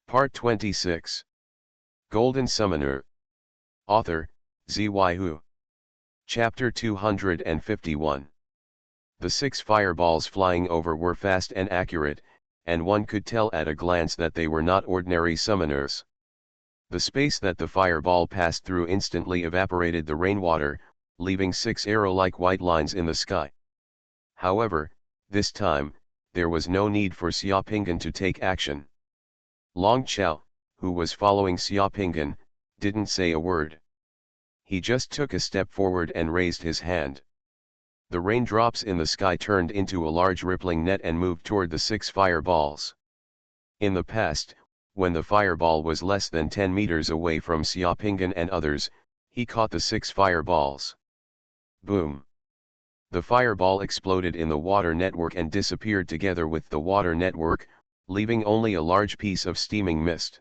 Part 26. Golden Summoner. Author, Xuanhuan. Chapter 251. The 6 fireballs flying over were fast and accurate, and one could tell at a glance that they were not ordinary summoners. The space that the fireball passed through instantly evaporated the rainwater, leaving 6 arrow-like white lines in the sky. However, this time, there was no need for Xiaopingan to take action. Long Chao, who was following Xiaopingan, didn't say a word. He just took a step forward and raised his hand. The raindrops in the sky turned into a large rippling net and moved toward the 6 fireballs. In the past, when the fireball was less than 10 meters away from Xiaopingan and others, he caught the 6 fireballs. Boom! The fireball exploded in the water network and disappeared together with the water network, leaving only a large piece of steaming mist.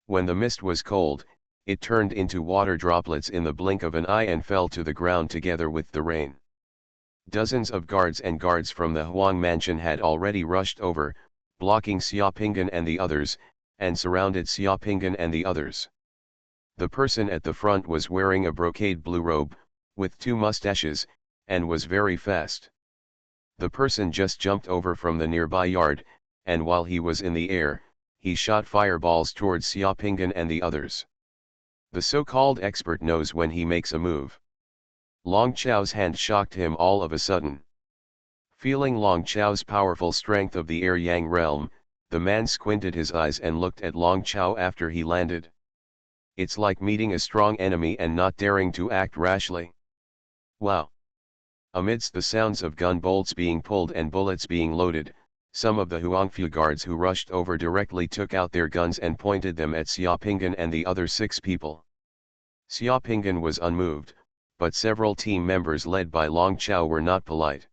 When the mist was cold, it turned into water droplets in the blink of an eye and fell to the ground together with the rain. Dozens of guards from the Huang mansion had already rushed over, blocking Xiaopingan and the others, and surrounded Xiaopingan and the others. The person at the front was wearing a brocade blue robe, with 2 mustaches, and was very fast. The person just jumped over from the nearby yard, and while he was in the air, he shot fireballs towards Xiaopingan and the others. The so-called expert knows when he makes a move. Long Chao's hand shocked him all of a sudden. Feeling Long Chao's powerful strength of the air-yang realm, the man squinted his eyes and looked at Long Chao after he landed. It's like meeting a strong enemy and not daring to act rashly. Wow! Amidst the sounds of gun bolts being pulled and bullets being loaded, some of the Huangfu guards who rushed over directly took out their guns and pointed them at Xiaopingan and the other 6 people. Xiaopingan was unmoved, but several team members led by Long Chao were not polite.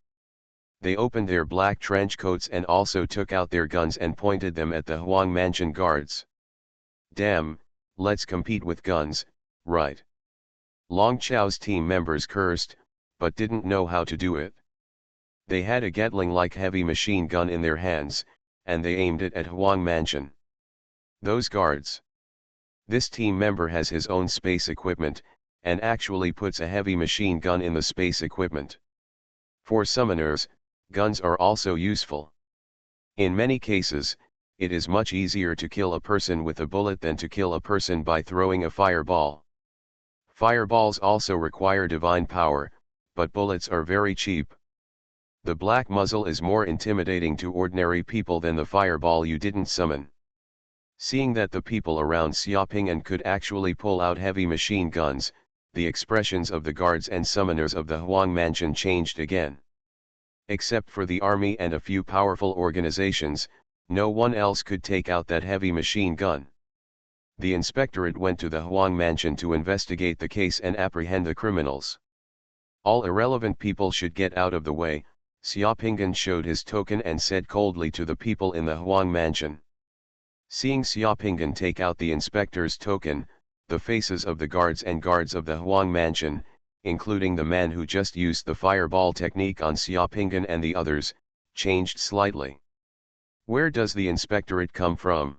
They opened their black trench coats and also took out their guns and pointed them at the Huang mansion guards. Damn, let's compete with guns, right? Long Chao's team members cursed, but didn't know how to do it. They had a Gatling-like heavy machine gun in their hands, and they aimed it at Huang mansion. Those guards. This team member has his own space equipment, and actually puts a heavy machine gun in the space equipment. For summoners, guns are also useful. In many cases, it is much easier to kill a person with a bullet than to kill a person by throwing a fireball. Fireballs also require divine power, but bullets are very cheap. The black muzzle is more intimidating to ordinary people than the fireball you didn't summon. Seeing that the people around Xiaopingan could actually pull out heavy machine guns, the expressions of the guards and summoners of the Huang mansion changed again. Except for the army and a few powerful organizations, no one else could take out that heavy machine gun. The inspectorate went to the Huang mansion to investigate the case and apprehend the criminals. All irrelevant people should get out of the way, Xiaopingan showed his token and said coldly to the people in the Huang mansion. Seeing Xiaopingan take out the inspector's token, the faces of the guards of the Huang mansion, including the man who just used the fireball technique on Xiaopingan and the others, changed slightly. Where does the inspectorate come from?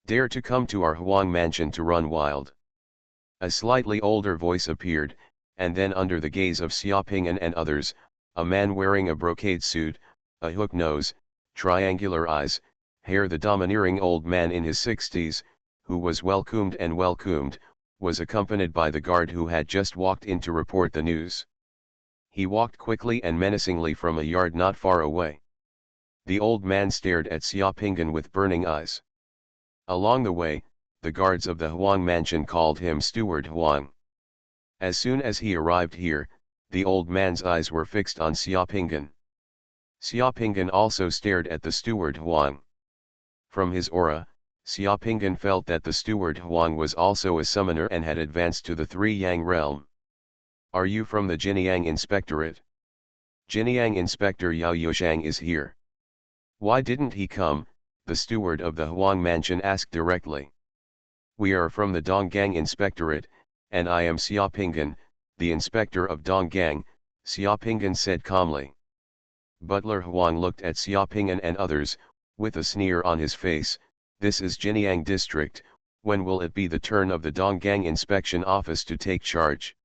Dare to come to our Huang mansion to run wild? A slightly older voice appeared, and then under the gaze of Xiaopingan and others, a man wearing a brocade suit, a hook nose, triangular eyes, hair, the domineering old man in his 60s, who was well-combed, was accompanied by the guard who had just walked in to report the news. He walked quickly and menacingly from a yard not far away. The old man stared at Xiaopingan with burning eyes. Along the way, the guards of the Huang mansion called him Steward Huang. As soon as he arrived here, the old man's eyes were fixed on Xiaopingan. Xiaopingan also stared at the Steward Huang. From his aura, Xiaopingan felt that the Steward Huang was also a summoner and had advanced to the 3-yang realm. Are you from the Jinyang Inspectorate? Jinyang Inspector Yao Yushang is here. Why didn't he come? The steward of the Huang mansion asked directly. We are from the Donggang Inspectorate, and I am Xiaopingan, the inspector of Donggang, Xiaopingan said calmly. Butler Huang looked at Xiaopingan and others, with a sneer on his face. this is Jinyang District, when will it be the turn of the Donggang Inspection Office to take charge?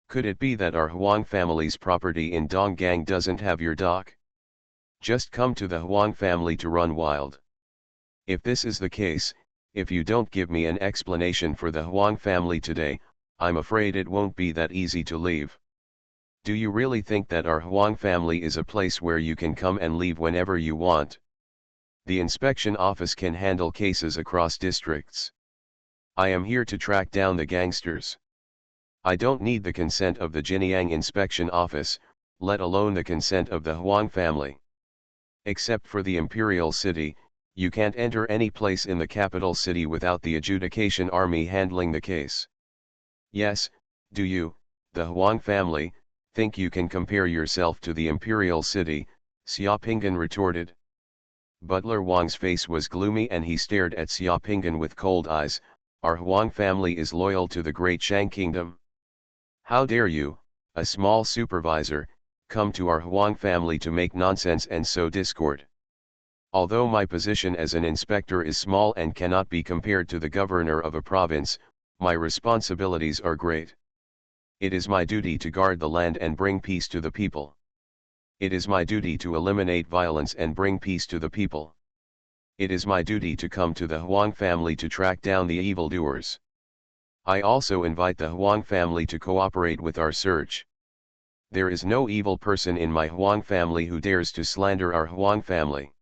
Could it be that our Huang family's property in Donggang doesn't have your dock? Just come to the Huang family to run wild. If this is the case, if you don't give me an explanation for the Huang family today, I'm afraid it won't be that easy to leave. Do you really think that our Huang family is a place where you can come and leave whenever you want? The inspection office can handle cases across districts. I am here to track down the gangsters. I don't need the consent of the Jinyang Inspection Office, let alone the consent of the Huang family. Except for the Imperial City, you can't enter any place in the capital city without the adjudication army handling the case. Yes, do you, the Huang family, think you can compare yourself to the Imperial City? Xiaopingan retorted. Butler Wang's face was gloomy and he stared at Xiaopingan with cold eyes. Our Huang family is loyal to the Great Shang Kingdom. How dare you, a small supervisor, come to our Huang family to make nonsense and sow discord? Although my position as an inspector is small and cannot be compared to the governor of a province, my responsibilities are great. It is my duty to guard the land and bring peace to the people. It is my duty to eliminate violence and bring peace to the people. It is my duty to come to the Huang family to track down the evildoers. I also invite the Huang family to cooperate with our search. There is no evil person in my Huang family who dares to slander our Huang family.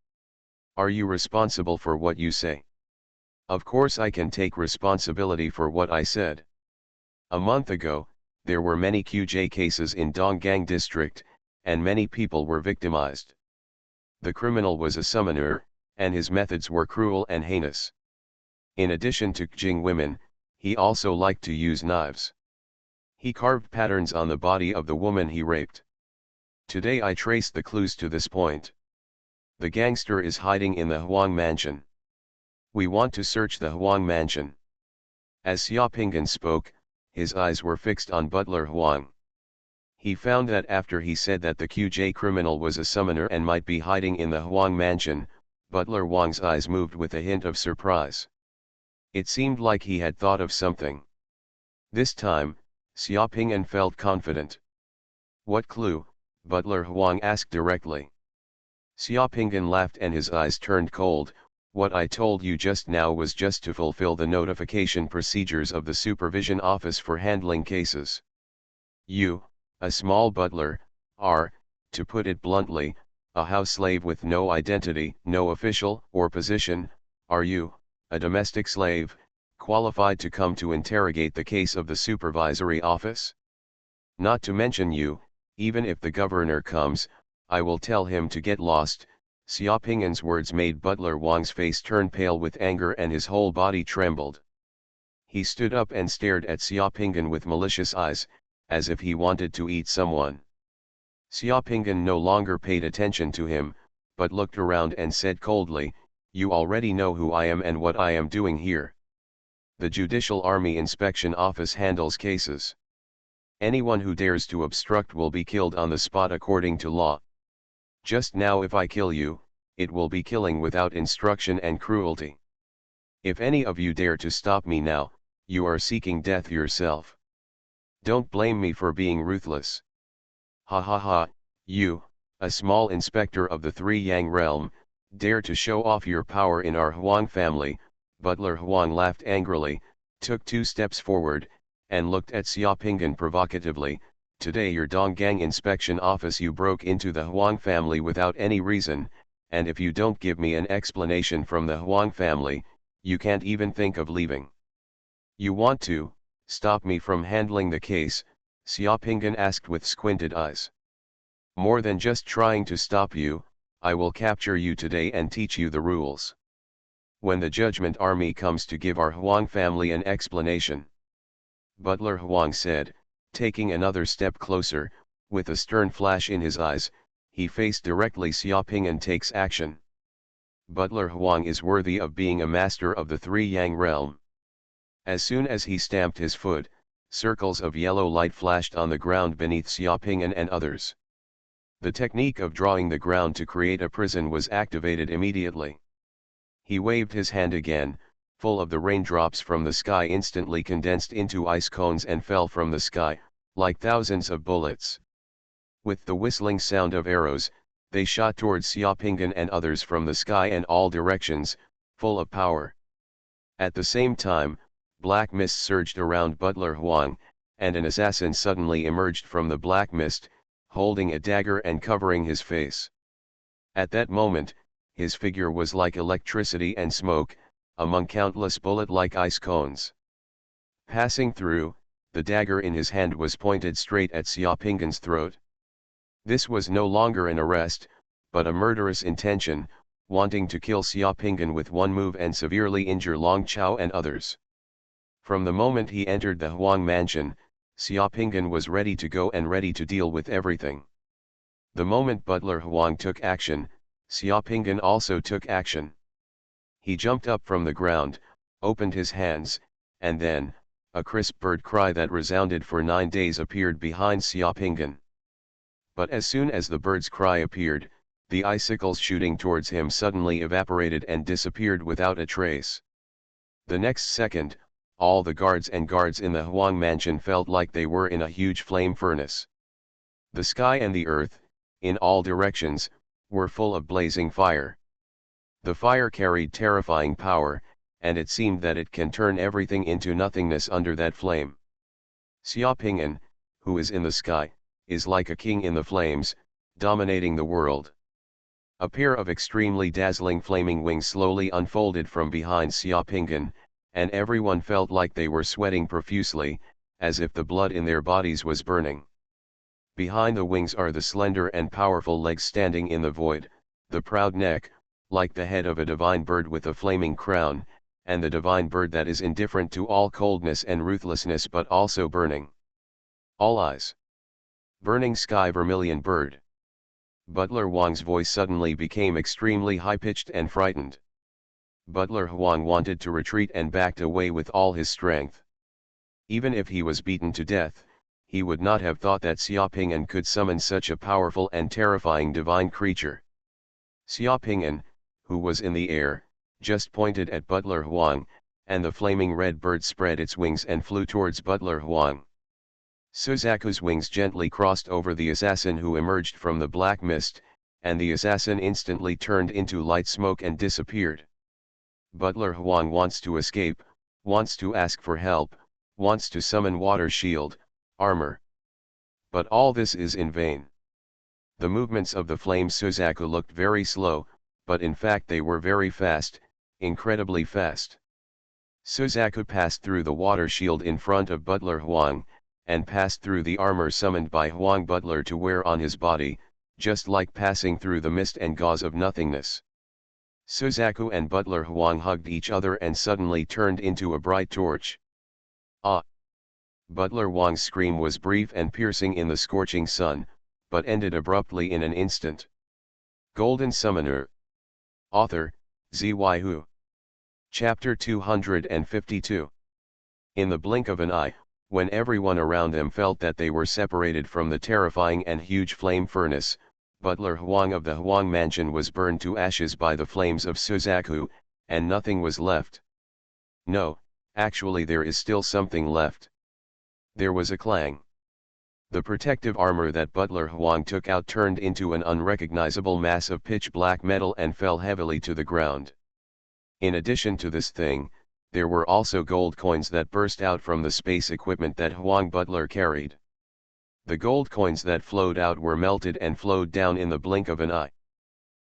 Are you responsible for what you say? Of course I can take responsibility for what I said. A month ago, there were many QJ cases in Donggang District, and many people were victimized. The criminal was a summoner, and his methods were cruel and heinous. In addition to Jing women, he also liked to use knives. He carved patterns on the body of the woman he raped. Today I traced the clues to this point. The gangster is hiding in the Huang mansion. We want to search the Huang mansion. As Xiaopingan spoke, his eyes were fixed on Butler Huang. He found that after he said that the QJ criminal was a summoner and might be hiding in the Huang mansion, Butler Huang's eyes moved with a hint of surprise. It seemed like he had thought of something. This time, Xiaopingan felt confident. What clue? Butler Huang asked directly. Xiaopingan laughed and his eyes turned cold. What I told you just now was just to fulfill the notification procedures of the Supervision Office for handling cases. You, a small butler, are, to put it bluntly, a house slave with no identity, no official or position. Are you, a domestic slave, qualified to come to interrogate the case of the Supervisory Office? Not to mention you, even if the governor comes, I will tell him to get lost. Xiaopingan's words made Butler Wang's face turn pale with anger and his whole body trembled. He stood up and stared at Xiaopingan with malicious eyes, as if he wanted to eat someone. Xiaopingan no longer paid attention to him, but looked around and said coldly, "You already know who I am and what I am doing here. The Judicial Army Inspection Office handles cases. Anyone who dares to obstruct will be killed on the spot according to law. Just now if I kill you, it will be killing without instruction and cruelty. If any of you dare to stop me now, you are seeking death yourself. Don't blame me for being ruthless. Ha ha ha, you, a small inspector of the Three Yang realm, dare to show off your power in our Huang family." Butler Huang laughed angrily, took 2 steps forward, and looked at Xiaopingan provocatively. "Today your Donggang Inspection Office you broke into the Huang family without any reason, and if you don't give me an explanation from the Huang family, you can't even think of leaving. You want to stop me from handling the case?" Xiaopingan asked with squinted eyes. "More than just trying to stop you, I will capture you today and teach you the rules. When the Judgment Army comes to give our Huang family an explanation." Butler Huang said, taking another step closer, with a stern flash in his eyes. He faced directly Xiaopingan takes action. Butler Huang is worthy of being a master of the Three Yang realm. As soon as he stamped his foot, circles of yellow light flashed on the ground beneath Xiaopingan and others. The technique of drawing the ground to create a prison was activated immediately. He waved his hand again, full of the raindrops from the sky instantly condensed into ice cones and fell from the sky, like thousands of bullets. With the whistling sound of arrows, they shot towards Xiaopinggan and others from the sky and all directions, full of power. At the same time, black mist surged around Butler Huang, and an assassin suddenly emerged from the black mist, holding a dagger and covering his face. At that moment, his figure was like electricity and smoke, among countless bullet-like ice cones. Passing through, the dagger in his hand was pointed straight at Xiaopinggan's throat. This was no longer an arrest, but a murderous intention, wanting to kill Xiaopinggan with one move and severely injure Long Chao and others. From the moment he entered the Huang mansion, Xiaopinggan was ready to go and ready to deal with everything. The moment Butler Huang took action, Xiaopinggan also took action. He jumped up from the ground, opened his hands, and then, a crisp bird cry that resounded for 9 days appeared behind Xiaopinggan. But as soon as the bird's cry appeared, the icicles shooting towards him suddenly evaporated and disappeared without a trace. The next second, all the guards in the Huang mansion felt like they were in a huge flame furnace. The sky and the earth, in all directions, were full of blazing fire. The fire carried terrifying power, and it seemed that it can turn everything into nothingness under that flame. Xiaopinggan, who is in the sky, is like a king in the flames, dominating the world. A pair of extremely dazzling flaming wings slowly unfolded from behind Xiaopinggan, and everyone felt like they were sweating profusely, as if the blood in their bodies was burning. Behind the wings are the slender and powerful legs standing in the void, the proud neck, like the head of a divine bird with a flaming crown, and the divine bird that is indifferent to all coldness and ruthlessness but also burning. All eyes. Burning sky vermilion bird. Butler Huang's voice suddenly became extremely high-pitched and frightened. Butler Huang wanted to retreat and backed away with all his strength. Even if he was beaten to death, he would not have thought that Xiaopinggan could summon such a powerful and terrifying divine creature. Xiaopinggan, who was in the air, just pointed at Butler Huang, and the flaming red bird spread its wings and flew towards Butler Huang. Suzaku's wings gently crossed over the assassin who emerged from the black mist, and the assassin instantly turned into light smoke and disappeared. Butler Huang wants to escape, wants to ask for help, wants to summon water shield, armor. But all this is in vain. The movements of the flame Suzaku looked very slow, but in fact they were very fast, incredibly fast. Suzaku passed through the water shield in front of Butler Huang, and passed through the armor summoned by Huang Butler to wear on his body, just like passing through the mist and gauze of nothingness. Suzaku and Butler Huang hugged each other and suddenly turned into a bright torch. Ah! Butler Huang's scream was brief and piercing in the scorching sun, but ended abruptly in an instant. Golden Summoner. Author, Xuanhuan. Chapter 252. In the blink of an eye, when everyone around them felt that they were separated from the terrifying and huge flame furnace, Butler Huang of the Huang mansion was burned to ashes by the flames of Suzaku, and nothing was left. No, actually there is still something left. There was a clang. The protective armor that Butler Huang took out turned into an unrecognizable mass of pitch-black metal and fell heavily to the ground. In addition to this thing, there were also gold coins that burst out from the space equipment that Huang Butler carried. The gold coins that flowed out were melted and flowed down in the blink of an eye.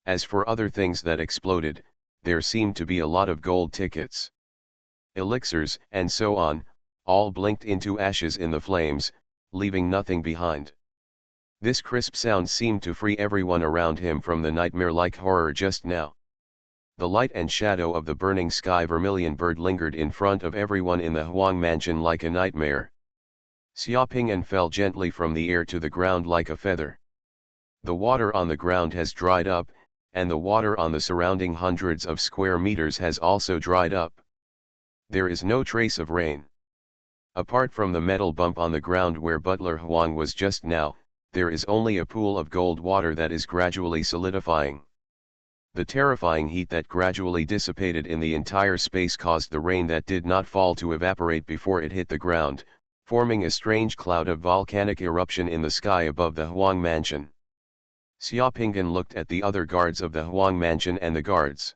As for other things that exploded, there seemed to be a lot of gold tickets, elixirs, and so on, all blinked into ashes in the flames, leaving nothing behind. This crisp sound seemed to free everyone around him from the nightmare-like horror just now. The light and shadow of the burning sky vermilion bird lingered in front of everyone in the Huang mansion like a nightmare. Xiaopinggan fell gently from the air to the ground like a feather. The water on the ground has dried up, and the water on the surrounding hundreds of square meters has also dried up. There is no trace of rain. Apart from the metal bump on the ground where Butler Huang was just now, there is only a pool of gold water that is gradually solidifying. The terrifying heat that gradually dissipated in the entire space caused the rain that did not fall to evaporate before it hit the ground, forming a strange cloud of volcanic eruption in the sky above the Huang mansion. Xiaopinggan looked at the other guards of the Huang mansion and the guards.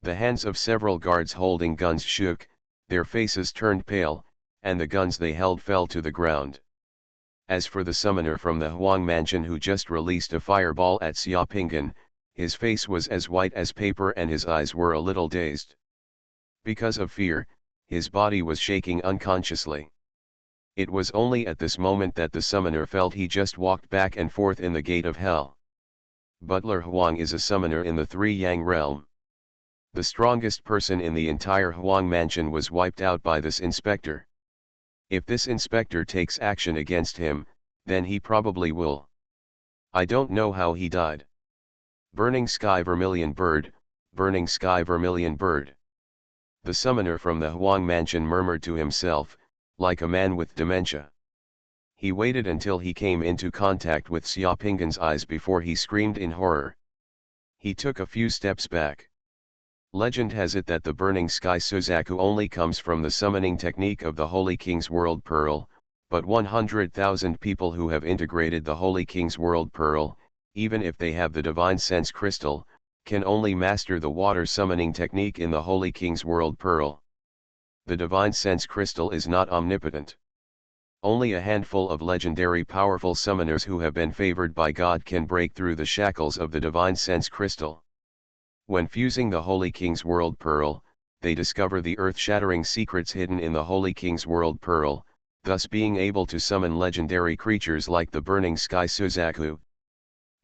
The hands of several guards holding guns shook, their faces turned pale, and the guns they held fell to the ground. As for the summoner from the Huang mansion who just released a fireball at Xiaopinggan, his face was as white as paper and his eyes were a little dazed. Because of fear, his body was shaking unconsciously. It was only at this moment that the summoner felt he just walked back and forth in the gate of hell. Butler Huang is a summoner in the Three Yang realm. The strongest person in the entire Huang mansion was wiped out by this inspector. If this inspector takes action against him, then he probably will. I don't know how he died. Burning sky vermilion bird, burning sky vermilion bird. The summoner from the Huang mansion murmured to himself, like a man with dementia. He waited until he came into contact with Xiaopinggan's eyes before he screamed in horror. He took a few steps back. Legend has it that the burning sky Suzaku only comes from the summoning technique of the Holy King's World Pearl, but 100,000 people who have integrated the Holy King's World Pearl, even if they have the Divine Sense Crystal, can only master the water summoning technique in the Holy King's World Pearl. The Divine Sense Crystal is not omnipotent. Only a handful of legendary powerful summoners who have been favored by God can break through the shackles of the Divine Sense Crystal. When fusing the Holy King's World Pearl, they discover the earth-shattering secrets hidden in the Holy King's World Pearl, thus being able to summon legendary creatures like the Burning Sky Suzaku.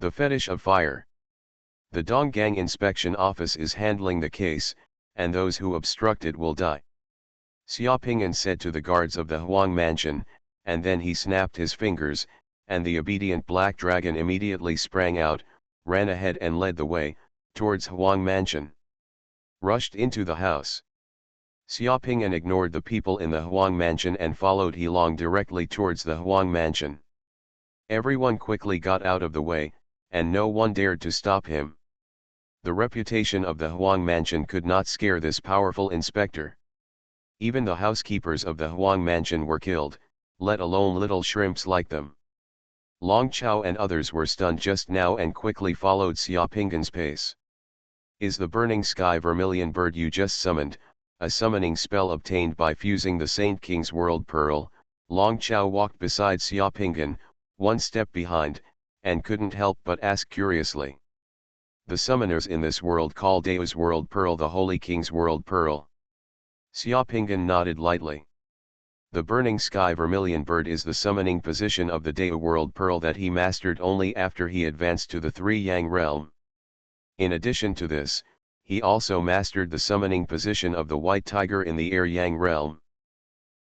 The Fetish of Fire. The Donggang Inspection Office is handling the case, and those who obstruct it will die. Xiaopinggan said to the guards of the Huang mansion, and then he snapped his fingers, and the obedient black dragon immediately sprang out, ran ahead and led the way, towards Huang mansion. Rushed into the house. Xiaopinggan ignored the people in the Huang mansion and followed Heilong directly towards the Huang mansion. Everyone quickly got out of the way, and no one dared to stop him. The reputation of the Huang mansion could not scare this powerful inspector. Even the housekeepers of the Huang mansion were killed, let alone little shrimps like them. Long Chao and others were stunned just now and quickly followed Xiaopinggan's pace. Is the burning sky vermilion bird you just summoned, a summoning spell obtained by fusing the Saint King's World Pearl? Long Chao walked beside Xiaopinggan, one step behind, and couldn't help but ask curiously. The summoners in this world call Dao's World Pearl the Holy King's World Pearl. Xiaopinggan nodded lightly. The burning sky vermilion bird is the summoning position of the Dao World Pearl that he mastered only after he advanced to the Three Yang realm. In addition to this, he also mastered the summoning position of the White Tiger in the Air Yang realm.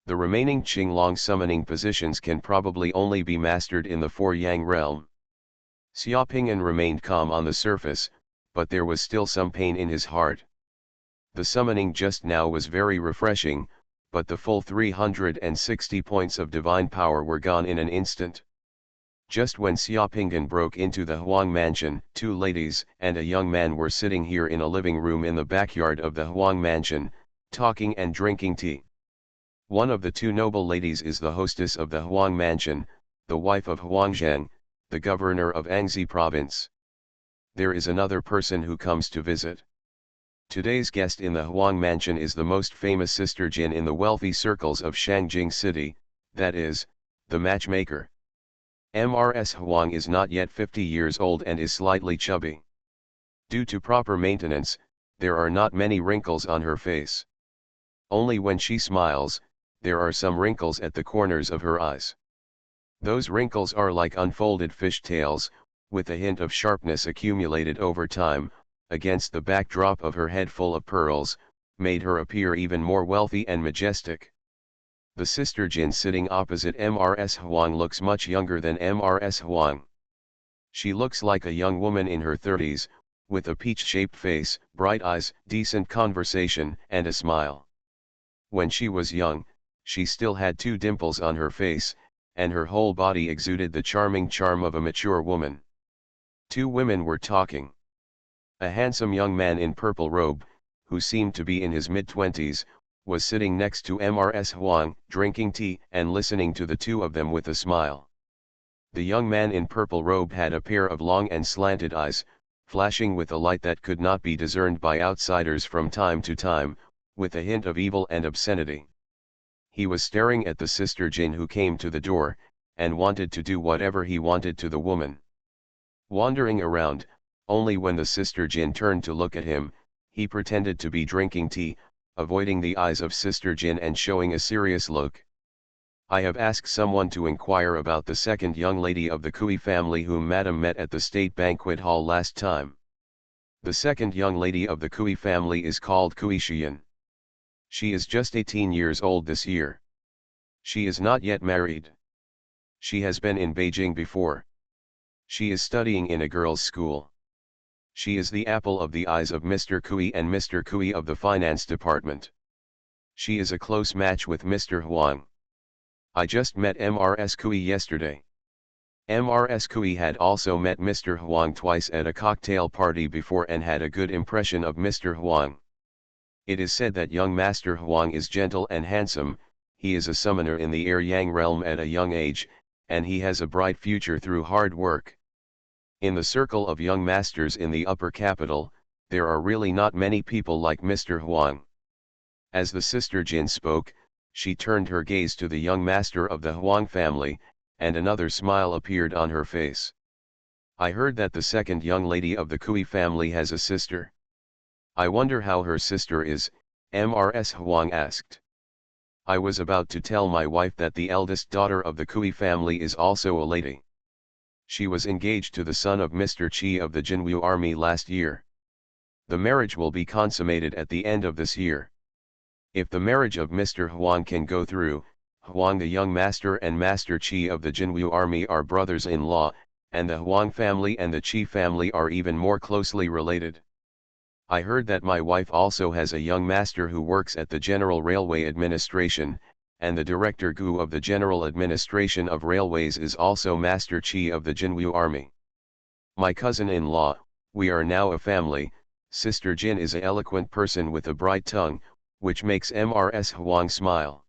The remaining Qinglong summoning positions can probably only be mastered in the Four Yang realm. Xiaopinggan remained calm on the surface, but there was still some pain in his heart. The summoning just now was very refreshing, but the full 360 points of divine power were gone in an instant. Just when Xiaopinggan broke into the Huang mansion, two ladies and a young man were sitting here in a living room in the backyard of the Huang mansion, talking and drinking tea. One of the two noble ladies is the hostess of the Huang mansion, the wife of Huangzhang, the governor of Anxi province. There is another person who comes to visit. Today's guest in the Huang mansion is the most famous sister Jin in the wealthy circles of Shangjing City, that is, the matchmaker. Ms. Huang is not yet 50 years old and is slightly chubby. Due to proper maintenance, there are not many wrinkles on her face. Only when she smiles, there are some wrinkles at the corners of her eyes. Those wrinkles are like unfolded fish tails, with a hint of sharpness accumulated over time, against the backdrop of her head full of pearls, made her appear even more wealthy and majestic. The sister Jin sitting opposite Ms. Huang looks much younger than Ms. Huang. She looks like a young woman in her 30s, with a peach-shaped face, bright eyes, decent conversation, and a smile. When she was young, she still had two dimples on her face, and her whole body exuded the charming charm of a mature woman. Two women were talking. A handsome young man in purple robe, who seemed to be in his mid-twenties, was sitting next to Mrs. Huang, drinking tea and listening to the two of them with a smile. The young man in purple robe had a pair of long and slanted eyes, flashing with a light that could not be discerned by outsiders from time to time, with a hint of evil and obscenity. He was staring at the sister Jin, who came to the door, and wanted to do whatever he wanted to the woman. Wandering around, only when the sister Jin turned to look at him, he pretended to be drinking tea, avoiding the eyes of sister Jin and showing a serious look. I have asked someone to inquire about the second young lady of the Kui family whom Madam met at the state banquet hall last time. The second young lady of the Kui family is called Kui Xian. She is just 18 years old this year. She is not yet married. She has been in Beijing before. She is studying in a girls' school. She is the apple of the eyes of Mr. Kui and Mr. Kui of the finance department. She is a close match with Mr. Huang. I just met Mrs. Kui yesterday. Mrs. Kui had also met Mr. Huang twice at a cocktail party before and had a good impression of Mr. Huang. It is said that young Master Huang is gentle and handsome. He is a summoner in the air-yang realm at a young age, and he has a bright future through hard work. In the circle of young masters in the upper capital, there are really not many people like Mr. Huang. As the sister Jin spoke, she turned her gaze to the young master of the Huang family, and another smile appeared on her face. I heard that the second young lady of the Kui family has a sister. I wonder how her sister is, Mrs. Huang asked. I was about to tell my wife that the eldest daughter of the Kui family is also a lady. She was engaged to the son of Mr. Qi of the Jinwu army last year. The marriage will be consummated at the end of this year. If the marriage of Mr. Huang can go through, Huang the young master and Master Qi of the Jinwu army are brothers-in-law, and the Huang family and the Qi family are even more closely related. I heard that my wife also has a young master who works at the General Railway Administration, and the Director Gu of the General Administration of Railways is also Master Qi of the Jinwu army. My cousin-in-law, we are now a family. Sister Jin is an eloquent person with a bright tongue, which makes Mrs. Huang smile.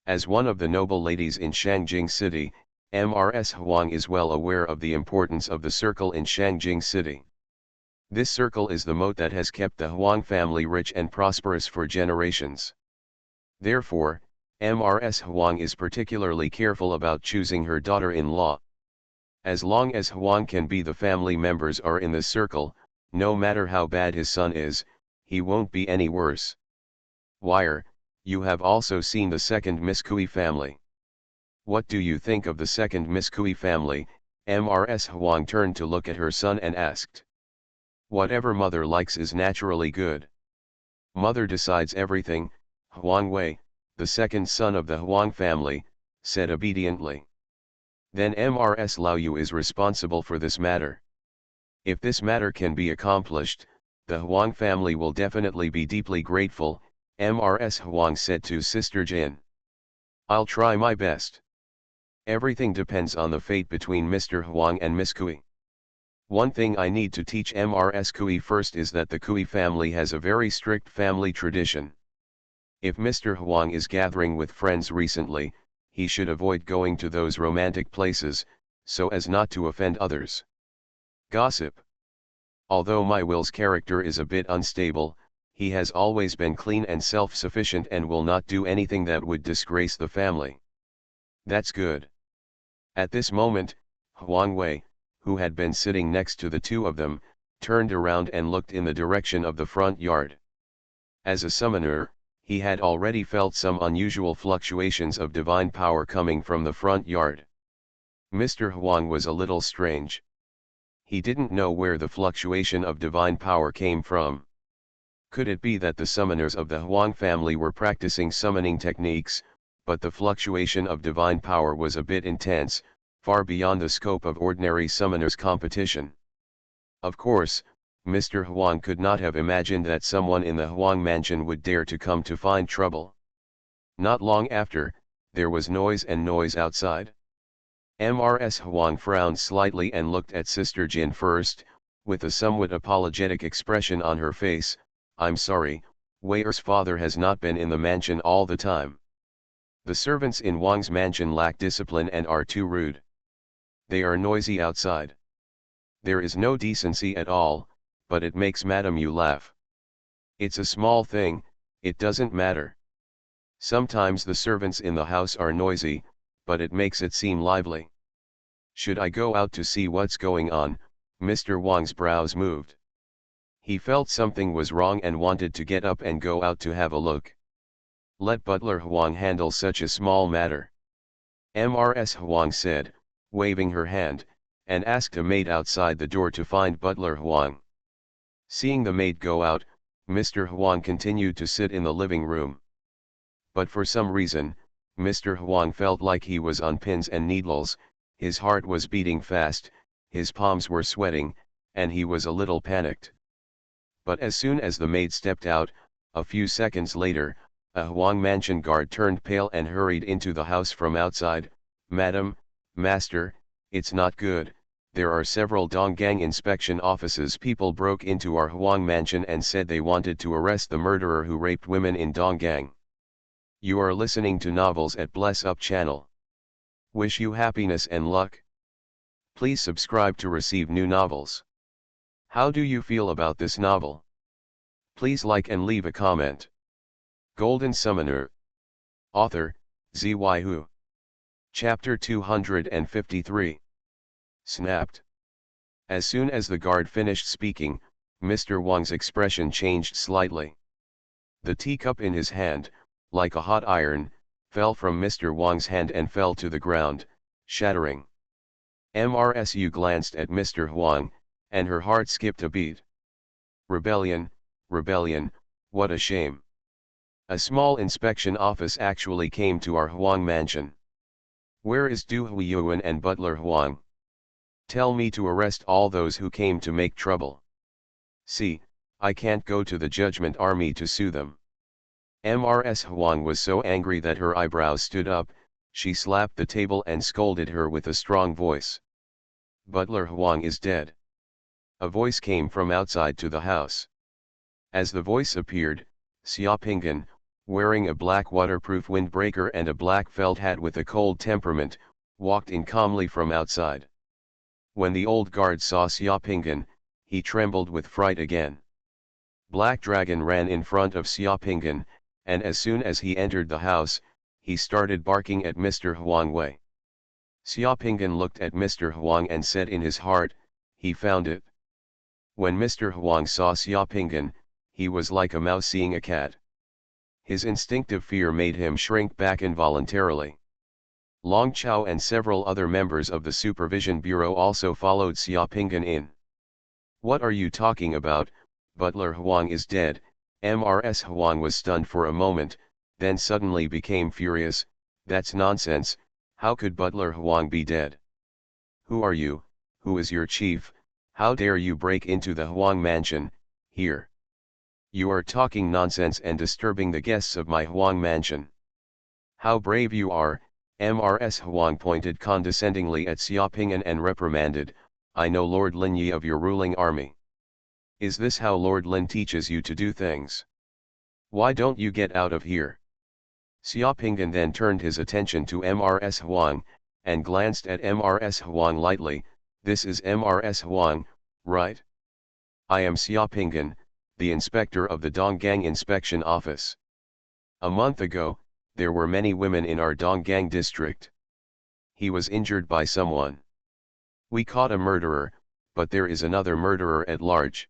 As one of the noble ladies in Shangjing City, Mrs. Huang is well aware of the importance of the circle in Shangjing City. This circle is the moat that has kept the Huang family rich and prosperous for generations. Therefore, Mrs. Huang is particularly careful about choosing her daughter-in-law. As long as Huang can be the family members are in this circle, no matter how bad his son is, he won't be any worse. Wire, you have also seen the second Miss Kui family. What do you think of the second Miss Kui family? Mrs. Huang turned to look at her son and asked. Whatever mother likes is naturally good. Mother decides everything. Huang Wei, the second son of the Huang family, said obediently. Then Mrs. Lao Yu is responsible for this matter. If this matter can be accomplished, the Huang family will definitely be deeply grateful, Mrs. Huang said to Sister Jin. I'll try my best. Everything depends on the fate between Mr. Huang and Miss Kui. One thing I need to teach Mrs. Kui first is that the Kui family has a very strict family tradition. If Mr. Huang is gathering with friends recently, he should avoid going to those romantic places, so as not to offend others. Gossip. Although my Will's character is a bit unstable, he has always been clean and self-sufficient and will not do anything that would disgrace the family. That's good. At this moment, Huang Wei, who had been sitting next to the two of them, turned around and looked in the direction of the front yard. As a summoner, he had already felt some unusual fluctuations of divine power coming from the front yard. Mr. Huang was a little strange. He didn't know where the fluctuation of divine power came from. Could it be that the summoners of the Huang family were practicing summoning techniques, but the fluctuation of divine power was a bit intense, far beyond the scope of ordinary summoners' competition? Of course, Mr. Huang could not have imagined that someone in the Huang mansion would dare to come to find trouble. Not long after, there was noise outside. Mrs. Huang frowned slightly and looked at Sister Jin first, with a somewhat apologetic expression on her face, "I'm sorry, Weir's father has not been in the mansion all the time. The servants in Wang's mansion lack discipline and are too rude. They are noisy outside. There is no decency at all, but it makes Madame Yu laugh. It's a small thing, it doesn't matter. Sometimes the servants in the house are noisy, but it makes it seem lively. Should I go out to see what's going on?" Mr. Wang's brows moved. He felt something was wrong and wanted to get up and go out to have a look. Let Butler Huang handle such a small matter. Mrs. Huang said, waving her hand, and asked a maid outside the door to find Butler Huang. Seeing the maid go out, Mr. Huang continued to sit in the living room. But for some reason, Mr. Huang felt like he was on pins and needles, his heart was beating fast, his palms were sweating, and he was a little panicked. But as soon as the maid stepped out, a few seconds later, a Huang mansion guard turned pale and hurried into the house from outside. "Madam, Master, it's not good, there are several Donggang inspection offices. People broke into our Huang mansion and said they wanted to arrest the murderer who raped women in Donggang." You are listening to Novels at Bless Up channel. Wish you happiness and luck. Please subscribe to receive new novels. How do you feel about this novel? Please like and leave a comment. Golden Summoner. Author, Xuanhuan. Chapter 253. Snapped. As soon as the guard finished speaking, Mr. Wang's expression changed slightly. The teacup in his hand, like a hot iron, fell from Mr. Wang's hand and fell to the ground, shattering. Mrs. glanced at Mr. Huang, and her heart skipped a beat. Rebellion, rebellion, what a shame. A small inspection office actually came to our Huang mansion. Where is Du Huiyuan and Butler Huang? Tell me to arrest all those who came to make trouble. See, I can't go to the Judgment Army to sue them. Mrs. Huang was so angry that her eyebrows stood up, she slapped the table and scolded her with a strong voice. Butler Huang is dead. A voice came from outside to the house. As the voice appeared, Xia Pingan, wearing a black waterproof windbreaker and a black felt hat with a cold temperament, walked in calmly from outside. When the old guard saw Xia Pingan, he trembled with fright again. Black Dragon ran in front of Xia Pingan, and as soon as he entered the house, he started barking at Mr. Huang Wei. Xia Pingan looked at Mr. Huang and said in his heart, he found it. When Mr. Huang saw Xia Pingan, he was like a mouse seeing a cat. His instinctive fear made him shrink back involuntarily. Long Chao and several other members of the Supervision Bureau also followed Xia Pingan in. What are you talking about? Butler Huang is dead. Mrs. Huang was stunned for a moment, then suddenly became furious. That's nonsense, how could Butler Huang be dead? Who are you, who is your chief, how dare you break into the Huang mansion, here? You are talking nonsense and disturbing the guests of my Huang mansion. How brave you are, Mrs. Huang pointed condescendingly at Xia Pingan and reprimanded, I know Lord Lin Yi of your ruling army. Is this how Lord Lin teaches you to do things? Why don't you get out of here? Xia Pingan then turned his attention to Mrs. Huang, and glanced at Mrs. Huang lightly. This is Mrs. Huang, right? I am Xia Pingan, the inspector of the Donggang Inspection Office. A month ago, there were many women in our Donggang district. He was injured by someone. We caught a murderer, but there is another murderer at large.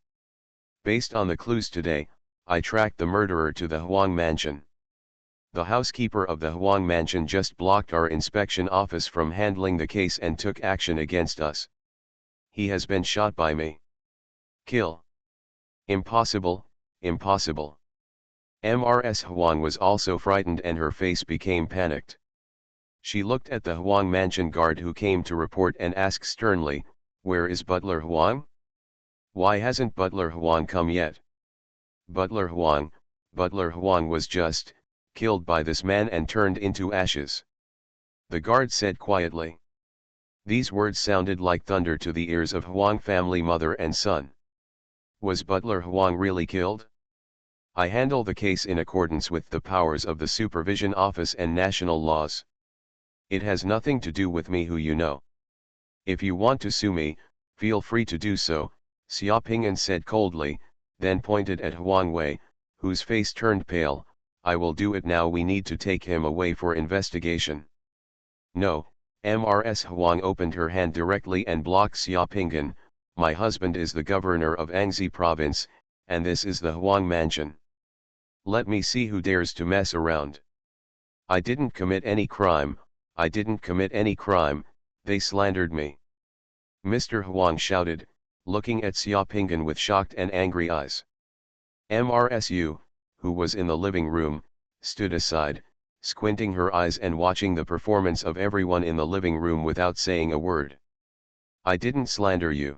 Based on the clues today, I tracked the murderer to the Huang mansion. The housekeeper of the Huang mansion just blocked our inspection office from handling the case and took action against us. He has been shot by me. Kill. Impossible, impossible. Mrs. Huang was also frightened and her face became panicked. She looked at the Huang mansion guard who came to report and asked sternly, where is Butler Huang? Why hasn't Butler Huang come yet? Butler Huang was just killed by this man and turned into ashes. The guard said quietly. These words sounded like thunder to the ears of Huang family mother and son. Was Butler Huang really killed? I handle the case in accordance with the powers of the Supervision Office and national laws. It has nothing to do with me, who you know. If you want to sue me, feel free to do so, Xia Ping'an said coldly, then pointed at Huang Wei, whose face turned pale. I will do it now. We need to take him away for investigation. No, Mrs. Huang opened her hand directly and blocked Xia Ping'an. My husband is the governor of Anxi province, and this is the Huang mansion. Let me see who dares to mess around. I didn't commit any crime, I didn't commit any crime, they slandered me. Mr. Huang shouted, looking at Xia Ping'an with shocked and angry eyes. MRSU, who was in the living room, stood aside, squinting her eyes and watching the performance of everyone in the living room without saying a word. I didn't slander you.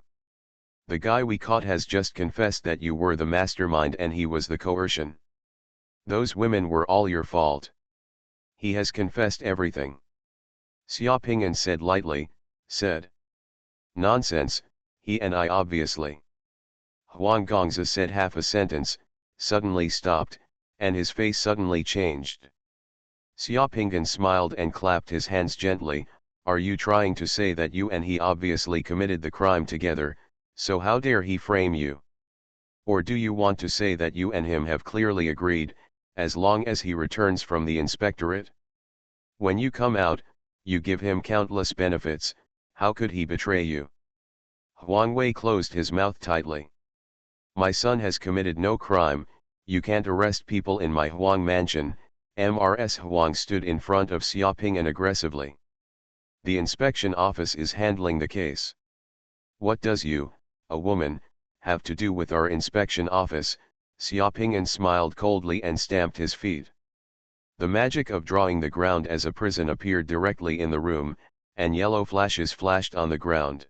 The guy we caught has just confessed that you were the mastermind and he was the coercion. Those women were all your fault. He has confessed everything. Xia Ping'an said lightly, said. Nonsense, he and I obviously. Huang Gongzi said half a sentence, suddenly stopped, and his face suddenly changed. Xia Ping'an smiled and clapped his hands gently. Are you trying to say that you and he obviously committed the crime together, so how dare he frame you? Or do you want to say that you and him have clearly agreed, as long as he returns from the inspectorate? When you come out, you give him countless benefits, how could he betray you? Huang Wei closed his mouth tightly. My son has committed no crime, you can't arrest people in my Huang mansion. Mrs. Huang stood in front of Xia Ping'an aggressively. The inspection office is handling the case. What does you, a woman, have to do with our inspection office? Xia Ping'an smiled coldly and stamped his feet. The magic of drawing the ground as a prison appeared directly in the room, and yellow flashes flashed on the ground.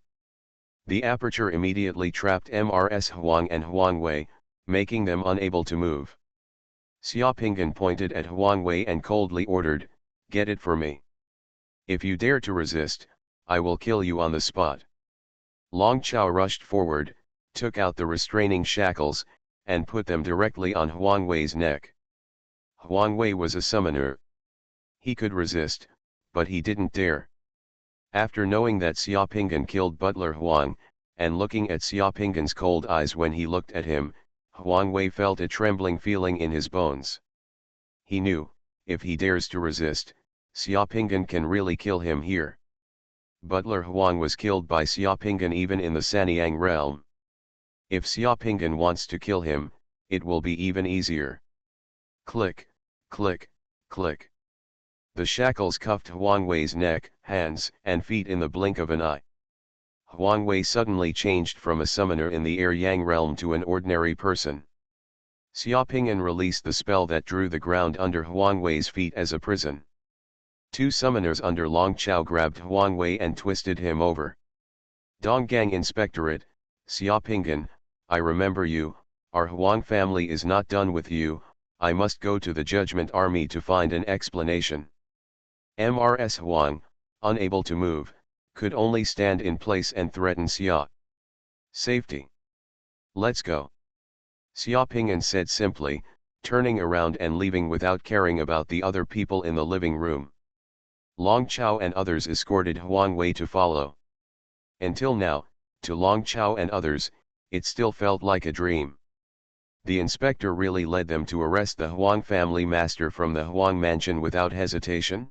The aperture immediately trapped Mrs. Huang and Huang Wei, making them unable to move. Xia Ping'an pointed at Huang Wei and coldly ordered, get it for me. If you dare to resist, I will kill you on the spot. Long Chao rushed forward, took out the restraining shackles, and put them directly on Huang Wei's neck. Huang Wei was a summoner. He could resist, but he didn't dare. After knowing that Xia Ping'an killed Butler Huang, and looking at Xia Ping'an's cold eyes when he looked at him, Huang Wei felt a trembling feeling in his bones. He knew, if he dares to resist, Xia Ping'an can really kill him here. Butler Huang was killed by Xia Ping'an even in the Sanyang realm. If Xia Ping'an wants to kill him, it will be even easier. Click, click, click. The shackles cuffed Huang Wei's neck, hands, and feet in the blink of an eye. Huang Wei suddenly changed from a summoner in the Air-Yang realm to an ordinary person. Xia Ping'an released the spell that drew the ground under Huang Wei's feet as a prison. Two summoners under Long Chao grabbed Huang Wei and twisted him over. Donggang Inspectorate, Xia Ping'an, I remember you, our Huang family is not done with you, I must go to the Judgment Army to find an explanation. Mrs. Huang, unable to move, could only stand in place and threaten Xia. Safety. Let's go. Xia Ping'an said simply, turning around and leaving without caring about the other people in the living room. Long Chao and others escorted Huang Wei to follow. Until now, to Long Chao and others, it still felt like a dream. The inspector really led them to arrest the Huang family master from the Huang mansion without hesitation?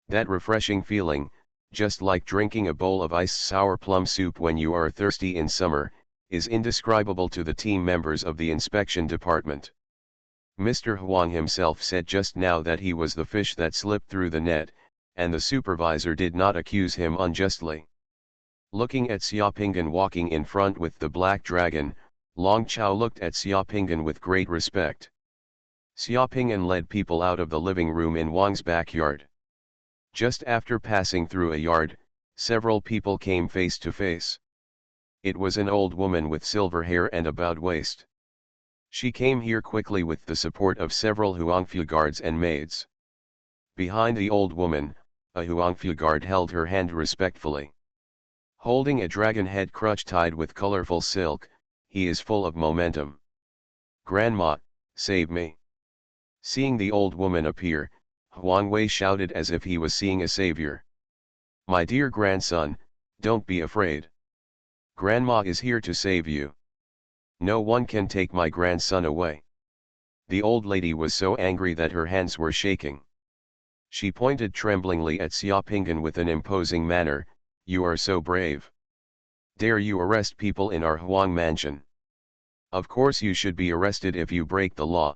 That refreshing feeling, just like drinking a bowl of iced sour plum soup when you are thirsty in summer, is indescribable to the team members of the inspection department. Mr. Huang himself said just now that he was the fish that slipped through the net, and the supervisor did not accuse him unjustly. Looking at Xia Ping'an walking in front with the black dragon, Long Chao looked at Xia Ping'an with great respect. Xia Ping'an led people out of the living room in Wang's backyard. Just after passing through a yard, several people came face to face. It was an old woman with silver hair and a bowed waist. She came here quickly with the support of several Huangfu guards and maids. Behind the old woman, a Huangfu guard held her hand respectfully. Holding a dragon head crutch tied with colorful silk, he is full of momentum. "Grandma, save me." Seeing the old woman appear, Xuanhuan shouted as if he was seeing a savior. "My dear grandson, don't be afraid. Grandma is here to save you. No one can take my grandson away." The old lady was so angry that her hands were shaking. She pointed tremblingly at Xiaopinggan with an imposing manner. "You are so brave. Dare you arrest people in our Huang mansion? Of course you should be arrested if you break the law."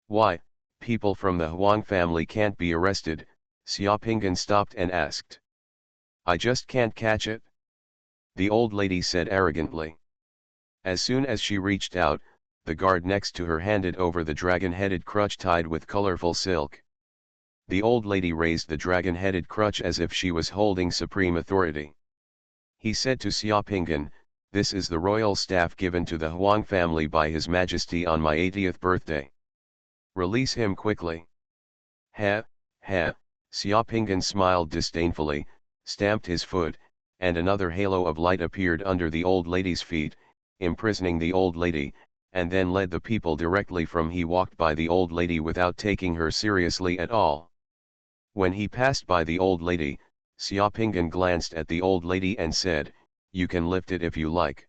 "Why, people from the Huang family can't be arrested?" Xiaopinggan stopped and asked. "I just can't catch it," the old lady said arrogantly. As soon as she reached out, the guard next to her handed over the dragon-headed crutch tied with colorful silk. The old lady raised the dragon-headed crutch as if she was holding supreme authority. He said to Xiaopinggan, "This is the royal staff given to the Huang family by His Majesty on my 80th birthday. Release him quickly." "Ha, ha," Xiaopinggan smiled disdainfully, stamped his foot, and another halo of light appeared under the old lady's feet, imprisoning the old lady, and then led the people directly from. He walked by the old lady without taking her seriously at all. When he passed by the old lady, Xiaopinggan glanced at the old lady and said, "You can lift it if you like.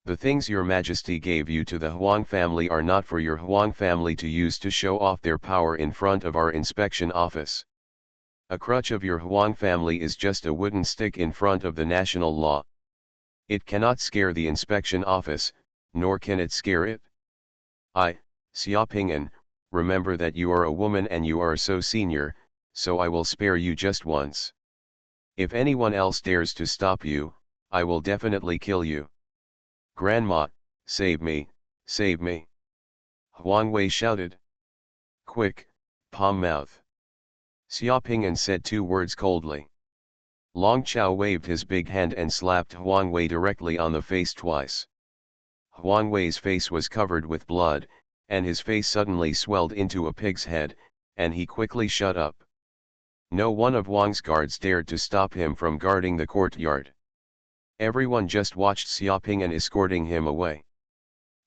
The things your majesty gave you to the Huang family are not for your Huang family to use to show off their power in front of our inspection office. A crutch of your Huang family is just a wooden stick in front of the national law. It cannot scare the inspection office, nor can it scare it. I, Xiaopinggan, remember that you are a woman and you are so senior, so I will spare you just once. If anyone else dares to stop you, I will definitely kill you. Grandma, save me, save me." Xuanhuan shouted. "Quick, palm mouth." Xiaopinggan said two words coldly. Long Chao waved his big hand and slapped Xuanhuan directly on the face twice. Xuanhuan's face was covered with blood, and his face suddenly swelled into a pig's head, and he quickly shut up. No one of Wang's guards dared to stop him from guarding the courtyard. Everyone just watched Xiaopinggan escorting him away.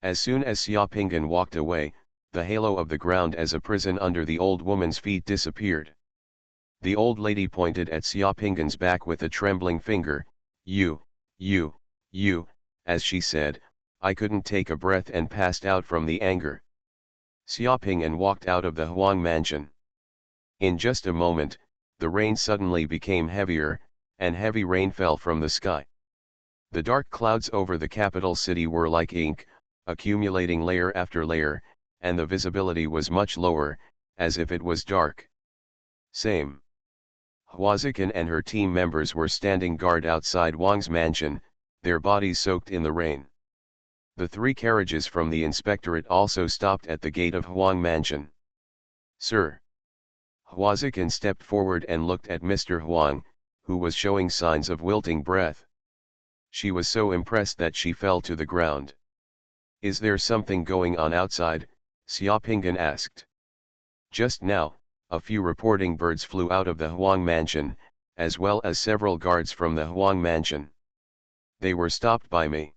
As soon as Xiaopinggan walked away, the halo of the ground as a prison under the old woman's feet disappeared. The old lady pointed at Xiaopinggan's back with a trembling finger. You, as she said. I couldn't take a breath and passed out from the anger. Xiaopinggan walked out of the Huang mansion. In just a moment, the rain suddenly became heavier, and heavy rain fell from the sky. The dark clouds over the capital city were like ink, accumulating layer after layer, and the visibility was much lower, as if it was dark. Same. Huazikan and her team members were standing guard outside Wang's mansion, their bodies soaked in the rain. The three carriages from the inspectorate also stopped at the gate of Huang mansion. "Sir." Huazikan stepped forward and looked at Mr. Huang, who was showing signs of wilting breath. She was so impressed that she fell to the ground. "Is there something going on outside?" Xiaopinggan asked. Just now, a few reporting birds flew out of the Huang mansion, as well as several guards from the Huang mansion. They were stopped by me.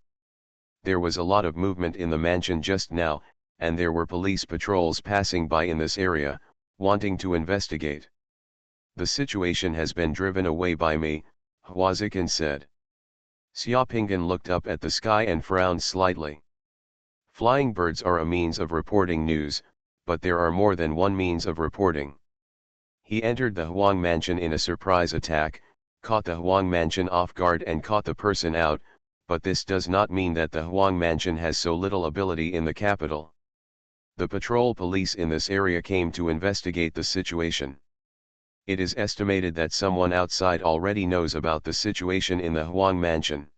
There was a lot of movement in the mansion just now, and there were police patrols passing by in this area, wanting to investigate. The situation has been driven away by me, Huazikan said. Xiaopinggan looked up at the sky and frowned slightly. Flying birds are a means of reporting news, but there are more than one means of reporting. He entered the Huang mansion in a surprise attack, caught the Huang mansion off guard and caught the person out, but this does not mean that the Huang mansion has so little ability in the capital. The patrol police in this area came to investigate the situation. It is estimated that someone outside already knows about the situation in the Huang mansion.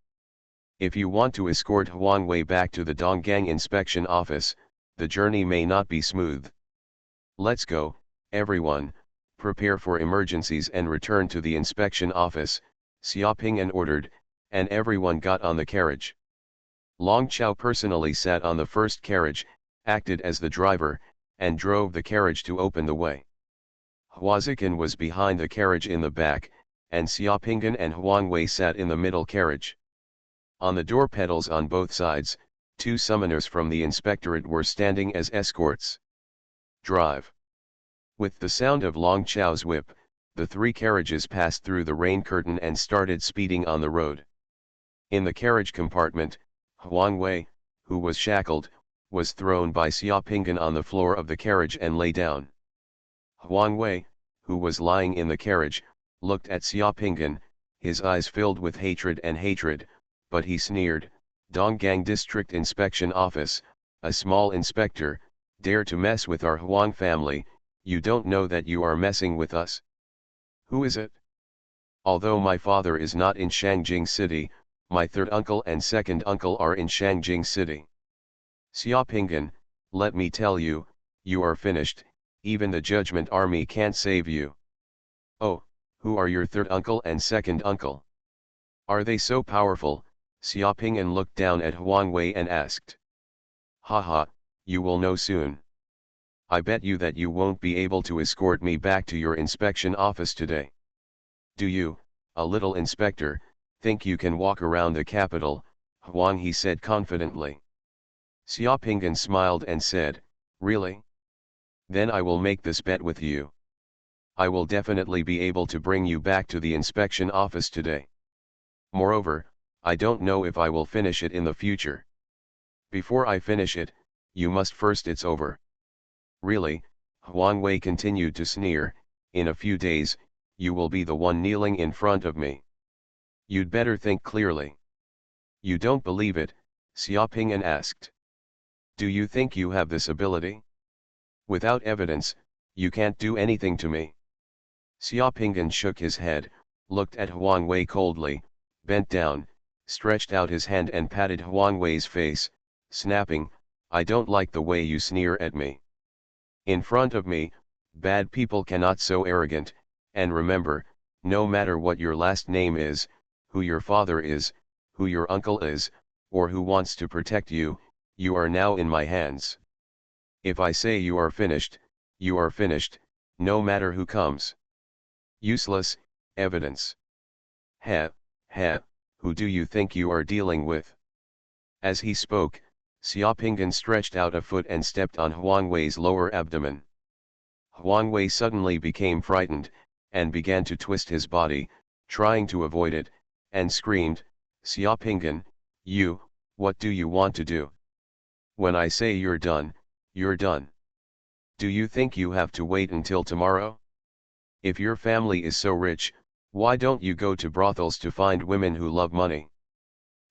If you want to escort Xuanhuan back to the Donggang inspection office, the journey may not be smooth. Let's go, everyone, prepare for emergencies and return to the inspection office, Xiaopinggan ordered, and everyone got on the carriage. Long Chao personally sat on the first carriage, acted as the driver, and drove the carriage to open the way. Huazikan was behind the carriage in the back, and Xiaopinggan and Huang Wei sat in the middle carriage. On the door pedals on both sides, 2 summoners from the inspectorate were standing as escorts. Drive. With the sound of Long Chow's whip, the 3 carriages passed through the rain curtain and started speeding on the road. In the carriage compartment, Huang Wei, who was shackled, was thrown by Xiaopinggan on the floor of the carriage and lay down. Huang Wei, who was lying in the carriage, looked at Xiaopinggan, his eyes filled with hatred, but he sneered, "Donggang District Inspection Office, a small inspector, dare to mess with our Huang family, you don't know that you are messing with us? Who is it? Although my father is not in Shangjing City, my third uncle and second uncle are in Shangjing City. Xiaopinggan, let me tell you, you are finished, even the Judgment Army can't save you." "Oh, who are your third uncle and second uncle? Are they so powerful?" Xiaopinggan looked down at Huang Wei and asked. "Haha, you will know soon. I bet you that you won't be able to escort me back to your inspection office today. Do you, a little inspector, think you can walk around the capital?" Huang He said confidently. Xiaopinggan smiled and said, "Really? Then I will make this bet with you. I will definitely be able to bring you back to the inspection office today. Moreover, I don't know if I will finish it in the future. Before I finish it, you must first it's over." "Really," Huang Wei continued to sneer, "in a few days, you will be the one kneeling in front of me. You'd better think clearly." "You don't believe it?" Xiaopinggan asked. "Do you think you have this ability? Without evidence, you can't do anything to me." Xiaopinggan shook his head, looked at Huang Wei coldly, bent down, stretched out his hand and patted Huang Wei's face, snapping, "I don't like the way you sneer at me. In front of me, bad people cannot so arrogant, and remember, no matter what your last name is, who your father is, who your uncle is, or who wants to protect you, you are now in my hands. If I say you are finished, no matter who comes. Useless, evidence. Heh, who do you think you are dealing with?" As he spoke, Xiaopinggan stretched out a foot and stepped on Huang Wei's lower abdomen. Huang Wei suddenly became frightened, and began to twist his body, trying to avoid it, and screamed, "Xiaopinggan, what do you want to do? When I say you're done, you're done. Do you think you have to wait until tomorrow? If your family is so rich, why don't you go to brothels to find women who love money?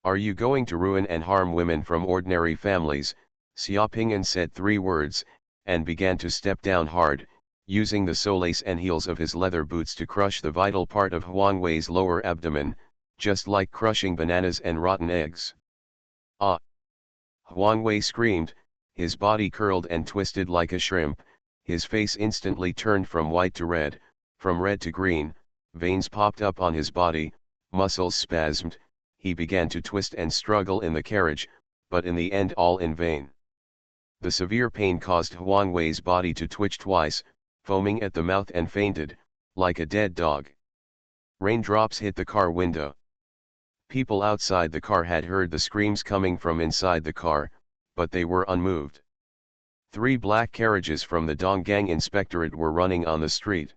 Are you going to ruin and harm women from ordinary families?" Xiaopinggan said 3 words, and began to step down hard, using the soles and heels of his leather boots to crush the vital part of Huang Wei's lower abdomen, just like crushing bananas and rotten eggs. "Ah!" Huang Wei screamed, his body curled and twisted like a shrimp, his face instantly turned from white to red, from red to green, veins popped up on his body, muscles spasmed, he began to twist and struggle in the carriage, but in the end all in vain. The severe pain caused Huang Wei's body to twitch twice, foaming at the mouth and fainted, like a dead dog. Raindrops hit the car window. People outside the car had heard the screams coming from inside the car, but they were unmoved. 3 black carriages from the Donggang Inspectorate were running on the street.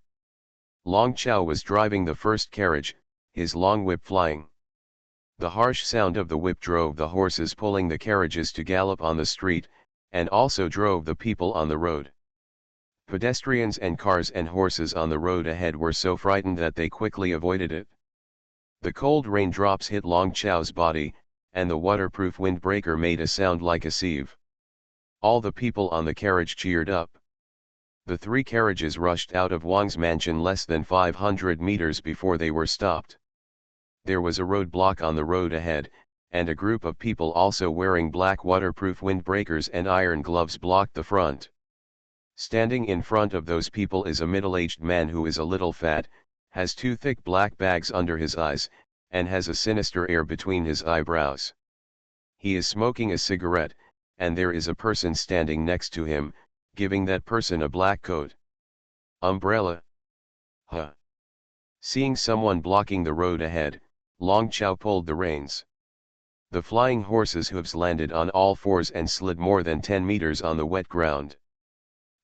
Long Chao was driving the first carriage, his long whip flying. The harsh sound of the whip drove the horses pulling the carriages to gallop on the street, and also drove the people on the road. Pedestrians and cars and horses on the road ahead were so frightened that they quickly avoided it. The cold raindrops hit Long Chao's body, and the waterproof windbreaker made a sound like a sieve. All the people on the carriage cheered up. The 3 carriages rushed out of Wang's mansion less than 500 meters before they were stopped. There was a roadblock on the road ahead, and a group of people also wearing black waterproof windbreakers and iron gloves blocked the front. Standing in front of those people is a middle-aged man who is a little fat, has 2 thick black bags under his eyes, and has a sinister air between his eyebrows. He is smoking a cigarette, and there is a person standing next to him, giving that person a black coat. Umbrella. Huh. Seeing someone blocking the road ahead, Long Chao pulled the reins. The flying horse's hooves landed on all fours and slid more than 10 meters on the wet ground.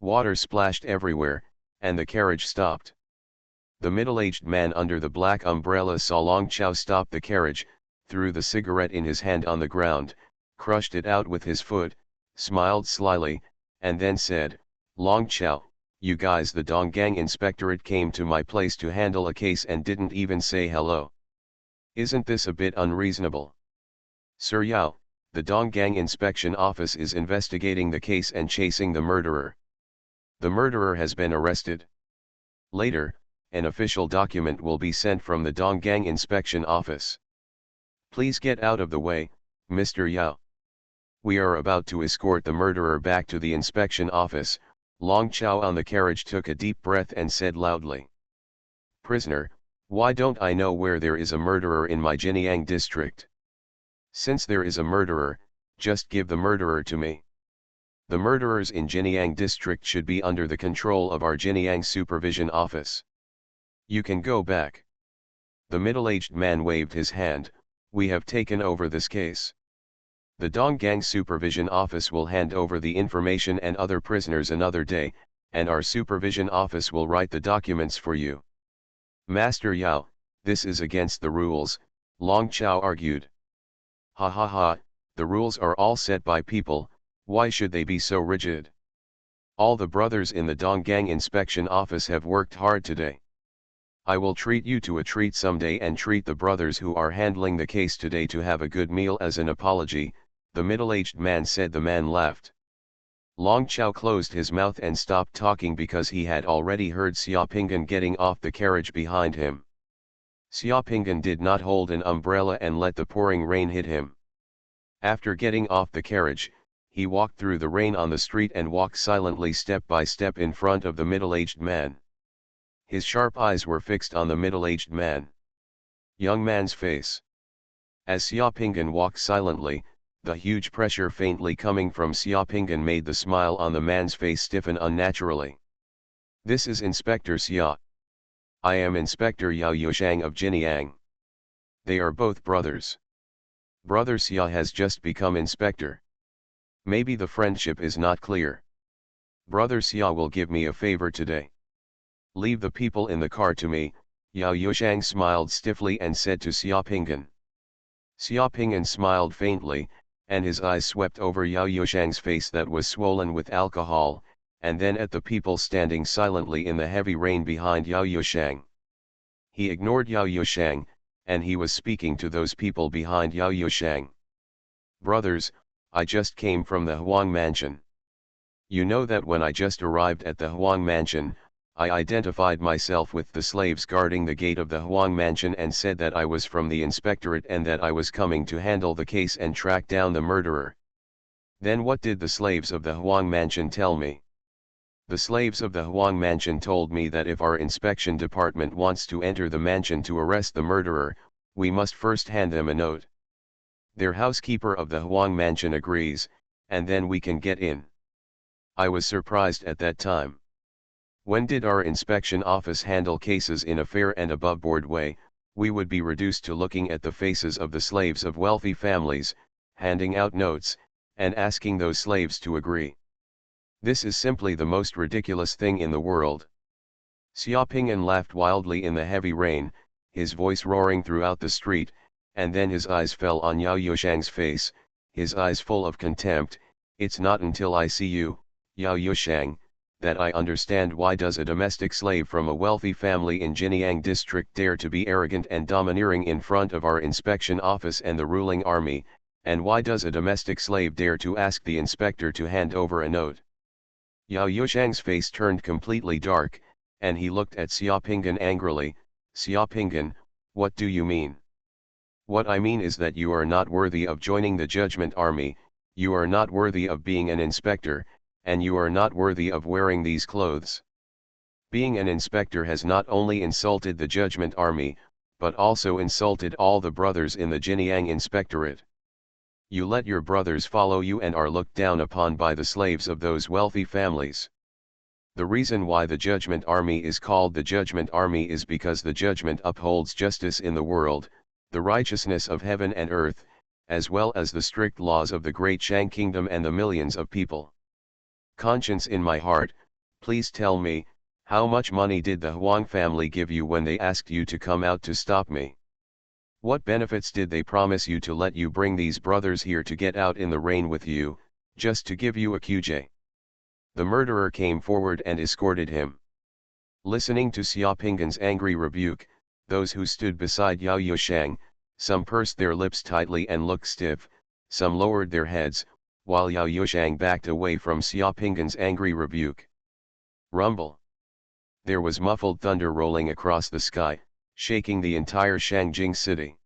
Water splashed everywhere, and the carriage stopped. The middle-aged man under the black umbrella saw Long Chao stop the carriage, threw the cigarette in his hand on the ground, crushed it out with his foot, smiled slyly, and then said, "Long Chao, you guys, the Donggang Inspectorate came to my place to handle a case and didn't even say hello. Isn't this a bit unreasonable? Sir Yao, the Donggang Inspection Office is investigating the case and chasing the murderer. The murderer has been arrested. Later, an official document will be sent from the Donggang Inspection Office. Please get out of the way, Mr. Yao. We are about to escort the murderer back to the inspection office." Long Chao on the carriage took a deep breath and said loudly, "Prisoner, why don't I know where there is a murderer in my Jinyang district? Since there is a murderer, just give the murderer to me. The murderers in Jinyang district should be under the control of our Jinyang Supervision Office. You can go back." The middle-aged man waved his hand. "We have taken over this case. The Donggang Supervision Office will hand over the information and other prisoners another day, and our Supervision Office will write the documents for you." "Master Yao, this is against the rules," Long Chao argued. "Ha ha ha, the rules are all set by people, why should they be so rigid? All the brothers in the Donggang Inspection Office have worked hard today. I will treat you to a treat someday and treat the brothers who are handling the case today to have a good meal as an apology," the middle-aged man said. The man laughed. Long Chao closed his mouth and stopped talking because he had already heard Xiaopingan getting off the carriage behind him. Xiaopingan did not hold an umbrella and let the pouring rain hit him. After getting off the carriage, he walked through the rain on the street and walked silently step by step in front of the middle-aged man. His sharp eyes were fixed on the middle-aged man. Young man's face. As Xiaopingan walked silently, the huge pressure faintly coming from Xiaopingan made the smile on the man's face stiffen unnaturally. "This is Inspector Xia. I am Inspector Yao Yushang of Jinyang. They are both brothers. Brother Xia has just become inspector. Maybe the friendship is not clear. Brother Xia will give me a favor today. Leave the people in the car to me." Yao Yushang smiled stiffly and said to Xiaopingan. Xiaopingan smiled faintly, and his eyes swept over Yao Yushang's face that was swollen with alcohol, and then at the people standing silently in the heavy rain behind Yao Yushang. He ignored Yao Yushang, and he was speaking to those people behind Yao Yushang. "Brothers, I just came from the Huang Mansion. You know that when I just arrived at the Huang Mansion, I identified myself with the slaves guarding the gate of the Huang Mansion and said that I was from the inspectorate and that I was coming to handle the case and track down the murderer. Then what did the slaves of the Huang Mansion tell me? The slaves of the Huang Mansion told me that if our inspection department wants to enter the mansion to arrest the murderer, we must first hand them a note. Their housekeeper of the Huang Mansion agrees, and then we can get in. I was surprised at that time. When did our inspection office handle cases in a fair and above-board way, we would be reduced to looking at the faces of the slaves of wealthy families, handing out notes, and asking those slaves to agree. This is simply the most ridiculous thing in the world." Xiaopingan laughed wildly in the heavy rain, his voice roaring throughout the street, and then his eyes fell on Yao Yushang's face, his eyes full of contempt. "It's not until I see you, Yao Yushang, that I understand why does a domestic slave from a wealthy family in Jinyang district dare to be arrogant and domineering in front of our inspection office and the ruling army, and why does a domestic slave dare to ask the inspector to hand over a note?" Yao Yushang's face turned completely dark, and he looked at Xiaopingan angrily. "Xiaopingan, what do you mean?" "What I mean is that you are not worthy of joining the judgment army, you are not worthy of being an inspector, and you are not worthy of wearing these clothes. Being an inspector has not only insulted the judgment army, but also insulted all the brothers in the Jinyang inspectorate. You let your brothers follow you and are looked down upon by the slaves of those wealthy families. The reason why the Judgment Army is called the Judgment Army is because the judgment upholds justice in the world, the righteousness of heaven and earth, as well as the strict laws of the great Shang kingdom and the millions of people. Conscience in my heart, please tell me, how much money did the Huang family give you when they asked you to come out to stop me? What benefits did they promise you to let you bring these brothers here to get out in the rain with you, just to give you a QJ? The murderer came forward and escorted him. Listening to Xiaopinggan's angry rebuke, those who stood beside Yao Yushang, some pursed their lips tightly and looked stiff, some lowered their heads, while Yao Yushang backed away from Xiaopinggan's angry rebuke. Rumble. There was muffled thunder rolling across the sky, shaking the entire Shangjing city.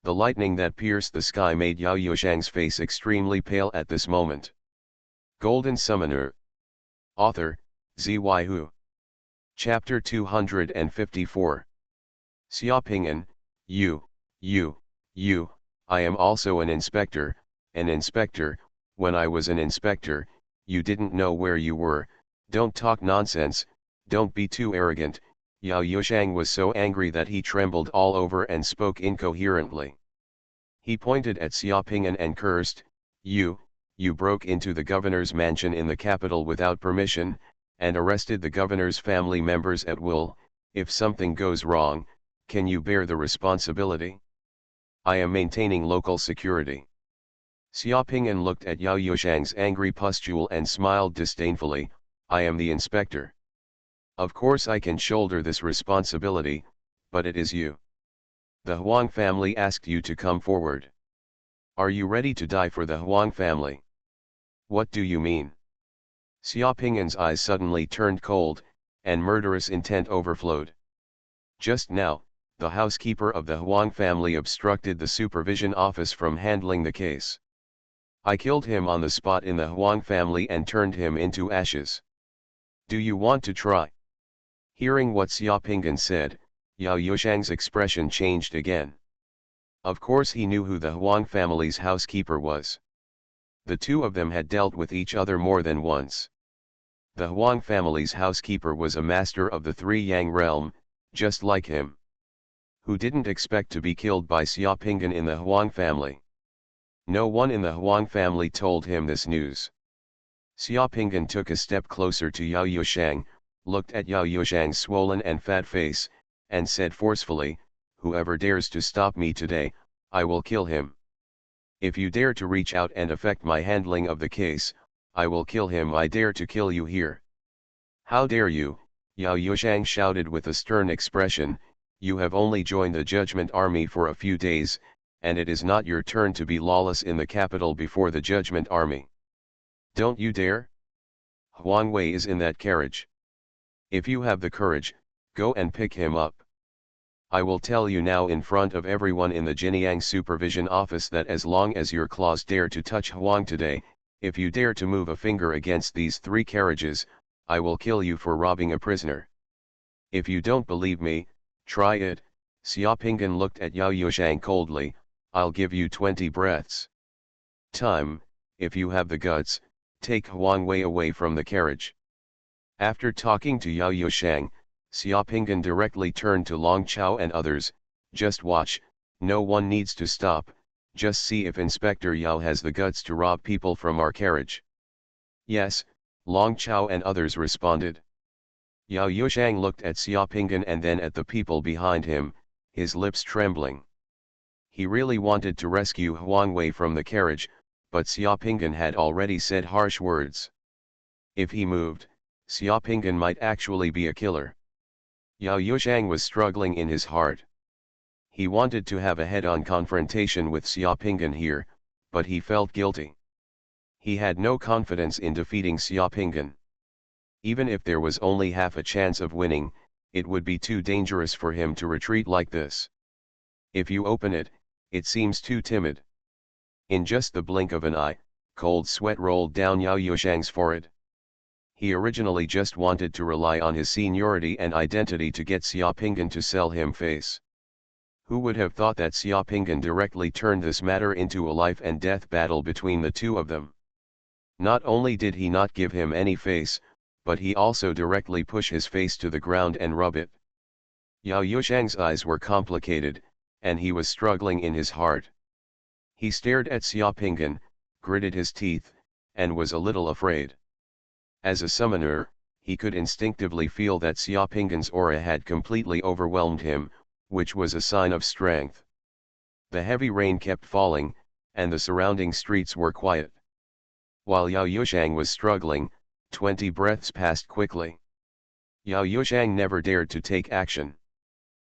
The lightning that pierced the sky made Yao Yushang's face extremely pale at this moment. Golden Summoner. Author, Zhihu. Chapter 254. Xiaopinggan, you, I am also an inspector, when I was an inspector, you didn't know where you were, don't talk nonsense, don't be too arrogant. Yao Yushang was so angry that he trembled all over and spoke incoherently. He pointed at Xiaopinggan and cursed, You broke into the governor's mansion in the capital without permission, and arrested the governor's family members at will. If something goes wrong, can you bear the responsibility? I am maintaining local security. Xiaopinggan looked at Yao Yushang's angry pustule and smiled disdainfully. I am the inspector. Of course I can shoulder this responsibility, but it is you. The Huang family asked you to come forward. Are you ready to die for the Huang family? What do you mean? Xiaopinggan's eyes suddenly turned cold, and murderous intent overflowed. Just now, the housekeeper of the Huang family obstructed the supervision office from handling the case. I killed him on the spot in the Huang family and turned him into ashes. Do you want to try? Hearing what Xiaopinggan said, Yao Yushang's expression changed again. Of course he knew who the Huang family's housekeeper was. The two of them had dealt with each other more than once. The Huang family's housekeeper was a master of the Three Yang realm, just like him. Who didn't expect to be killed by Xiaopinggan in the Huang family? No one in the Huang family told him this news. Xiaopinggan took a step closer to Yao Yushang, looked at Yao Yushang's swollen and fat face, and said forcefully, Whoever dares to stop me today, I will kill him. If you dare to reach out and affect my handling of the case, I will kill him. I dare to kill you here. How dare you? Yao Yushang shouted with a stern expression. You have only joined the Judgment Army for a few days, and it is not your turn to be lawless in the capital before the Judgment Army. Don't you dare? Huang Wei is in that carriage. If you have the courage, go and pick him up. I will tell you now in front of everyone in the Jinyang Supervision Office that as long as your claws dare to touch Huang today, if you dare to move a finger against these three carriages, I will kill you for robbing a prisoner. If you don't believe me, try it. Xiaopinggan looked at Yao Yushang coldly. I'll give you 20 breaths. Time, if you have the guts, take Huang Wei away from the carriage. After talking to Yao Yushang, Xiaopinggan directly turned to Long Chao and others. Just watch, no one needs to stop, just see if Inspector Yao has the guts to rob people from our carriage. Yes, Long Chao and others responded. Yao Yushang looked at Xiaopinggan and then at the people behind him, his lips trembling. He really wanted to rescue Huang Wei from the carriage, but Xiaopinggan had already said harsh words. If he moved, Xiaopinggan might actually be a killer. Yao Yushang was struggling in his heart. He wanted to have a head-on confrontation with Xiaopinggan here, but he felt guilty. He had no confidence in defeating Xiaopinggan. Even if there was only half a chance of winning, it would be too dangerous for him to retreat like this. If you open it, it seems too timid. In just the blink of an eye, cold sweat rolled down Yao Yushang's forehead. He originally just wanted to rely on his seniority and identity to get Xiaopinggan to sell him face. Who would have thought that Xiaopinggan directly turned this matter into a life and death battle between the two of them? Not only did he not give him any face, but he also directly push his face to the ground and rub it. Yao Yushang's eyes were complicated, and he was struggling in his heart. He stared at Xiaopinggan, gritted his teeth, and was a little afraid. As a summoner, he could instinctively feel that Xiaopinggan's aura had completely overwhelmed him, which was a sign of strength. The heavy rain kept falling, and the surrounding streets were quiet. While Yao Yushang was struggling, 20 breaths passed quickly. Yao Yushang never dared to take action.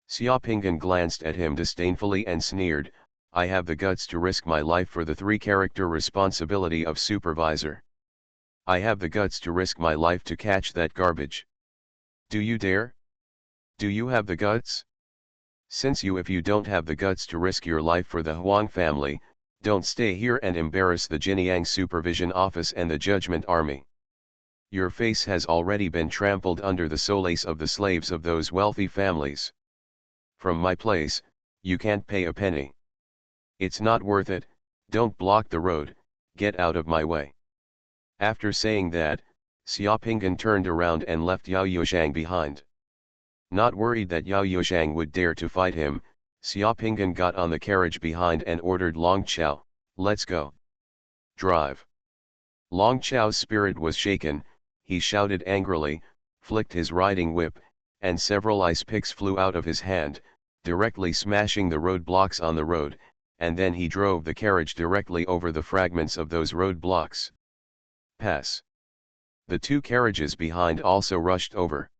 Xiaopinggan glanced at him disdainfully and sneered, "I have the guts to risk my life for the 3-character responsibility of supervisor. I have the guts to risk my life to catch that garbage. Do you dare? Do you have the guts? If you don't have the guts to risk your life for the Huang family, don't stay here and embarrass the Jinyang Supervision Office and the Judgment Army. Your face has already been trampled under the solace of the slaves of those wealthy families. From my place, you can't pay a penny. It's not worth it, don't block the road, get out of my way." After saying that, Xiaopinggan turned around and left Yao Yushang behind. Not worried that Yao Yushang would dare to fight him, Xiaopinggan got on the carriage behind and ordered Long Chao, "Let's go. Drive." Long Chao's spirit was shaken, he shouted angrily, flicked his riding whip, and several ice picks flew out of his hand, directly smashing the roadblocks on the road, and then he drove the carriage directly over the fragments of those roadblocks. Pass. The 2 carriages behind also rushed over.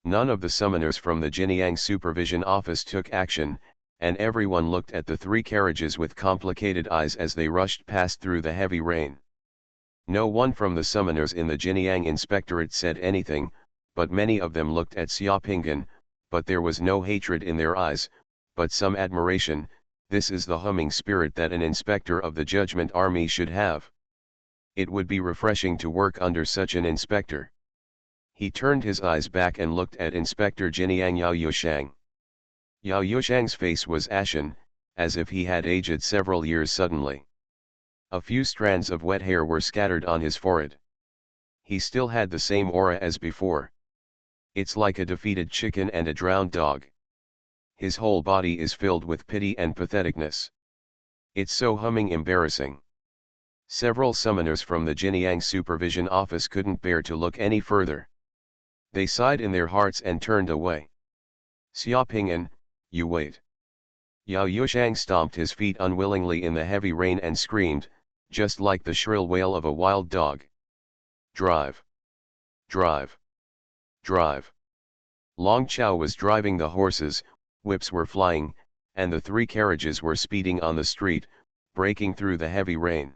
None of the summoners from the Jinyang Supervision Office took action, and everyone looked at the 3 carriages with complicated eyes as they rushed past through the heavy rain. No one from the summoners in the Jinyang Inspectorate said anything, but many of them looked at Xiaopinggan, but there was no hatred in their eyes, but some admiration. This is the humming spirit that an inspector of the Judgment Army should have. It would be refreshing to work under such an inspector. He turned his eyes back and looked at Inspector Jinyang Yao Yushang. Yao Yushang's face was ashen, as if he had aged several years suddenly. A few strands of wet hair were scattered on his forehead. He still had the same aura as before. It's like a defeated chicken and a drowned dog. His whole body is filled with pity and patheticness. It's so humming embarrassing. Several summoners from the Jinyang Supervision Office couldn't bear to look any further. They sighed in their hearts and turned away. "Xiaopinggan, you wait." Yao Yushang stomped his feet unwillingly in the heavy rain and screamed, just like the shrill wail of a wild dog. "Drive! Drive! Drive!" Long Chao was driving the horses, whips were flying, and the 3 carriages were speeding on the street, breaking through the heavy rain.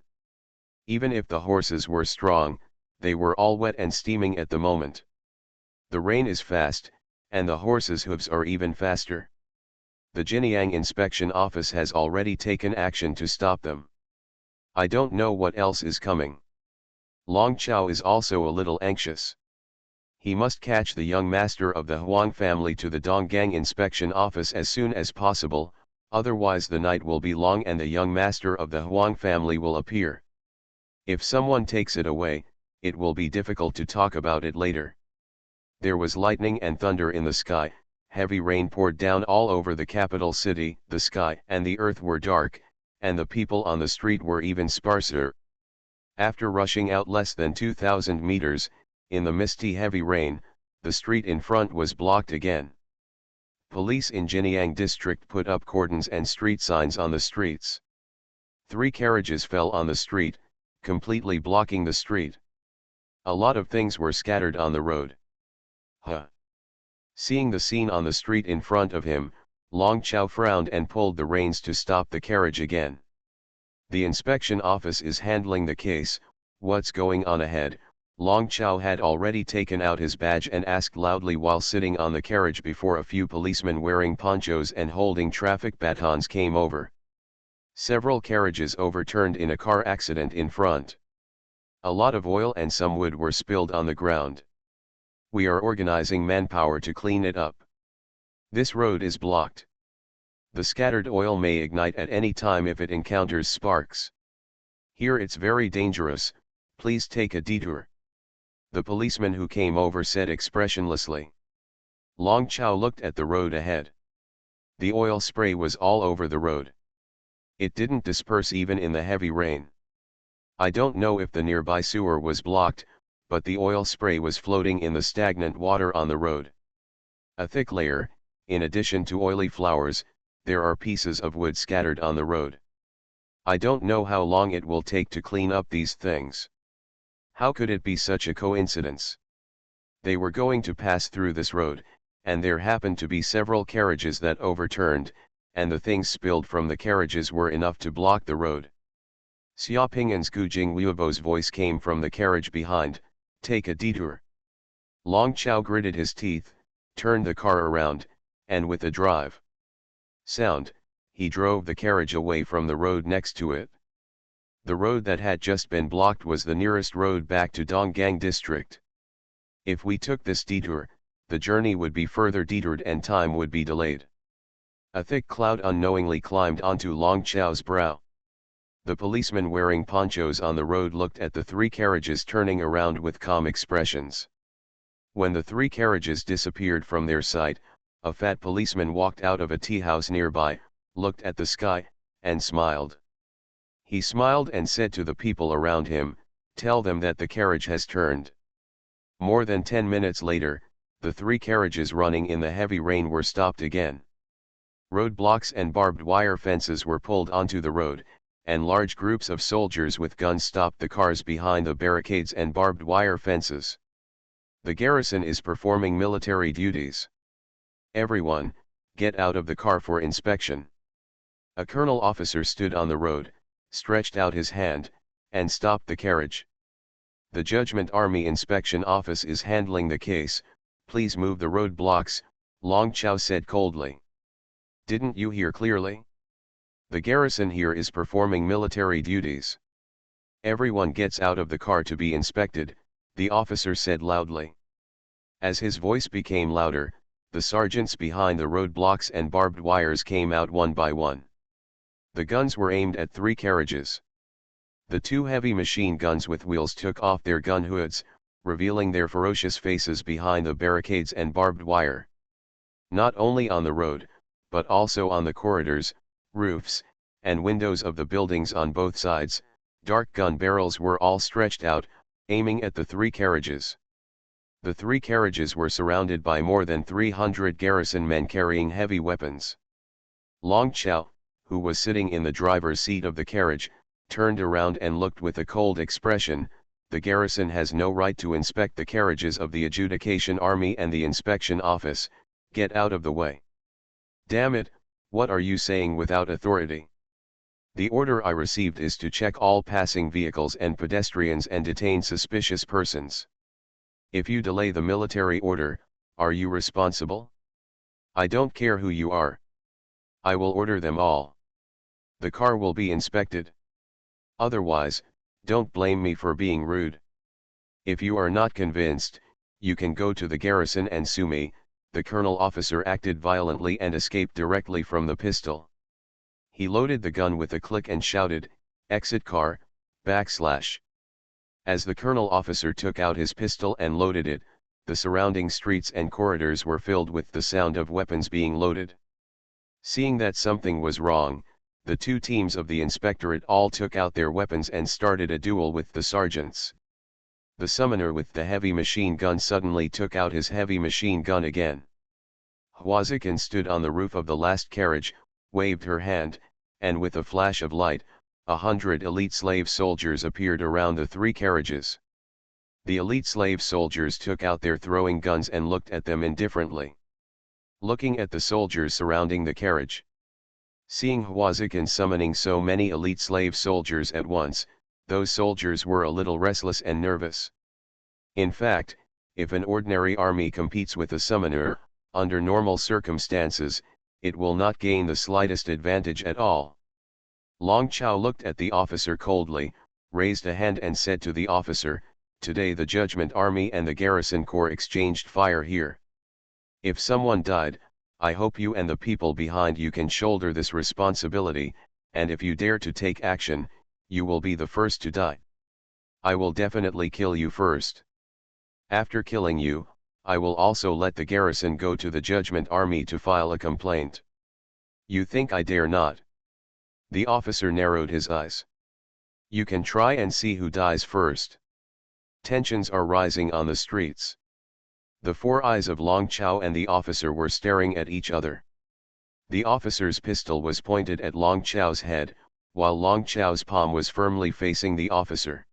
Even if the horses were strong, they were all wet and steaming at the moment. The rain is fast, and the horses' hooves are even faster. The Jinyang Inspection Office has already taken action to stop them. I don't know what else is coming. Long Chao is also a little anxious. He must catch the young master of the Huang family to the Donggang Inspection Office as soon as possible, otherwise the night will be long and the young master of the Huang family will appear. If someone takes it away, it will be difficult to talk about it later. There was lightning and thunder in the sky, heavy rain poured down all over the capital city, the sky and the earth were dark, and the people on the street were even sparser. After rushing out less than 2,000 meters, in the misty heavy rain, the street in front was blocked again. Police in Jinyang district put up cordons and street signs on the streets. 3 carriages fell on the street, completely blocking the street. A lot of things were scattered on the road. Seeing the scene on the street in front of him, Long Chao frowned and pulled the reins to stop the carriage again. The inspection office is handling the case, what's going on ahead? Long Chao had already taken out his badge and asked loudly while sitting on the carriage before a few policemen wearing ponchos and holding traffic batons came over. Several carriages overturned in a car accident in front. A lot of oil and some wood were spilled on the ground. We are organizing manpower to clean it up. This road is blocked. The scattered oil may ignite at any time if it encounters sparks. Here it's very dangerous, please take a detour. The policeman who came over said expressionlessly. Long Chow looked at the road ahead. The oil spray was all over the road. It didn't disperse even in the heavy rain. I don't know if the nearby sewer was blocked, but the oil spray was floating in the stagnant water on the road. A thick layer, in addition to oily flowers, there are pieces of wood scattered on the road. I don't know how long it will take to clean up these things. How could it be such a coincidence? They were going to pass through this road, and there happened to be several carriages that overturned, and the things spilled from the carriages were enough to block the road. Xiaoping and Gujing Liubo's voice came from the carriage behind, "Take a detour." Long Chow gritted his teeth, turned the car around, and with a drive sound, he drove the carriage away from the road next to it. The road that had just been blocked was the nearest road back to Donggang district. If we took this detour, the journey would be further detoured and time would be delayed. A thick cloud unknowingly climbed onto Long Chow's brow. The policeman wearing ponchos on the road looked at the three carriages turning around with calm expressions. When the three carriages disappeared from their sight, a fat policeman walked out of a tea house nearby, looked at the sky, and smiled. He smiled and said to the people around him, "Tell them that the carriage has turned." More than 10 minutes later, the three carriages running in the heavy rain were stopped again. Roadblocks and barbed wire fences were pulled onto the road, and large groups of soldiers with guns stopped the cars behind the barricades and barbed wire fences. The garrison is performing military duties. Everyone, get out of the car for inspection. A colonel officer stood on the road, stretched out his hand, and stopped the carriage. The Judgment Army Inspection Office is handling the case, please move the roadblocks, Long Chow said coldly. Didn't you hear clearly? The garrison here is performing military duties. Everyone gets out of the car to be inspected, the officer said loudly. As his voice became louder, the sergeants behind the roadblocks and barbed wires came out one by one. The guns were aimed at three carriages. The two heavy machine guns with wheels took off their gun hoods, revealing their ferocious faces behind the barricades and barbed wire. Not only on the road, but also on the corridors, roofs, and windows of the buildings on both sides, dark gun barrels were all stretched out, aiming at the three carriages. The three carriages were surrounded by more than 300 garrison men carrying heavy weapons. Long Chow, who was sitting in the driver's seat of the carriage, turned around and looked with a cold expression. The garrison has no right to inspect the carriages of the Adjudication Army and the Inspection Office, get out of the way. Damn it, what are you saying without authority? The order I received is to check all passing vehicles and pedestrians and detain suspicious persons. If you delay the military order, are you responsible? I don't care who you are. I will order them all. The car will be inspected. Otherwise, don't blame me for being rude. If you are not convinced, you can go to the garrison and sue me. The colonel officer acted violently and escaped directly from the pistol. He loaded the gun with a click and shouted, "Exit car, /." As the colonel officer took out his pistol and loaded it, the surrounding streets and corridors were filled with the sound of weapons being loaded. Seeing that something was wrong, the two teams of the inspectorate all took out their weapons and started a duel with the sergeants. The summoner with the heavy machine gun suddenly took out his heavy machine gun again. Huazikan stood on the roof of the last carriage, waved her hand, and with a flash of light, 100 elite slave soldiers appeared around the three carriages. The elite slave soldiers took out their throwing guns and looked at them indifferently. Looking at the soldiers surrounding the carriage. Seeing Huazikan summoning so many elite slave soldiers at once, those soldiers were a little restless and nervous. In fact, if an ordinary army competes with a summoner, under normal circumstances, it will not gain the slightest advantage at all. Long Chow looked at the officer coldly, raised a hand and said to the officer, "Today the Judgment Army and the Garrison Corps exchanged fire here. If someone died, I hope you and the people behind you can shoulder this responsibility, and if you dare to take action, you will be the first to die. I will definitely kill you first." After killing you, I will also let the garrison go to the Judgment Army to file a complaint. You think I dare not? The officer narrowed his eyes. You can try and see who dies first. Tensions are rising on the streets. The four eyes of Long Chao and the officer were staring at each other. The officer's pistol was pointed at Long Chao's head, while Long Chao's palm was firmly facing the officer.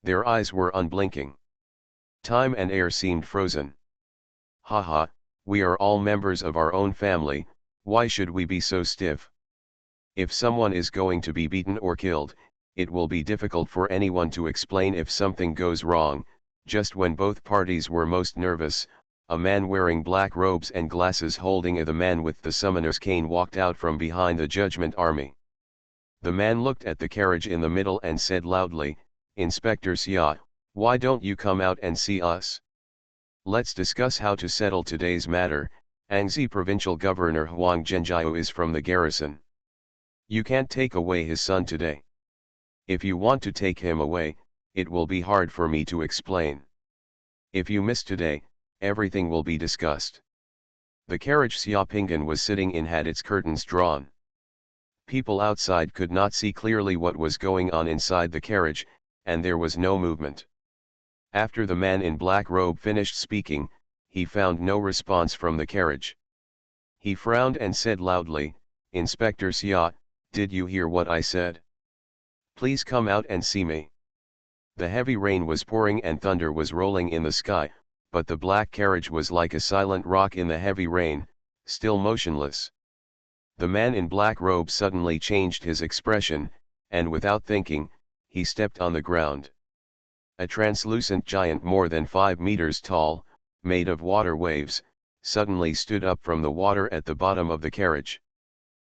Their eyes were unblinking. Time and air seemed frozen. Haha, we are all members of our own family, why should we be so stiff? If someone is going to be beaten or killed, it will be difficult for anyone to explain if something goes wrong. Just when both parties were most nervous, a man wearing black robes and glasses holding the man with the summoner's cane walked out from behind the Judgment Army. The man looked at the carriage in the middle and said loudly, Inspector Xia, why don't you come out and see us? Let's discuss how to settle today's matter. Anxi Provincial Governor Huang Zhenjiao is from the garrison. You can't take away his son today. If you want to take him away, it will be hard for me to explain. If you miss today, everything will be discussed. The carriage Xia Pinggan was sitting in had its curtains drawn. People outside could not see clearly what was going on inside the carriage, and there was no movement. After the man in black robe finished speaking, he found no response from the carriage. He frowned and said loudly, Inspector Xia, did you hear what I said? Please come out and see me. The heavy rain was pouring and thunder was rolling in the sky, but the black carriage was like a silent rock in the heavy rain, still motionless. The man in black robe suddenly changed his expression, and without thinking, he stepped on the ground. A translucent giant more than 5 meters tall, made of water waves, suddenly stood up from the water at the bottom of the carriage.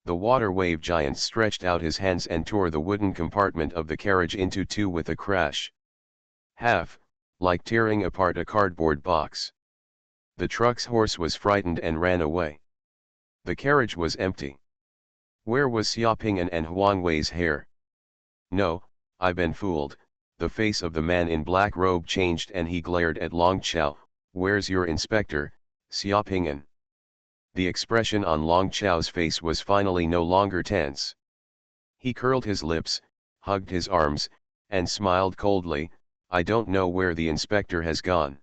The water wave giant stretched out his hands and tore the wooden compartment of the carriage into two with a crash. Half, like tearing apart a cardboard box. The truck's horse was frightened and ran away. The carriage was empty. Where was Xia Pinggan and Huang Wei's hair? No, I've been fooled. The face of the man in black robe changed and he glared at Long Chao. Where's your inspector, Xia Pinggan? The expression on Long Chao's face was finally no longer tense. He curled his lips, hugged his arms, and smiled coldly, I don't know where the inspector has gone.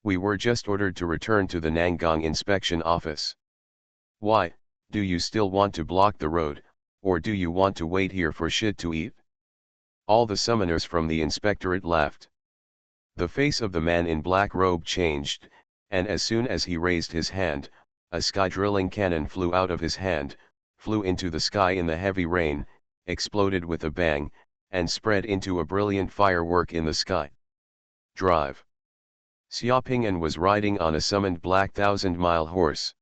We were just ordered to return to the Nangang inspection office. Why, do you still want to block the road, or do you want to wait here for shit to eat? All the summoners from the inspectorate laughed. The face of the man in black robe changed, and as soon as he raised his hand, a sky drilling cannon flew out of his hand, flew into the sky in the heavy rain, exploded with a bang, and spread into a brilliant firework in the sky. Drive. Xia Pinggan was riding on a summoned black 1,000-mile horse.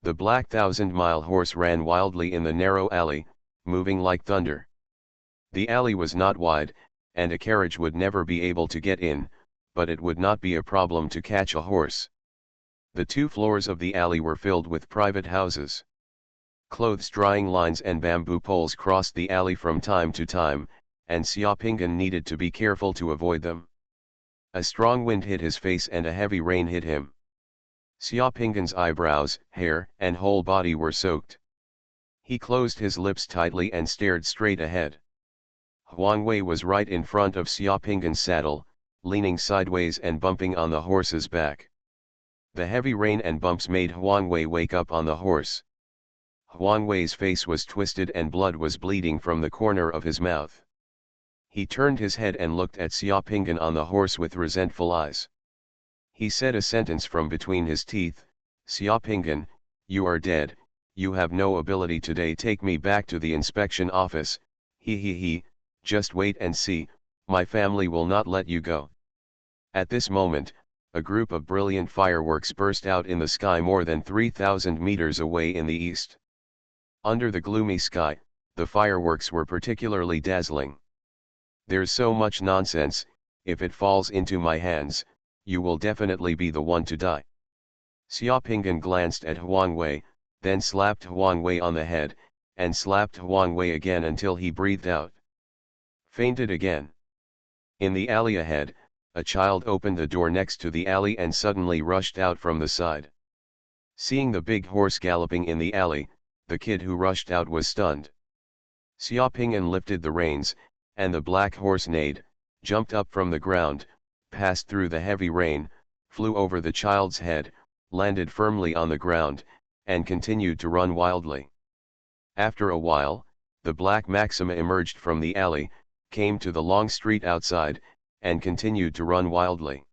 The black 1,000-mile horse ran wildly in the narrow alley, moving like thunder. The alley was not wide, and a carriage would never be able to get in, but it would not be a problem to catch a horse. The 2 floors of the alley were filled with private houses. Clothes drying lines and bamboo poles crossed the alley from time to time, and Xia Pinggan needed to be careful to avoid them. A strong wind hit his face and a heavy rain hit him. Xia Pinggan's eyebrows, hair, and whole body were soaked. He closed his lips tightly and stared straight ahead. Huang Wei was right in front of Xia Pinggan's saddle, leaning sideways and bumping on the horse's back. The heavy rain and bumps made Huang Wei wake up on the horse. Huang Wei's face was twisted and blood was bleeding from the corner of his mouth. He turned his head and looked at Xia Pinggan on the horse with resentful eyes. He said a sentence from between his teeth, Xia Pinggan, you are dead, you have no ability today, take me back to the inspection office, he, just wait and see, my family will not let you go. At this moment, a group of brilliant fireworks burst out in the sky more than 3,000 meters away in the east. Under the gloomy sky, the fireworks were particularly dazzling. There's so much nonsense, if it falls into my hands, you will definitely be the one to die. Xia Pinggan glanced at Huang Wei, then slapped Huang Wei on the head, and slapped Huang Wei again until he breathed out. Fainted again. In the alley ahead, a child opened the door next to the alley and suddenly rushed out from the side. Seeing the big horse galloping in the alley, the kid who rushed out was stunned. Xiaoping'an lifted the reins, and the black horse neighed, jumped up from the ground, passed through the heavy rain, flew over the child's head, landed firmly on the ground, and continued to run wildly. After a while, the black Maxima emerged from the alley, came to the long street outside, and continued to run wildly.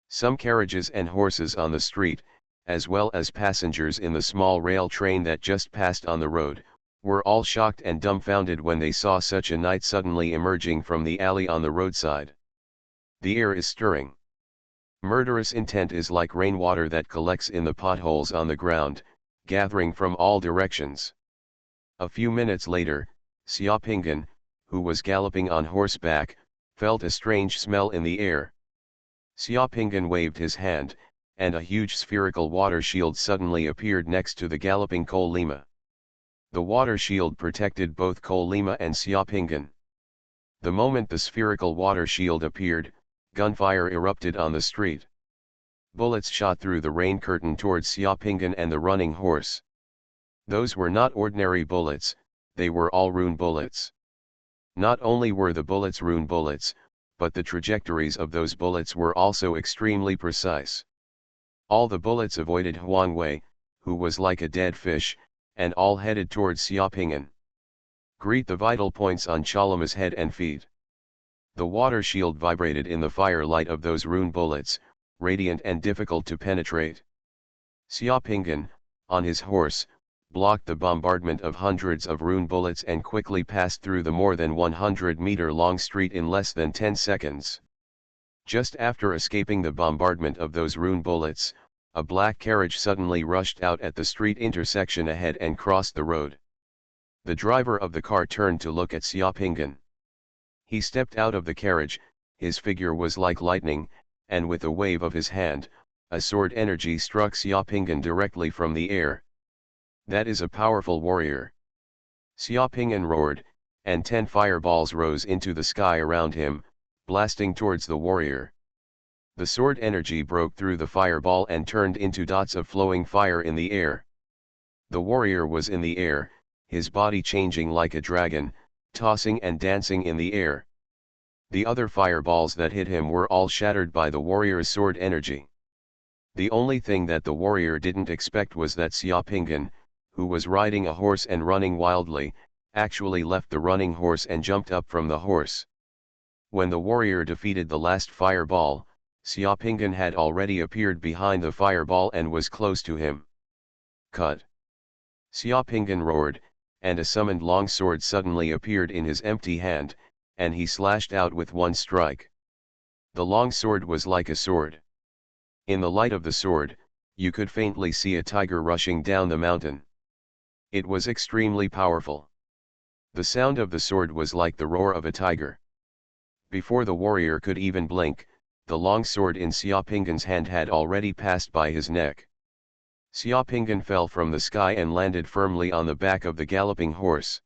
Some carriages and horses on the street, as well as passengers in the small rail train that just passed on the road, were all shocked and dumbfounded when they saw such a knight suddenly emerging from the alley on the roadside. The air is stirring. Murderous intent is like rainwater that collects in the potholes on the ground, gathering from all directions. A few minutes later, Xiaoping'an, who was galloping on horseback, felt a strange smell in the air. Xiaoping'an waved his hand, and a huge spherical water shield suddenly appeared next to the galloping Kolima. The water shield protected both Kolima and Xiaoping'an. The moment the spherical water shield appeared, gunfire erupted on the street. Bullets shot through the rain curtain towards Xiaoping'an and the running horse. Those were not ordinary bullets, they were all rune bullets. Not only were the bullets rune bullets, but the trajectories of those bullets were also extremely precise. All the bullets avoided Xuanhuan, who was like a dead fish, and all headed towards Xiaoping'an. Greet the vital points on Chalima's head and feet. The water shield vibrated in the firelight of those rune bullets, radiant and difficult to penetrate. Xiaoping'an, on his horse, blocked the bombardment of hundreds of rune bullets and quickly passed through the more than 100-meter-long street in less than 10 seconds. Just after escaping the bombardment of those rune bullets, a black carriage suddenly rushed out at the street intersection ahead and crossed the road. The driver of the car turned to look at Xiaoping'an. He stepped out of the carriage, his figure was like lightning, and with a wave of his hand, a sword energy struck Xiaoping'an directly from the air. That is a powerful warrior. Xiaoping'an roared, and 10 fireballs rose into the sky around him, blasting towards the warrior. The sword energy broke through the fireball and turned into dots of flowing fire in the air. The warrior was in the air, his body changing like a dragon, tossing and dancing in the air. The other fireballs that hit him were all shattered by the warrior's sword energy. The only thing that the warrior didn't expect was that Xiaoping'an, who was riding a horse and running wildly, actually left the running horse and jumped up from the horse. When the warrior defeated the last fireball, Xiaoping'an had already appeared behind the fireball and was close to him. Cut! Xiaoping'an roared, and a summoned longsword suddenly appeared in his empty hand, and he slashed out with one strike. The longsword was like a sword. In the light of the sword, you could faintly see a tiger rushing down the mountain. It was extremely powerful. The sound of the sword was like the roar of a tiger. Before the warrior could even blink, the long sword in Xiaoping'an's hand had already passed by his neck. Xiaoping'an fell from the sky and landed firmly on the back of the galloping horse.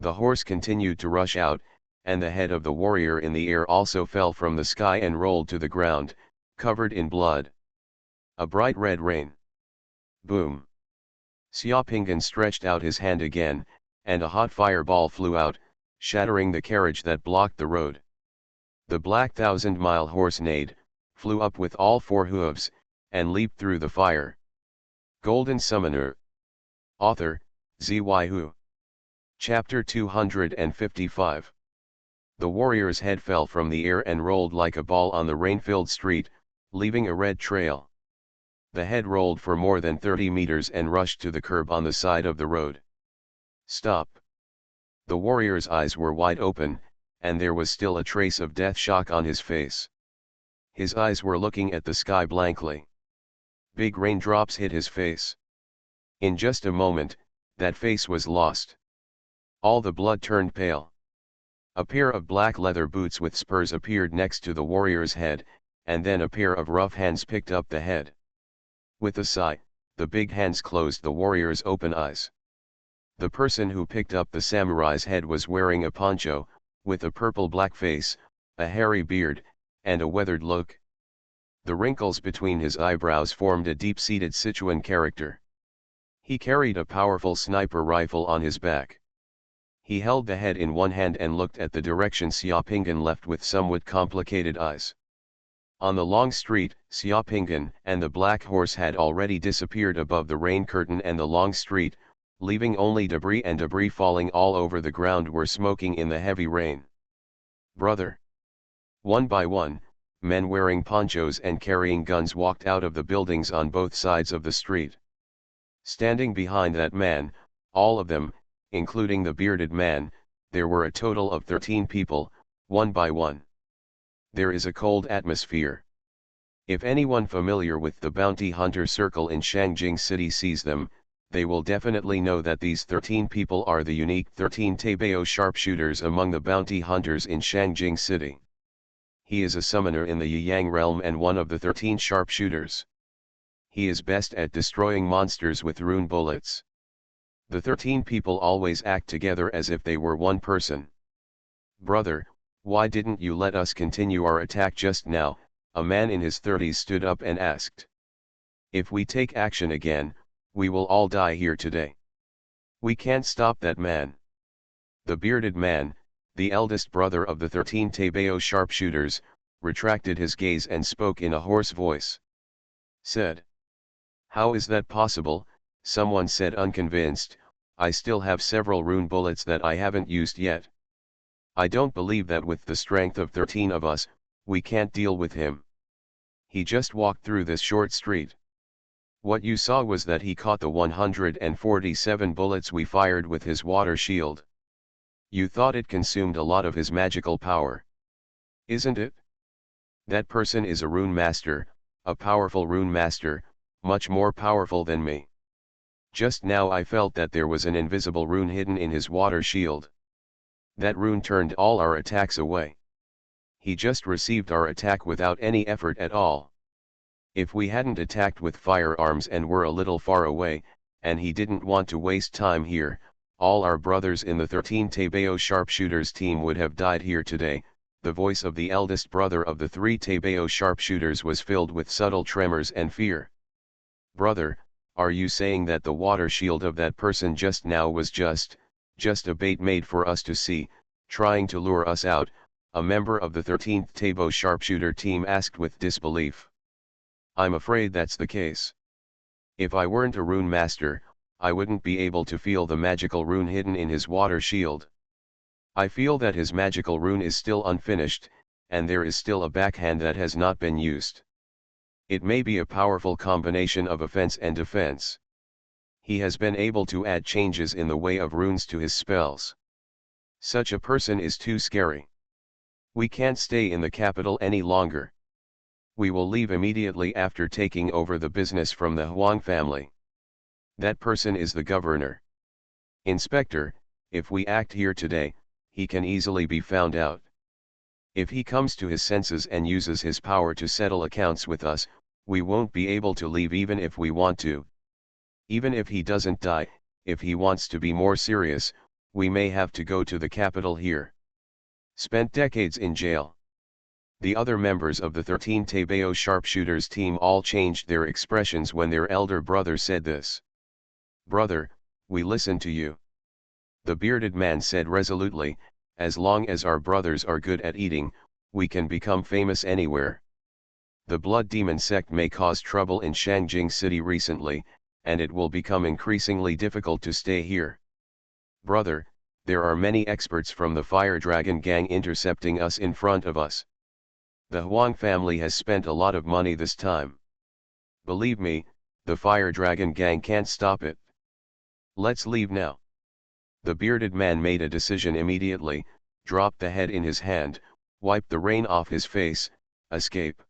The horse continued to rush out, and the head of the warrior in the air also fell from the sky and rolled to the ground, covered in blood. A bright red rain. Boom! Xiaoping'an stretched out his hand again, and a hot fireball flew out, shattering the carriage that blocked the road. The black 1,000-mile horse neighed, flew up with all 4 hooves, and leaped through the fire. Golden Summoner. Author, Xuanhuan. Chapter 255. The warrior's head fell from the air and rolled like a ball on the rain-filled street, leaving a red trail. The head rolled for more than 30 meters and rushed to the curb on the side of the road. Stop! The warrior's eyes were wide open, and there was still a trace of death shock on his face. His eyes were looking at the sky blankly. Big raindrops hit his face. In just a moment, that face was lost. All the blood turned pale. A pair of black leather boots with spurs appeared next to the warrior's head, and then a pair of rough hands picked up the head. With a sigh, the big hands closed the warrior's open eyes. The person who picked up the samurai's head was wearing a poncho, with a purple-black face, a hairy beard, and a weathered look. The wrinkles between his eyebrows formed a deep-seated Sichuan character. He carried a powerful sniper rifle on his back. He held the head in one hand and looked at the direction Xiaopinggan left with somewhat complicated eyes. On the long street, Xiaopinggan and the black horse had already disappeared above the rain curtain, and the long street, leaving only debris falling all over the ground, were smoking in the heavy rain. "Brother!" One by one, men wearing ponchos and carrying guns walked out of the buildings on both sides of the street. Standing behind that man, all of them, including the bearded man, there were a total of 13 people, one by one. There is a cold atmosphere. If anyone familiar with the bounty hunter circle in Shangjing City sees them, they will definitely know that these 13 people are the unique 13 Taibao sharpshooters among the bounty hunters in Shangjing City. He is a summoner in the Yiyang realm and one of the 13 sharpshooters. He is best at destroying monsters with rune bullets. The 13 people always act together as if they were one person. "Brother, why didn't you let us continue our attack just now?" a man in his 30s stood up and asked. "If we take action again, we will all die here today. We can't stop that man." The bearded man, the eldest brother of the 13 Taibao sharpshooters, retracted his gaze and spoke in a hoarse voice. Said, "How is that possible?" Someone said, unconvinced. "I still have several rune bullets that I haven't used yet. I don't believe that with the strength of 13 of us, we can't deal with him. He just walked through this short street. What you saw was that he caught the 147 bullets we fired with his water shield. You thought it consumed a lot of his magical power. Isn't it? That person is a rune master, a powerful rune master, much more powerful than me. Just now I felt that there was an invisible rune hidden in his water shield. That rune turned all our attacks away. He just received our attack without any effort at all. If we hadn't attacked with firearms and were a little far away, and he didn't want to waste time here, all our brothers in the 13 Taibao sharpshooters team would have died here today." The voice of the eldest brother of the 3 Taibao sharpshooters was filled with subtle tremors and fear. "Brother, are you saying that the water shield of that person just now was just a bait made for us to see, trying to lure us out?" a member of the 13th Taibao sharpshooter team asked with disbelief. "I'm afraid that's the case. If I weren't a rune master, I wouldn't be able to feel the magical rune hidden in his water shield. I feel that his magical rune is still unfinished, and there is still a backhand that has not been used. It may be a powerful combination of offense and defense. He has been able to add changes in the way of runes to his spells. Such a person is too scary. We can't stay in the capital any longer. We will leave immediately after taking over the business from the Huang family. That person is the governor. Inspector, if we act here today, he can easily be found out. If he comes to his senses and uses his power to settle accounts with us, we won't be able to leave even if we want to. Even if he doesn't die, if he wants to be more serious, we may have to go to the capital here. Spent decades in jail." The other members of the 13 Taibao sharpshooters team all changed their expressions when their elder brother said this. "Brother, we listen to you." The bearded man said resolutely, "As long as our brothers are good at eating, we can become famous anywhere. The blood demon sect may cause trouble in Shangjing City recently, and it will become increasingly difficult to stay here. Brother, there are many experts from the Fire Dragon gang intercepting us in front of us. The Huang family has spent a lot of money this time. Believe me, the Fire Dragon gang can't stop it. Let's leave now." The bearded man made a decision immediately, dropped the head in his hand, wiped the rain off his face. "Escape."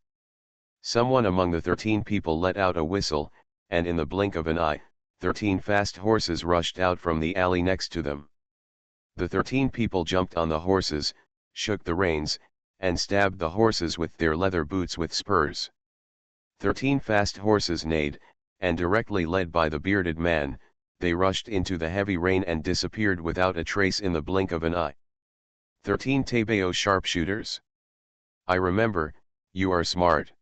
Someone among the 13 people let out a whistle, and in the blink of an eye, 13 fast horses rushed out from the alley next to them. The 13 people jumped on the horses, shook the reins, and stabbed the horses with their leather boots with spurs. 13 fast horses neighed, and directly led by the bearded man, they rushed into the heavy rain and disappeared without a trace in the blink of an eye. 13 Taibao sharpshooters. I remember, You are smart.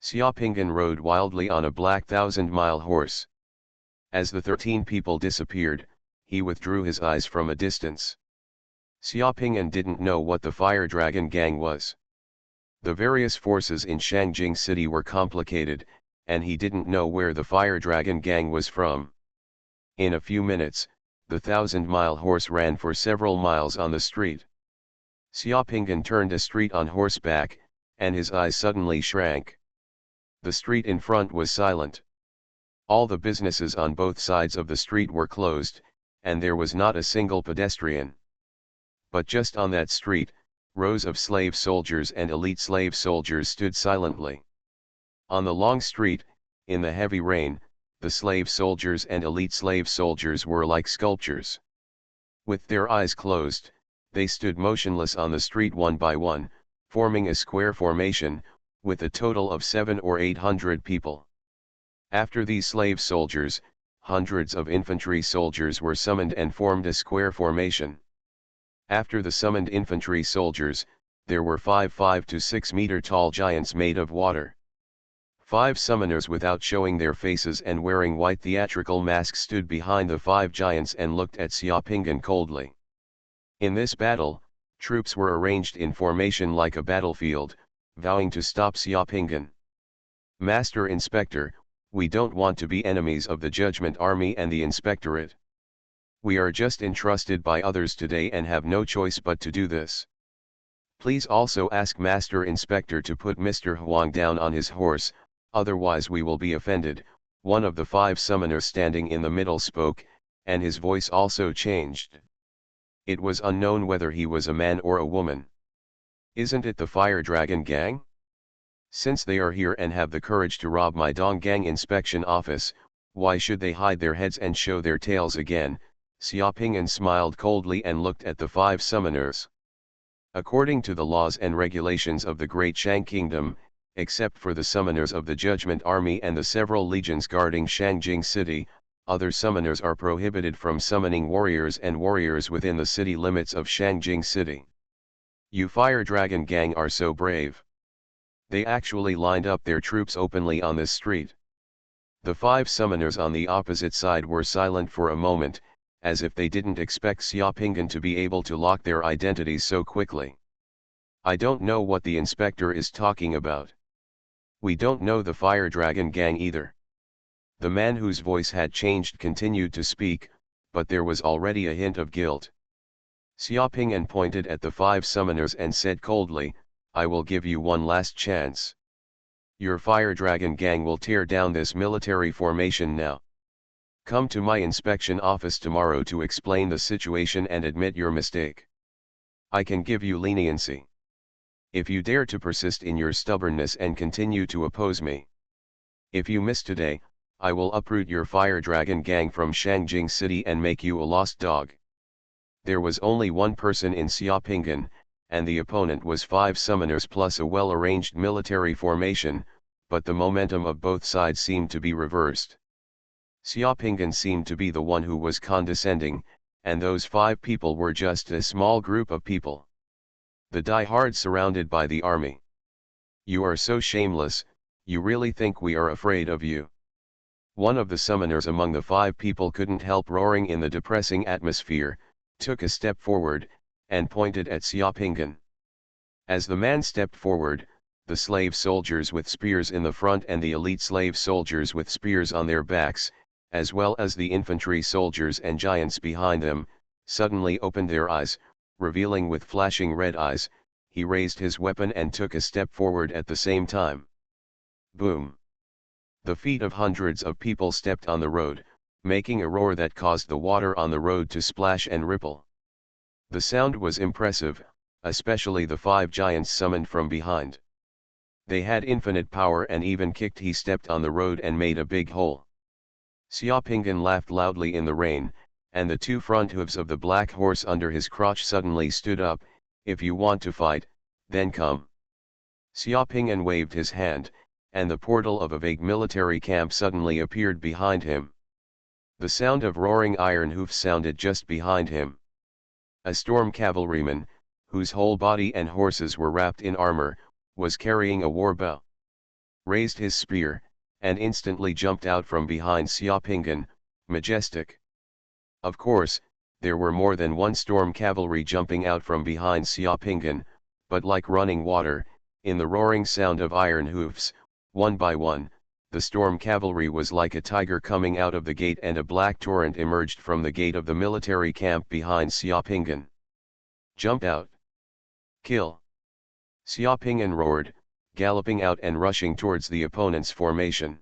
Xiaopingan rode wildly on a black 1,000-mile horse. As the 13 people disappeared, he withdrew his eyes from a distance. Xiaopingan didn't know what the Fire Dragon Gang was. The various forces in Shangjing City were complicated, and he didn't know where the Fire Dragon Gang was from. In a few minutes, the 1,000-mile horse ran for several miles on the street. Xiaopingan turned a street on horseback, and his eyes suddenly shrank. The street in front was silent. All the businesses on both sides of the street were closed, and there was not a single pedestrian. But just on that street, rows of slave soldiers and elite slave soldiers stood silently. On the long street, in the heavy rain, the slave soldiers and elite slave soldiers were like sculptures. With their eyes closed, they stood motionless on the street one by one, forming a square formation, with a total of 700 or 800 people. After these slave soldiers, hundreds of infantry soldiers were summoned and formed a square formation. After the summoned infantry soldiers, there were 5 to 6 meter tall giants made of water. 5 summoners without showing their faces and wearing white theatrical masks stood behind the 5 giants and looked at Xiaopingan coldly. In this battle, troops were arranged in formation like a battlefield, vowing to stop Xiaopingan. Master Inspector, we don't want to be enemies of the Judgment Army and the Inspectorate. We are just entrusted by others today and have no choice but to do this. Please also ask Master Inspector to put Mr. Huang down on his horse, otherwise we will be offended, one of the 5 summoners standing in the middle spoke, and his voice also changed. It was unknown whether he was a man or a woman. Isn't it the Fire Dragon Gang? Since they are here and have the courage to rob my Donggang inspection office, why should they hide their heads and show their tails again? Xiaopingan smiled coldly and looked at the 5 summoners. According to the laws and regulations of the Great Shang Kingdom, except for the summoners of the Judgment Army and the several legions guarding Shangjing City, other summoners are prohibited from summoning warriors and warriors within the city limits of Shangjing City. You Fire Dragon Gang are so brave. They actually lined up their troops openly on this street. The 5 summoners on the opposite side were silent for a moment, as if they didn't expect Xiaopingan to be able to lock their identities so quickly. I don't know what the inspector is talking about. We don't know the Fire Dragon Gang either. The man whose voice had changed continued to speak, but there was already a hint of guilt. Xiaopingan pointed at the 5 summoners and said coldly, I will give you one last chance. Your Fire Dragon Gang will tear down this military formation now. Come to my inspection office tomorrow to explain the situation and admit your mistake. I can give you leniency. If you dare to persist in your stubbornness and continue to oppose me. If you miss today, I will uproot your Fire Dragon Gang from Shangjing City and make you a lost dog. There was only one person in Xiaopingan, and the opponent was 5 summoners plus a well-arranged military formation, but the momentum of both sides seemed to be reversed. Xiaopingan seemed to be the one who was condescending, and those 5 people were just a small group of people. The die-hard surrounded by the army. You are so shameless, you really think we are afraid of you? One of the summoners among the 5 people couldn't help roaring in the depressing atmosphere, took a step forward, and pointed at Xiaopingan. As the man stepped forward, the slave soldiers with spears in the front and the elite slave soldiers with spears on their backs, as well as the infantry soldiers and giants behind them, suddenly opened their eyes, revealing with flashing red eyes. He raised his weapon and took a step forward at the same time. Boom! The feet of hundreds of people stepped on the road, making a roar that caused the water on the road to splash and ripple. The sound was impressive, especially the 5 giants summoned from behind. They had infinite power and even kicked. He stepped on the road and made a big hole. Xiaopingan laughed loudly in the rain, and the 2 front hooves of the black horse under his crotch suddenly stood up. If you want to fight, then come. Xiaopingan waved his hand, and the portal of a vague military camp suddenly appeared behind him. The sound of roaring iron hoofs sounded just behind him. A storm cavalryman, whose whole body and horses were wrapped in armor, was carrying a war bow, raised his spear, and instantly jumped out from behind Xiaopinggan, majestic. Of course, there were more than one storm cavalry jumping out from behind Xiaopinggan, but like running water, in the roaring sound of iron hoofs, one by one, the storm cavalry was like a tiger coming out of the gate, and a black torrent emerged from the gate of the military camp behind Xiaopinggan. Jump out! Kill! Xiaopinggan roared, galloping out and rushing towards the opponent's formation.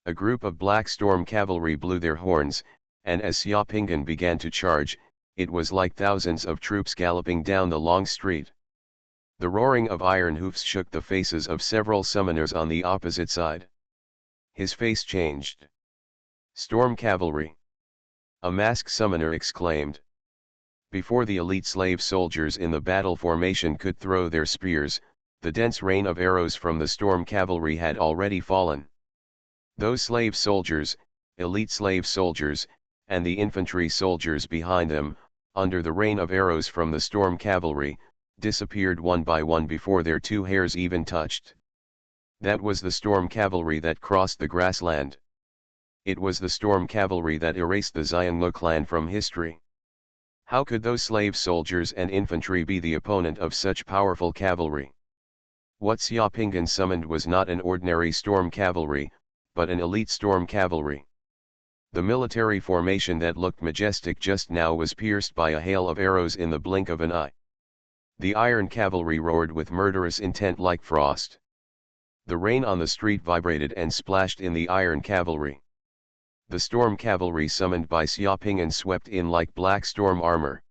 A group of black storm cavalry blew their horns, and as Xiaopinggan began to charge, it was like thousands of troops galloping down the long street. The roaring of iron hoofs shook the faces of several summoners on the opposite side. His face changed. Storm cavalry! A masked summoner exclaimed. Before the elite slave soldiers in the battle formation could throw their spears, the dense rain of arrows from the storm cavalry had already fallen. Those slave soldiers, elite slave soldiers, and the infantry soldiers behind them, under the rain of arrows from the storm cavalry, disappeared one by one before their two hairs even touched. That was the storm cavalry that crossed the grassland. It was the storm cavalry that erased the Xianlu clan from history. How could those slave soldiers and infantry be the opponent of such powerful cavalry? What Xiaopinggan summoned was not an ordinary storm cavalry, but an elite storm cavalry. The military formation that looked majestic just now was pierced by a hail of arrows in the blink of an eye. The iron cavalry roared with murderous intent like frost. The rain on the street vibrated and splashed in the iron cavalry. The storm cavalry summoned by Xiaopinggan swept in like black storm armor.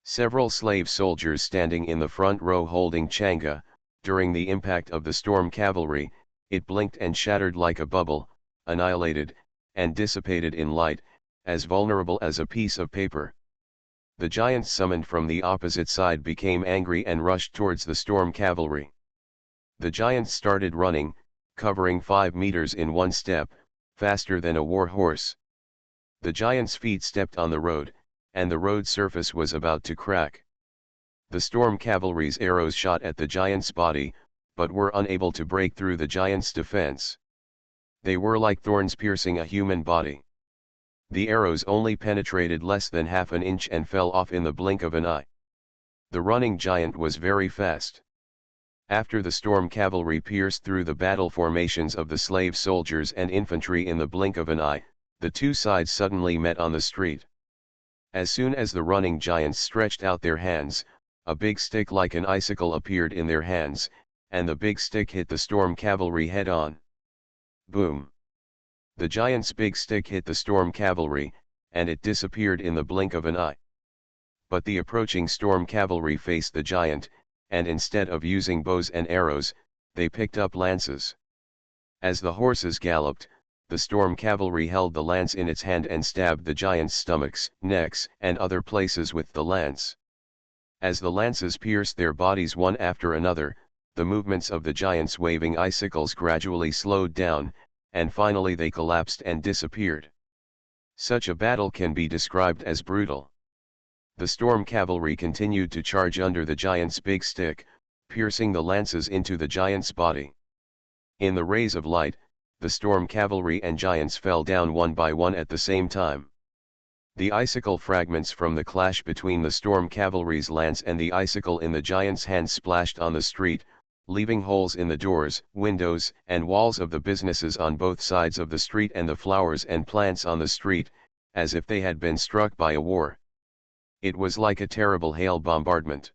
Several slave soldiers standing in the front row holding changa, during the impact of the storm cavalry, it blinked and shattered like a bubble, annihilated, and dissipated in light, as vulnerable as a piece of paper. The giants summoned from the opposite side became angry and rushed towards the storm cavalry. The giants started running, covering 5 meters in one step, faster than a war horse. The giants' feet stepped on the road, and the road surface was about to crack. The storm cavalry's arrows shot at the giant's body, but were unable to break through the giant's defense. They were like thorns piercing a human body. The arrows only penetrated less than half an inch and fell off in the blink of an eye. The running giant was very fast. After the storm cavalry pierced through the battle formations of the slave soldiers and infantry in the blink of an eye, the two sides suddenly met on the street. As soon as the running giants stretched out their hands, a big stick like an icicle appeared in their hands, and the big stick hit the storm cavalry head-on. Boom! The giant's big stick hit the storm cavalry, and it disappeared in the blink of an eye. But the approaching storm cavalry faced the giant, and instead of using bows and arrows, they picked up lances. As the horses galloped, the storm cavalry held the lance in its hand and stabbed the giants' stomachs, necks, and other places with the lance. As the lances pierced their bodies one after another, the movements of the giants waving icicles gradually slowed down, and finally they collapsed and disappeared. Such a battle can be described as brutal. The storm cavalry continued to charge under the giant's big stick, piercing the lances into the giant's body. In the rays of light, the storm cavalry and giants fell down one by one at the same time. The icicle fragments from the clash between the storm cavalry's lance and the icicle in the giant's hand splashed on the street, leaving holes in the doors, windows, and walls of the businesses on both sides of the street and the flowers and plants on the street, as if they had been struck by a war. It was like a terrible hail bombardment.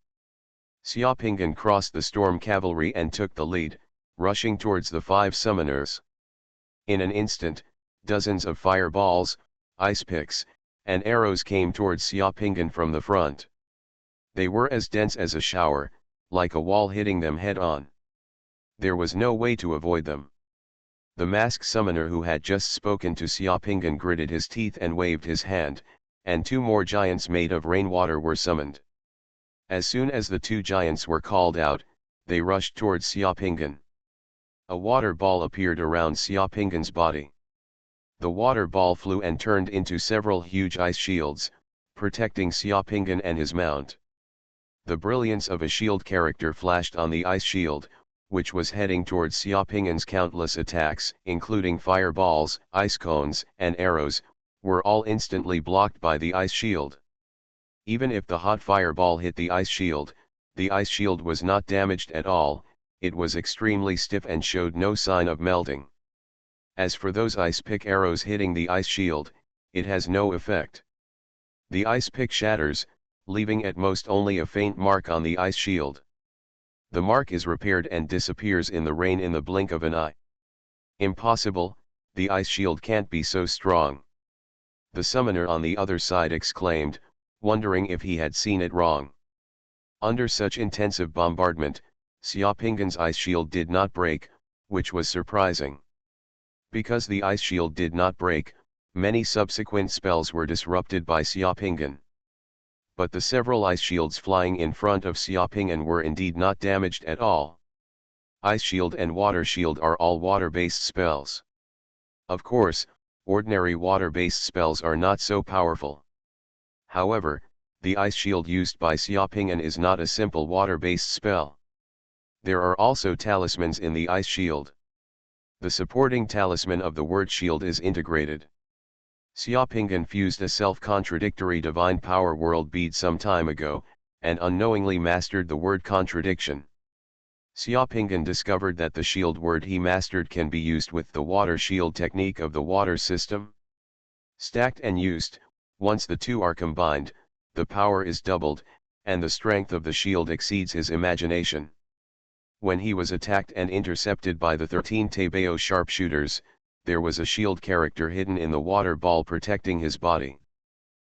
Xiaopinggan crossed the storm cavalry and took the lead, rushing towards the 5 summoners. In an instant, dozens of fireballs, ice picks, and arrows came towards Xiaopinggan from the front. They were as dense as a shower, like a wall hitting them head-on. There was no way to avoid them. The masked summoner who had just spoken to Xiaopinggan gritted his teeth and waved his hand, and 2 more giants made of rainwater were summoned. As soon as the 2 giants were called out, they rushed towards Xiaopinggan. A water ball appeared around Xiaopinggan's body. The water ball flew and turned into several huge ice shields, protecting Xiaopinggan and his mount. The brilliance of a shield character flashed on the ice shield, which was heading towards Xiaoping'an's countless attacks, including fireballs, ice cones, and arrows, were all instantly blocked by the ice shield. Even if the hot fireball hit the ice shield was not damaged at all. It was extremely stiff and showed no sign of melting. As for those ice pick arrows hitting the ice shield, it has no effect. The ice pick shatters, leaving at most only a faint mark on the ice shield. The mark is repaired and disappears in the rain in the blink of an eye. Impossible, the ice shield can't be so strong. The summoner on the other side exclaimed, wondering if he had seen it wrong. Under such intensive bombardment, Xiaoping'an's ice shield did not break, which was surprising. Because the ice shield did not break, many subsequent spells were disrupted by Xiaoping'an. But the several ice shields flying in front of Xiaoping'an were indeed not damaged at all. Ice shield and water shield are all water-based spells. Of course, ordinary water-based spells are not so powerful. However, the ice shield used by Xiaoping'an is not a simple water-based spell. There are also talismans in the ice shield. The supporting talisman of the word shield is integrated. Xiaoping'an fused a self-contradictory divine power world bead some time ago, and unknowingly mastered the word contradiction. Xiaoping'an discovered that the shield word he mastered can be used with the water shield technique of the water system. Stacked and used, once the two are combined, the power is doubled, and the strength of the shield exceeds his imagination. When he was attacked and intercepted by the 13 Taibao sharpshooters, there was a shield character hidden in the water ball protecting his body.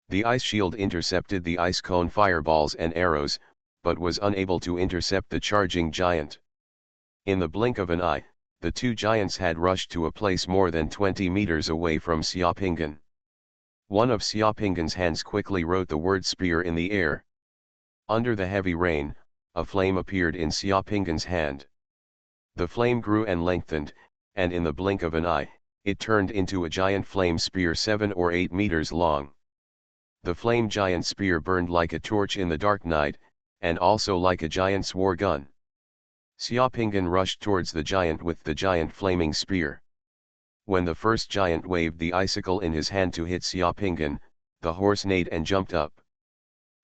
The ice shield intercepted the ice cone fireballs and arrows, but was unable to intercept the charging giant. In the blink of an eye, the two giants had rushed to a place more than 20 meters away from Xiaoping'an. One of Xiaoping'an's hands quickly wrote the word spear in the air. Under the heavy rain, a flame appeared in Xiaoping'an's hand. The flame grew and lengthened, and in the blink of an eye, it turned into a giant flame spear 7 or 8 meters long. The flame giant spear burned like a torch in the dark night, and also like a giant's war gun. Xiaoping'an rushed towards the giant with the giant flaming spear. When the first giant waved the icicle in his hand to hit Xiaoping'an, the horse neighed and jumped up.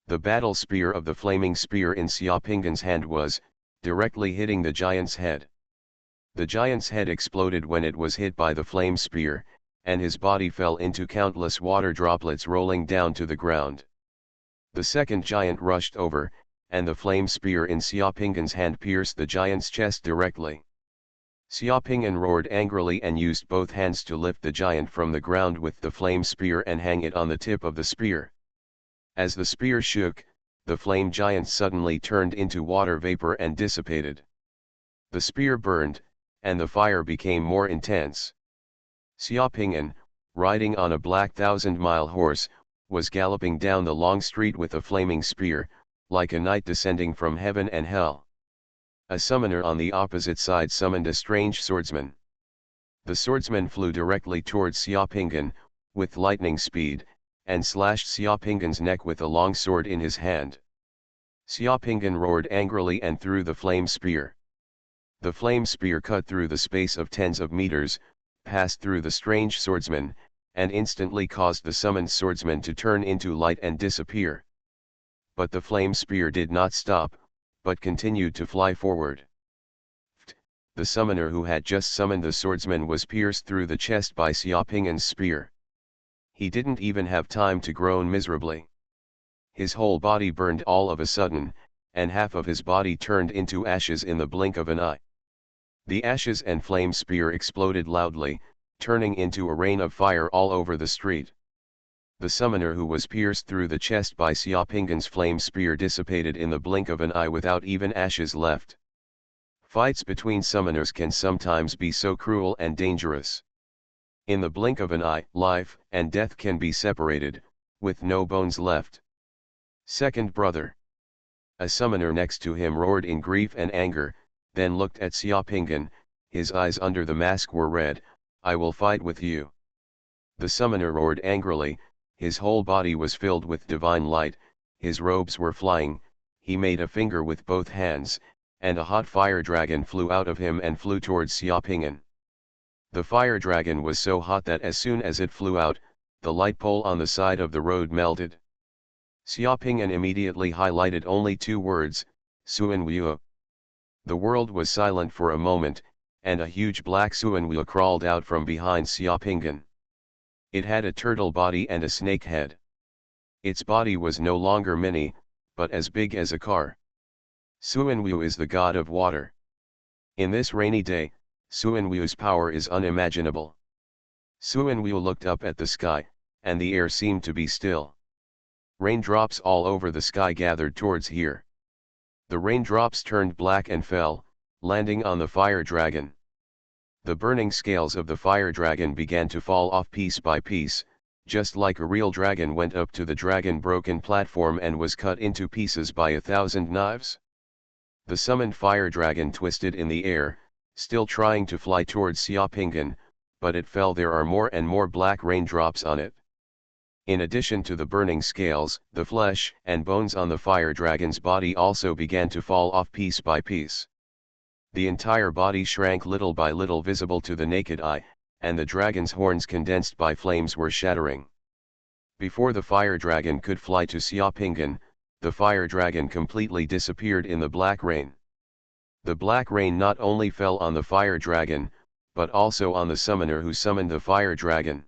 The battle spear of the flaming spear in Xiaoping'an's hand was, directly hitting the giant's head. The giant's head exploded when it was hit by the flame spear, and his body fell into countless water droplets rolling down to the ground. The second giant rushed over, and the flame spear in Xiaoping'an's hand pierced the giant's chest directly. Xiaoping'an roared angrily and used both hands to lift the giant from the ground with the flame spear and hang it on the tip of the spear. As the spear shook, the flame giant suddenly turned into water vapor and dissipated. The spear burned, and the fire became more intense. Xiaoping'an, riding on a black 1,000-mile horse, was galloping down the long street with a flaming spear, like a knight descending from heaven and hell. A summoner on the opposite side summoned a strange swordsman. The swordsman flew directly towards Xiaoping'an, with lightning speed, and slashed Xiaoping'an's neck with a long sword in his hand. Xiaoping'an roared angrily and threw the flame spear. The flame spear cut through the space of tens of meters, passed through the strange swordsman, and instantly caused the summoned swordsman to turn into light and disappear. But the flame spear did not stop, but continued to fly forward. The summoner who had just summoned the swordsman was pierced through the chest by Xiaoping'an's spear. He didn't even have time to groan miserably. His whole body burned all of a sudden, and half of his body turned into ashes in the blink of an eye. The ashes and flame spear exploded loudly, turning into a rain of fire all over the street. The summoner who was pierced through the chest by Xiaoping'an's flame spear dissipated in the blink of an eye without even ashes left. Fights between summoners can sometimes be so cruel and dangerous. In the blink of an eye, life and death can be separated, with no bones left. Second brother. A summoner next to him roared in grief and anger, then looked at Xiaoping'an. His eyes under the mask were red. I will fight with you. The summoner roared angrily. His whole body was filled with divine light, his robes were flying, he made a finger with both hands, and a hot fire dragon flew out of him and flew towards Xiaoping'an. The fire dragon was so hot that as soon as it flew out, the light pole on the side of the road melted. Xiaoping'an immediately highlighted only two words, Xuanhuan. The world was silent for a moment, and a huge black Xuanhuan crawled out from behind Xiaoping'an. It had a turtle body and a snake head. Its body was no longer mini, but as big as a car. Xuanhuan is the god of water. In this rainy day, Xuanhuan's power is unimaginable. Xuanhuan looked up at the sky, and the air seemed to be still. Raindrops all over the sky gathered towards here. The raindrops turned black and fell, landing on the fire dragon. The burning scales of the fire dragon began to fall off piece by piece, just like a real dragon went up to the dragon-broken platform and was cut into pieces by 1,000 knives. The summoned fire dragon twisted in the air, still trying to fly towards Xiaoping'an, but it fell. There are more and more black raindrops on it. In addition to the burning scales, the flesh and bones on the fire dragon's body also began to fall off piece by piece. The entire body shrank little by little, visible to the naked eye, and the dragon's horns, condensed by flames, were shattering. Before the fire dragon could fly to Xiaoping'an, the fire dragon completely disappeared in the black rain. The black rain not only fell on the fire dragon, but also on the summoner who summoned the fire dragon.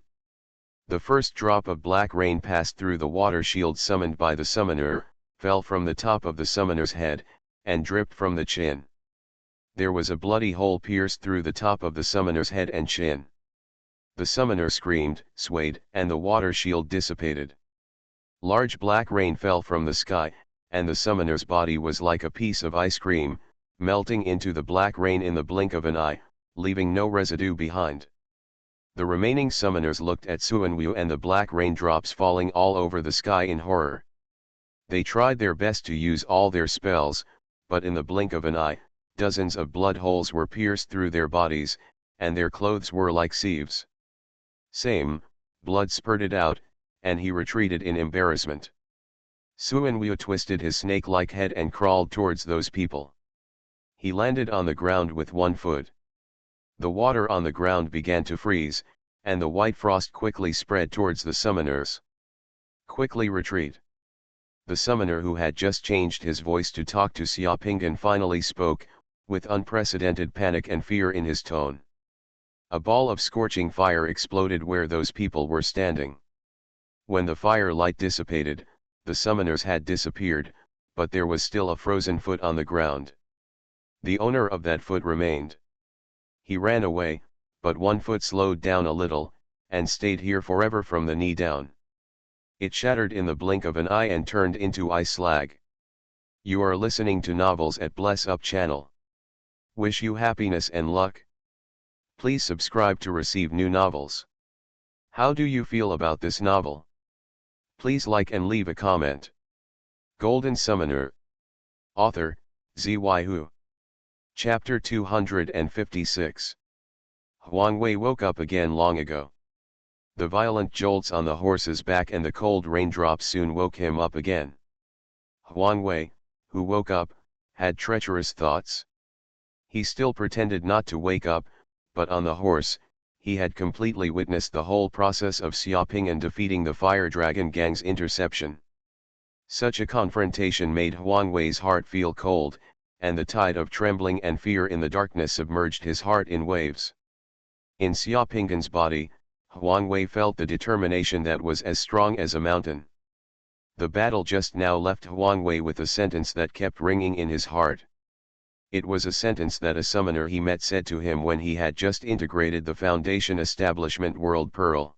The first drop of black rain passed through the water shield summoned by the summoner, fell from the top of the summoner's head, and dripped from the chin. There was a bloody hole pierced through the top of the summoner's head and chin. The summoner screamed, swayed, and the water shield dissipated. Large black rain fell from the sky, and the summoner's body was like a piece of ice cream, melting into the black rain in the blink of an eye, leaving no residue behind. The remaining summoners looked at Xuanhuan and the black raindrops falling all over the sky in horror. They tried their best to use all their spells, but in the blink of an eye, dozens of blood holes were pierced through their bodies, and their clothes were like sieves. Blood spurted out, and he retreated in embarrassment. Xuanhuan twisted his snake-like head and crawled towards those people. He landed on the ground with one foot. The water on the ground began to freeze, and the white frost quickly spread towards the summoners. Quickly retreat. The summoner, who had just changed his voice to talk to Xiaoping'an, finally spoke, with unprecedented panic and fear in his tone. A ball of scorching fire exploded where those people were standing. When the fire light dissipated, the summoners had disappeared, but there was still a frozen foot on the ground. The owner of that foot remained. He ran away, but one foot slowed down a little, and stayed here forever from the knee down. It shattered in the blink of an eye and turned into ice slag. You are listening to Novels at Bless Up channel. Wish you happiness and luck. Please subscribe to receive new novels. How do you feel about this novel? Please like and leave a comment. Golden Summoner. Author, Xuanhuan. Chapter 256. Xuanhuan woke up again long ago. The violent jolts on the horse's back and the cold raindrops soon woke him up again. Xuanhuan, who woke up, had treacherous thoughts. He still pretended not to wake up, but on the horse, he had completely witnessed the whole process of Xiaoping'an defeating the Fire Dragon Gang's interception. Such a confrontation made Xuanhuan's heart feel cold, and the tide of trembling and fear in the darkness submerged his heart in waves. In Xiaoping'an's body, Xuanhuan felt the determination that was as strong as a mountain. The battle just now left Xuanhuan with a sentence that kept ringing in his heart. It was a sentence that a summoner he met said to him when he had just integrated the Foundation establishment World Pearl.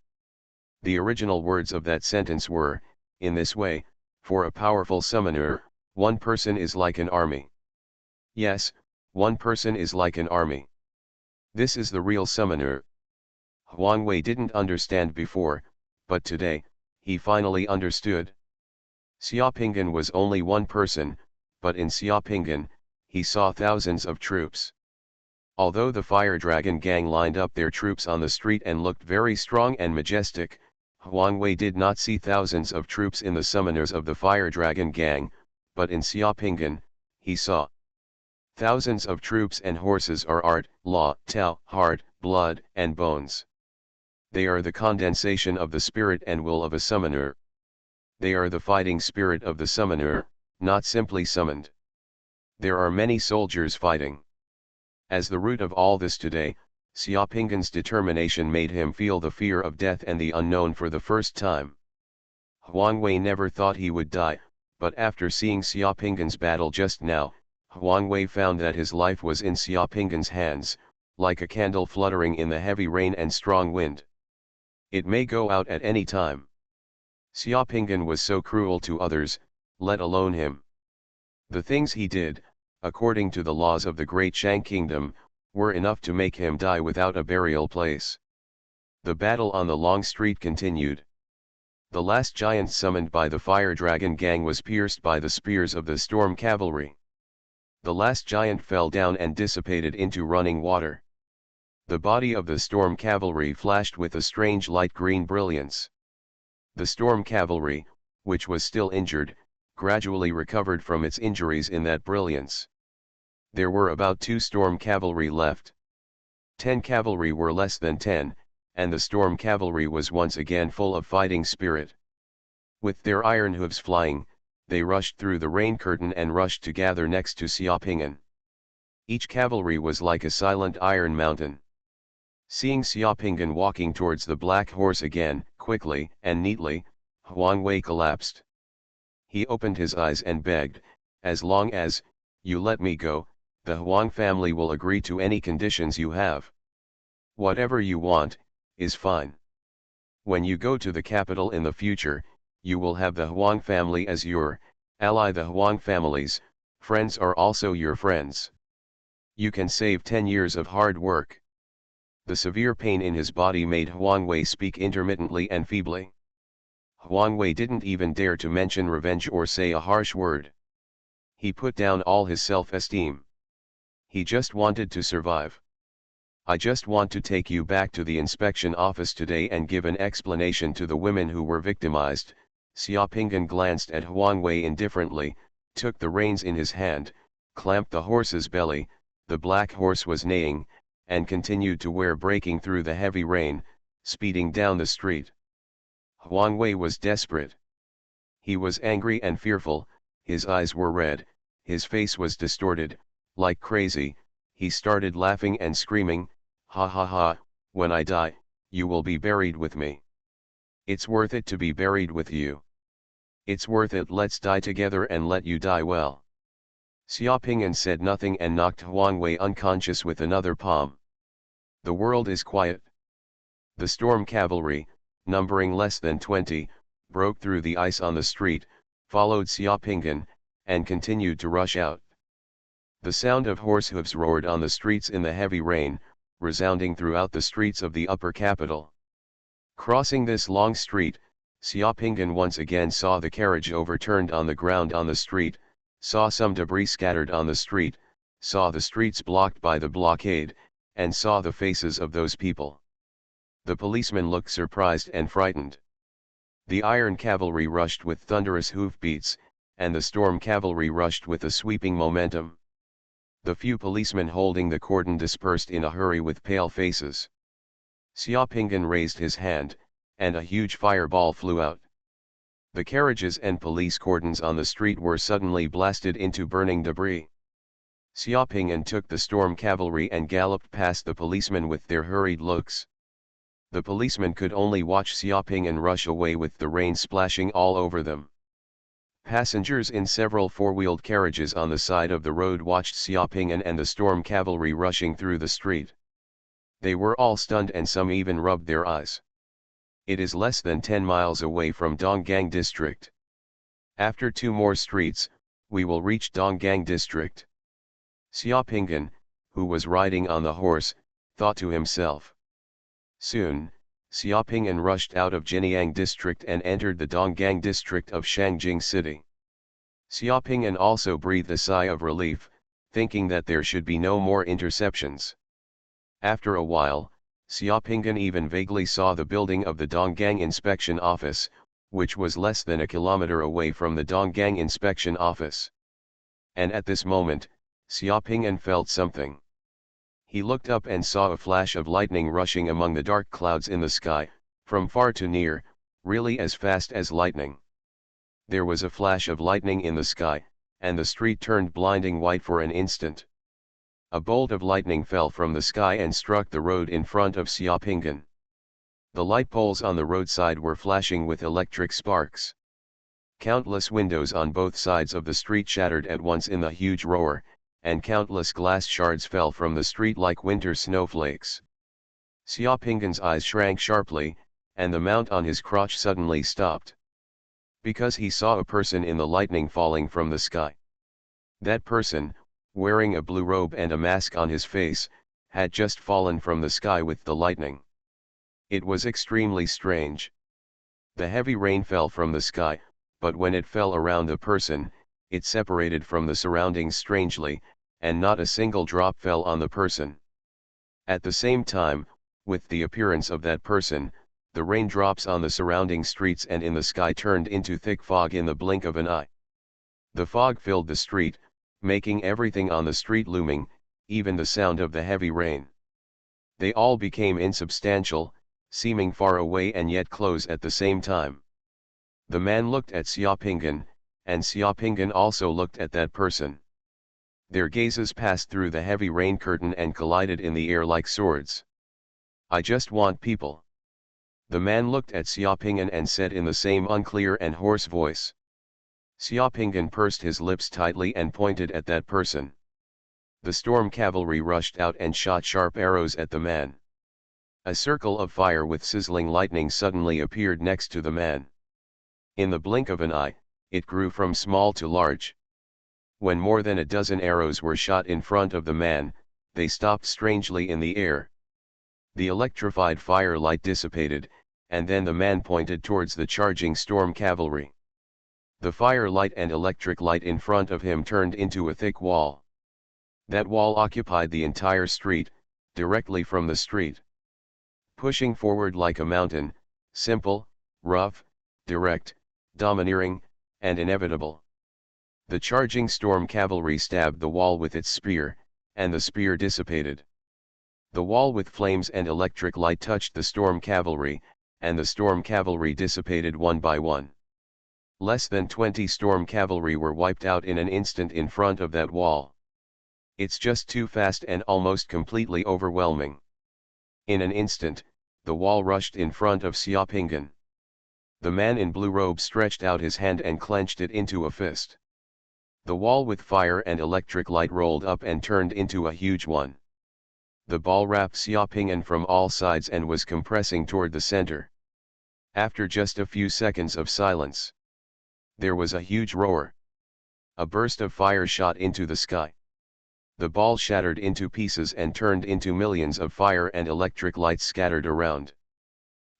The original words of that sentence were, in this way, for a powerful summoner, one person is like an army. Yes, one person is like an army. This is the real summoner. Xuanhuan didn't understand before, but today, he finally understood. Xiaoping'an was only one person, but in Xiaoping'an, he saw thousands of troops. Although the Fire Dragon Gang lined up their troops on the street and looked very strong and majestic, Xuanhuan did not see thousands of troops in the summoners of the Fire Dragon Gang, but in Xiaoping'an, he saw Thousands of troops and horses are art, law, tao, heart, blood, and bones. They are the condensation of the spirit and will of a summoner. They are the fighting spirit of the summoner, not simply summoned. There are many soldiers fighting. As the root of all this today, Xiaoping's determination made him feel the fear of death and the unknown for the first time. Xuanhuan never thought he would die, but after seeing Xiaoping's battle just now, Xuanhuan found that his life was in Xiaoping's hands, like a candle fluttering in the heavy rain and strong wind. It may go out at any time. Xiaoping was so cruel to others, let alone him. The things he did, according to the laws of the great Shang kingdom, were enough to make him die without a burial place. The battle on the long street continued. The last giant summoned by the fire dragon gang was pierced by the spears of the storm cavalry. The last giant fell down and dissipated into running water. The body of the storm cavalry flashed with a strange light green brilliance. The storm cavalry, which was still injured, gradually recovered from its injuries in that brilliance. There were about 2 storm cavalry left. 10 cavalry were less than 10, and the storm cavalry was once again full of fighting spirit. With their iron hooves flying, they rushed through the rain curtain and rushed to gather next to Xiaoping. Each cavalry was like a silent iron mountain. Seeing Xiaoping walking towards the black horse again, quickly and neatly, Xuanhuan collapsed. He opened his eyes and begged, "As long as you let me go, the Huang family will agree to any conditions you have. Whatever you want, is fine. When you go to the capital in the future, you will have the Huang family as your ally. The Huang family's friends are also your friends. You can save 10 years of hard work." The severe pain in his body made Xuanhuan speak intermittently and feebly. Xuanhuan didn't even dare to mention revenge or say a harsh word. He put down all his self-esteem. He just wanted to survive. "I just want to take you back to the inspection office today and give an explanation to the women who were victimized." Xiaoping glanced at Xuanhuan indifferently, took the reins in his hand, clamped the horse's belly. The black horse was neighing, and continued to wear, breaking through the heavy rain, speeding down the street. Xuanhuan was desperate. He was angry and fearful, his eyes were red, his face was distorted, like crazy. He started laughing and screaming, "Ha ha ha, when I die, you will be buried with me. It's worth it to be buried with you. It's worth it, let's die together and let you die well." Xiaoping said nothing and knocked Xuanhuan unconscious with another palm. The world is quiet. The storm cavalry, numbering less than 20, broke through the ice on the street, followed Xiaoping, and continued to rush out. The sound of horse hooves roared on the streets in the heavy rain, resounding throughout the streets of the upper capital. Crossing this long street, Xiaoping once again saw the carriage overturned on the ground on the street, saw some debris scattered on the street, saw the streets blocked by the blockade, and saw the faces of those people. The policemen looked surprised and frightened. The iron cavalry rushed with thunderous hoofbeats, and the storm cavalry rushed with a sweeping momentum. The few policemen holding the cordon dispersed in a hurry with pale faces. Xiaoping raised his hand, and a huge fireball flew out. The carriages and police cordons on the street were suddenly blasted into burning debris. Xiaoping took the storm cavalry and galloped past the policemen with their hurried looks. The policemen could only watch Xiaoping rush away with the rain splashing all over them. Passengers in several four-wheeled carriages on the side of the road watched Xiaoping and the storm cavalry rushing through the street. They were all stunned and some even rubbed their eyes. It is less than 10 miles away from Donggang district. After 2 more streets, we will reach Donggang district. Xiaoping, who was riding on the horse, thought to himself. Soon, Xiaoping rushed out of Jinyang district and entered the Donggang district of Shangjing city. Xiaoping also breathed a sigh of relief, thinking that there should be no more interceptions. After a while, Xiaoping even vaguely saw the building of the Donggang inspection office, which was less than a kilometer away from the Donggang inspection office. And at this moment, Xiaoping'an felt something. He looked up and saw a flash of lightning rushing among the dark clouds in the sky, from far to near, really as fast as lightning. There was a flash of lightning in the sky, and the street turned blinding white for an instant. A bolt of lightning fell from the sky and struck the road in front of Xiaoping'an. The light poles on the roadside were flashing with electric sparks. Countless windows on both sides of the street shattered at once in the huge roar, and countless glass shards fell from the street like winter snowflakes. Xiaoping'an's eyes shrank sharply, and the mount on his crotch suddenly stopped. Because he saw a person in the lightning falling from the sky. That person, wearing a blue robe and a mask on his face, had just fallen from the sky with the lightning. It was extremely strange. The heavy rain fell from the sky, but when it fell around the person, it separated from the surroundings strangely, and not a single drop fell on the person. At the same time, with the appearance of that person, the raindrops on the surrounding streets and in the sky turned into thick fog in the blink of an eye. The fog filled the street, making everything on the street looming, even the sound of the heavy rain. They all became insubstantial, seeming far away and yet close at the same time. The man looked at Xiaoping'an, and Xiaoping'an also looked at that person. Their gazes passed through the heavy rain curtain and collided in the air like swords. "I just want people." The man looked at Xiaoping'an and said in the same unclear and hoarse voice. Xiaoping'an pursed his lips tightly and pointed at that person. The storm cavalry rushed out and shot sharp arrows at the man. A circle of fire with sizzling lightning suddenly appeared next to the man. In the blink of an eye, it grew from small to large. When more than a dozen arrows were shot in front of the man, they stopped strangely in the air. The electrified firelight dissipated, and then the man pointed towards the charging storm cavalry. The firelight and electric light in front of him turned into a thick wall. That wall occupied the entire street, directly from the street. Pushing forward like a mountain, simple, rough, direct, domineering, and inevitable. The charging storm cavalry stabbed the wall with its spear, and the spear dissipated. The wall with flames and electric light touched the storm cavalry, and the storm cavalry dissipated one by one. Less than 20 storm cavalry were wiped out in an instant in front of that wall. It's just too fast and almost completely overwhelming. In an instant, the wall rushed in front of Xiaoping'an. The man in blue robe stretched out his hand and clenched it into a fist. The wall with fire and electric light rolled up and turned into a huge one. The ball wrapped Xiaoping'an from all sides and was compressing toward the center. After just a few seconds of silence, there was a huge roar. A burst of fire shot into the sky. The ball shattered into pieces and turned into millions of fire and electric lights scattered around.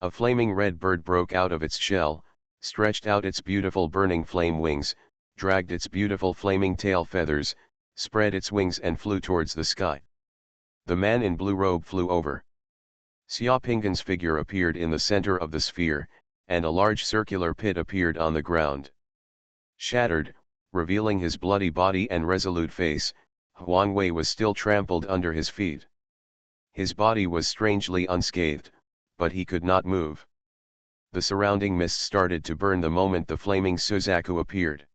A flaming red bird broke out of its shell, stretched out its beautiful burning flame wings, dragged its beautiful flaming tail feathers, spread its wings and flew towards the sky. The man in blue robe flew over. Xiaoping'an's figure appeared in the center of the sphere, and a large circular pit appeared on the ground. Shattered, revealing his bloody body and resolute face, Xuanhuan was still trampled under his feet. His body was strangely unscathed, but he could not move. The surrounding mist started to burn the moment the flaming Suzaku appeared.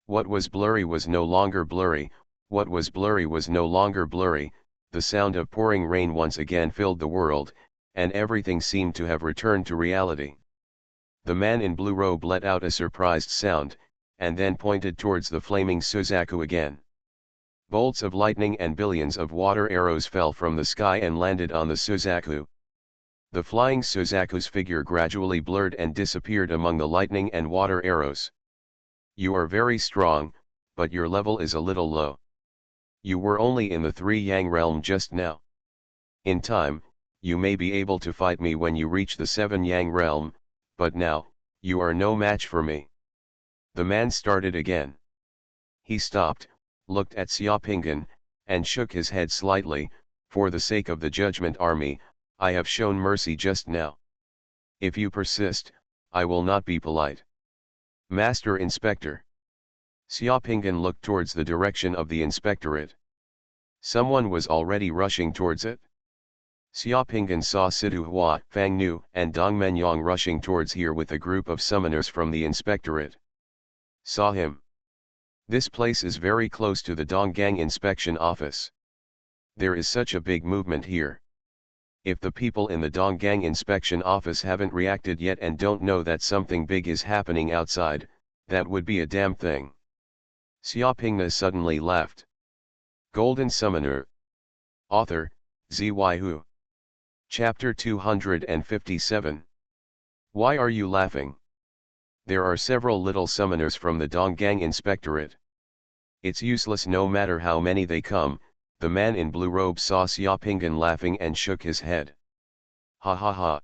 What was blurry was no longer blurry, what was blurry was no longer blurry, the sound of pouring rain once again filled the world, and everything seemed to have returned to reality. The man in blue robe let out a surprised sound, and then pointed towards the flaming Suzaku again. Bolts of lightning and billions of water arrows fell from the sky and landed on the Suzaku. The flying Suzaku's figure gradually blurred and disappeared among the lightning and water arrows. "You are very strong, but your level is a little low. You were only in the 3 Yang realm just now. In time, you may be able to fight me when you reach the 7 Yang realm, but now, you are no match for me." The man started again. He stopped, looked at Xiaoping'an, and shook his head slightly. "For the sake of the Judgment Army, I have shown mercy just now. If you persist, I will not be polite. Master Inspector." Xiaopingan looked towards the direction of the inspectorate. Someone was already rushing towards it. Xiaopingan saw Sidu Hua, Fang Nu, and Dong Menyang rushing towards here with a group of summoners from the inspectorate. Saw him. This place is very close to the Donggang inspection office. There is such a big movement here. If the people in the Donggang inspection office haven't reacted yet and don't know that something big is happening outside, that would be a damn thing. Xiaopingna suddenly laughed. Golden Summoner. Author, Xuanhuan. Chapter 257. Why are you laughing? There are several little summoners from the Donggang inspectorate. It's useless no matter how many they come. The man in blue robe saw Xiaopingan laughing and shook his head. Ha ha ha.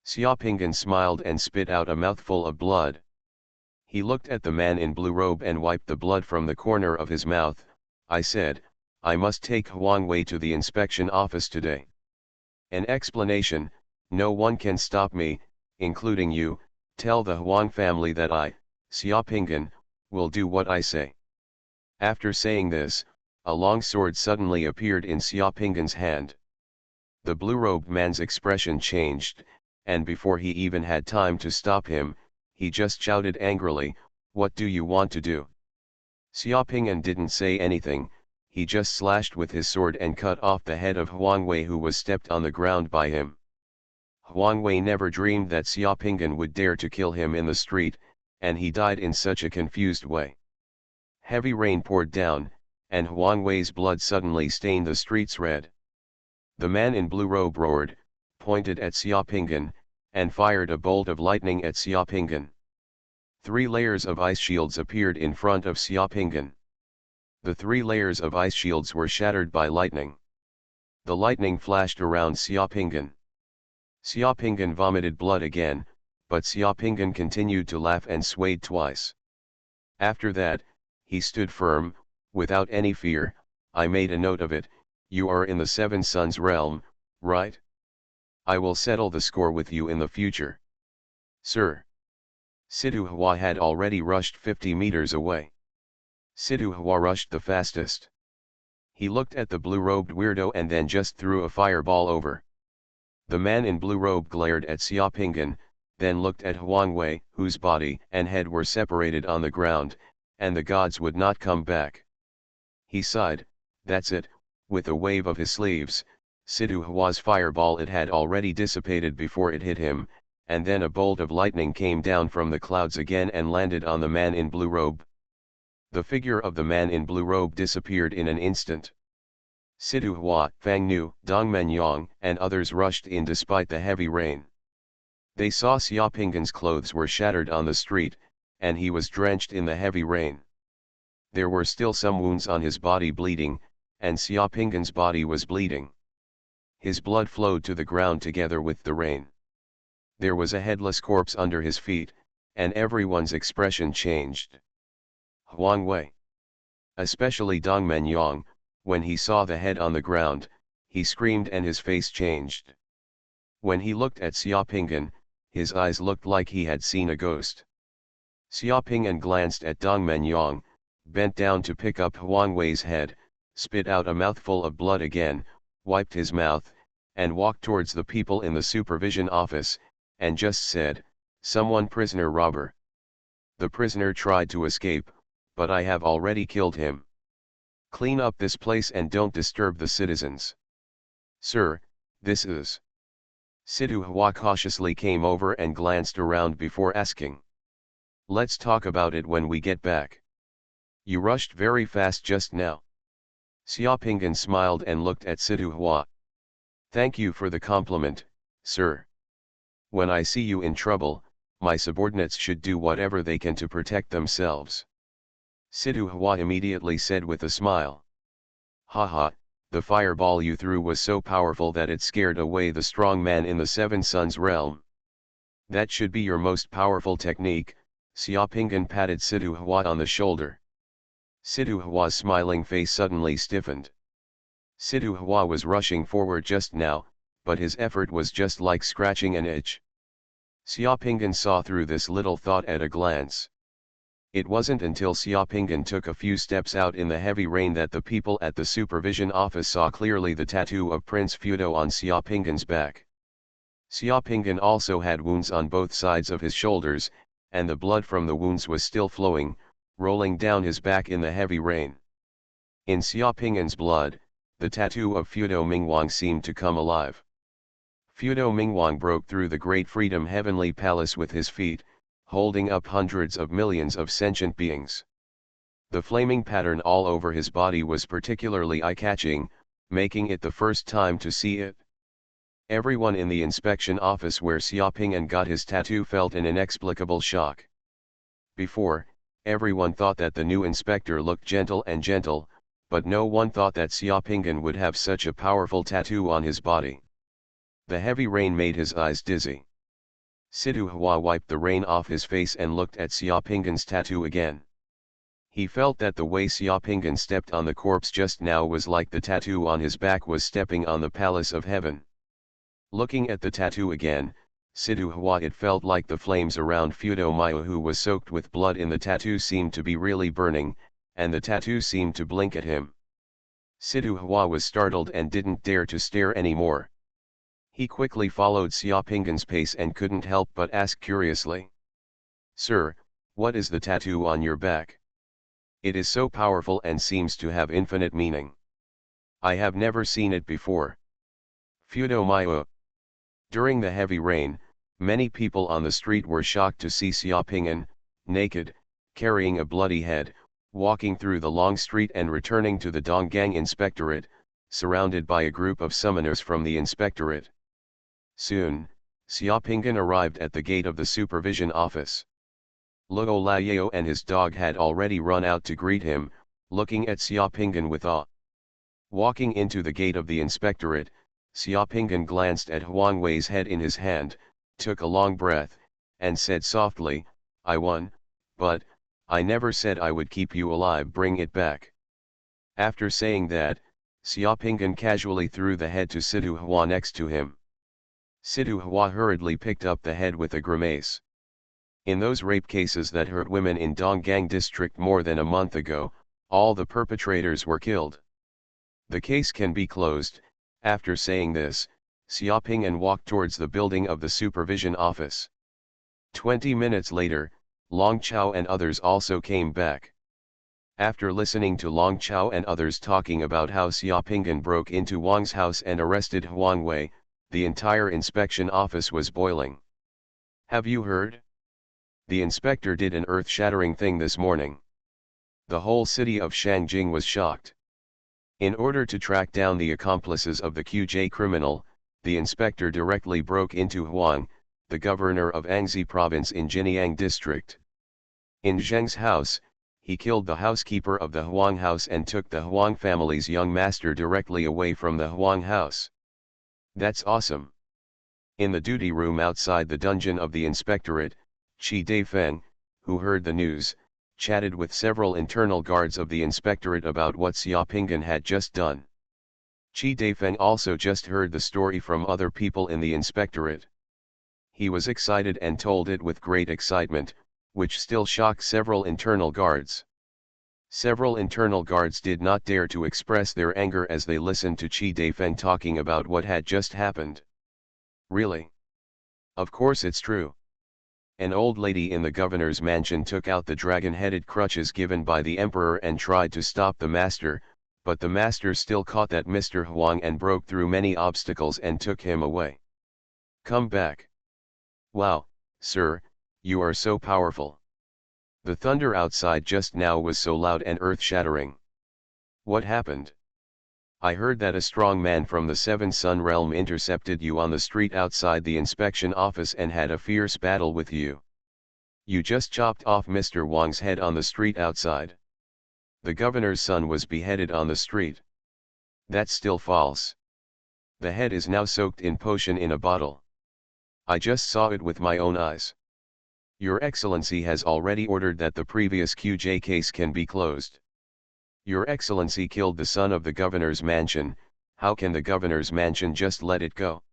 Xiaopingan smiled and spit out a mouthful of blood. He looked at the man in blue robe and wiped the blood from the corner of his mouth. I said, I must take Huang Wei to the inspection office today. An explanation, no one can stop me, including you. Tell the Huang family that I, Xiaopingan, will do what I say. After saying this, a long sword suddenly appeared in Xiaopingan's hand. The blue-robed man's expression changed, and before he even had time to stop him, he just shouted angrily, "What do you want to do?" Xiaopingan didn't say anything, he just slashed with his sword and cut off the head of Huang Wei, who was stepped on the ground by him. Huang Wei never dreamed that Xiaopingan would dare to kill him in the street, and he died in such a confused way. Heavy rain poured down, and Huang Wei's blood suddenly stained the streets red. The man in blue robe roared, pointed at Xiaopingan, and fired a bolt of lightning at Xiaopingan. 3 layers of ice shields appeared in front of Xiaopingan. The 3 layers of ice shields were shattered by lightning. The lightning flashed around Xiaopingan. Xiaopingan vomited blood again, but Xiaopingan continued to laugh and swayed twice. After that, he stood firm, without any fear. I made a note of it. You are in the Seven Suns realm, right? I will settle the score with you in the future. Sir. Sidu Hua had already rushed 50 meters away. Sidu Hua rushed the fastest. He looked at the blue-robed weirdo and then just threw a fireball over. The man in blue robe glared at Xiaopingan, then looked at Huang Wei, whose body and head were separated on the ground, and the gods would not come back. He sighed, that's it. With a wave of his sleeves, Sidu Hua's fireball it had already dissipated before it hit him, and then a bolt of lightning came down from the clouds again and landed on the man in blue robe. The figure of the man in blue robe disappeared in an instant. Sidu Hua, Fang Nu, Dong Menyang, and others rushed in despite the heavy rain. They saw Xiaopingan's clothes were shattered on the street, and he was drenched in the heavy rain. There were still some wounds on his body bleeding, and Xiaopingan's body was bleeding. His blood flowed to the ground together with the rain. There was a headless corpse under his feet, and everyone's expression changed. Huang Wei. Especially Dong Menyang, when he saw the head on the ground, he screamed and his face changed. When he looked at Xiaopingan, his eyes looked like he had seen a ghost. Xiaopingan glanced at Dong Menyang, bent down to pick up Huang Wei's head, spit out a mouthful of blood again, wiped his mouth, and walked towards the people in the supervision office, and just said, "Someone prisoner robber." The prisoner tried to escape, but I have already killed him. Clean up this place and don't disturb the citizens. Sir, this is... Sidu Hua cautiously came over and glanced around before asking. Let's talk about it when we get back. You rushed very fast just now. Xiaopingan smiled and looked at Sidu Hua. Thank you for the compliment, sir. When I see you in trouble, my subordinates should do whatever they can to protect themselves. Sidu Hua immediately said with a smile. Haha, the fireball you threw was so powerful that it scared away the strong man in the Seven Suns realm. That should be your most powerful technique. Xiaopingan patted Sidu Hua on the shoulder. Sidu Hua's smiling face suddenly stiffened. Sidu Hua was rushing forward just now, but his effort was just like scratching an itch. Xiaopingan saw through this little thought at a glance. It wasn't until Xiaopinggan took a few steps out in the heavy rain that the people at the supervision office saw clearly the tattoo of Prince Fudo on Xiaopinggan's back. Xiaopinggan also had wounds on both sides of his shoulders, and the blood from the wounds was still flowing, rolling down his back in the heavy rain. In Xiaopinggan's blood, the tattoo of Fudo Mingwang seemed to come alive. Fudo Mingwang broke through the great freedom heavenly palace with his feet, holding up hundreds of millions of sentient beings. The flaming pattern all over his body was particularly eye-catching, making it the first time to see it. Everyone in the inspection office where Xiaopinggan got his tattoo felt an inexplicable shock. Before, everyone thought that the new inspector looked gentle, but no one thought that Xiaopinggan would have such a powerful tattoo on his body. The heavy rain made his eyes dizzy. Sidu Hua wiped the rain off his face and looked at Xiaopinggan's tattoo again. He felt that the way Xiaopinggan stepped on the corpse just now was like the tattoo on his back was stepping on the palace of heaven. Looking at the tattoo again, Sidu Hua, it felt like the flames around Fudo Maya, who was soaked with blood in the tattoo, seemed to be really burning, and the tattoo seemed to blink at him. Sidu Hua was startled and didn't dare to stare anymore. He quickly followed Xiaopinggan's pace and couldn't help but ask curiously, "Sir, what is the tattoo on your back? It is so powerful and seems to have infinite meaning. I have never seen it before." Fudo Maya. During the heavy rain, many people on the street were shocked to see Xiaopinggan, naked, carrying a bloody head, walking through the long street and returning to the Donggang Inspectorate, surrounded by a group of summoners from the inspectorate. Soon, Xiaopinggan arrived at the gate of the supervision office. Luo Laiyao and his dog had already run out to greet him, looking at Xiaopinggan with awe. Walking into the gate of the inspectorate, Xiaopinggan glanced at Huang Wei's head in his hand, took a long breath, and said softly, "I won, but I never said I would keep you alive, bring it back." After saying that, Xiaopinggan casually threw the head to Sidu Hua next to him. Sidu Hua hurriedly picked up the head with a grimace. In those rape cases that hurt women in Donggang district more than a month ago, all the perpetrators were killed. The case can be closed. After saying this, Xiaopinggan walked towards the building of the supervision office. 20 minutes later, Long Chao and others also came back. After listening to Long Chao and others talking about how Xiaopinggan broke into Wang's house and arrested Huang Wei, the entire inspection office was boiling. "Have you heard? The inspector did an earth-shattering thing this morning." The whole city of Shangjing was shocked. In order to track down the accomplices of the QJ criminal, the inspector directly broke into Huang, the governor of Anxi province in Jinyang district. In Zheng's house, he killed the housekeeper of the Huang house and took the Huang family's young master directly away from the Huang house. That's awesome. In the duty room outside the dungeon of the inspectorate, Qi Daifeng, who heard the news, chatted with several internal guards of the inspectorate about what Xiaopinggan had just done. Qi Daifeng also just heard the story from other people in the inspectorate. He was excited and told it with great excitement, which still shocked several internal guards. Several internal guards did not dare to express their anger as they listened to Qi Daifeng talking about what had just happened. Really? Of course it's true. An old lady in the governor's mansion took out the dragon-headed crutches given by the emperor and tried to stop the master, but the master still caught that Mr. Huang and broke through many obstacles and took him away. Come back. Wow, sir, you are so powerful. The thunder outside just now was so loud and earth-shattering. What happened? I heard that a strong man from the Seven Sun realm intercepted you on the street outside the inspection office and had a fierce battle with you. You just chopped off Mr. Wang's head on the street outside. The governor's son was beheaded on the street. That's still false. The head is now soaked in potion in a bottle. I just saw it with my own eyes. Your Excellency has already ordered that the previous QJ case can be closed. Your Excellency killed the son of the governor's mansion, how can the governor's mansion just let it go?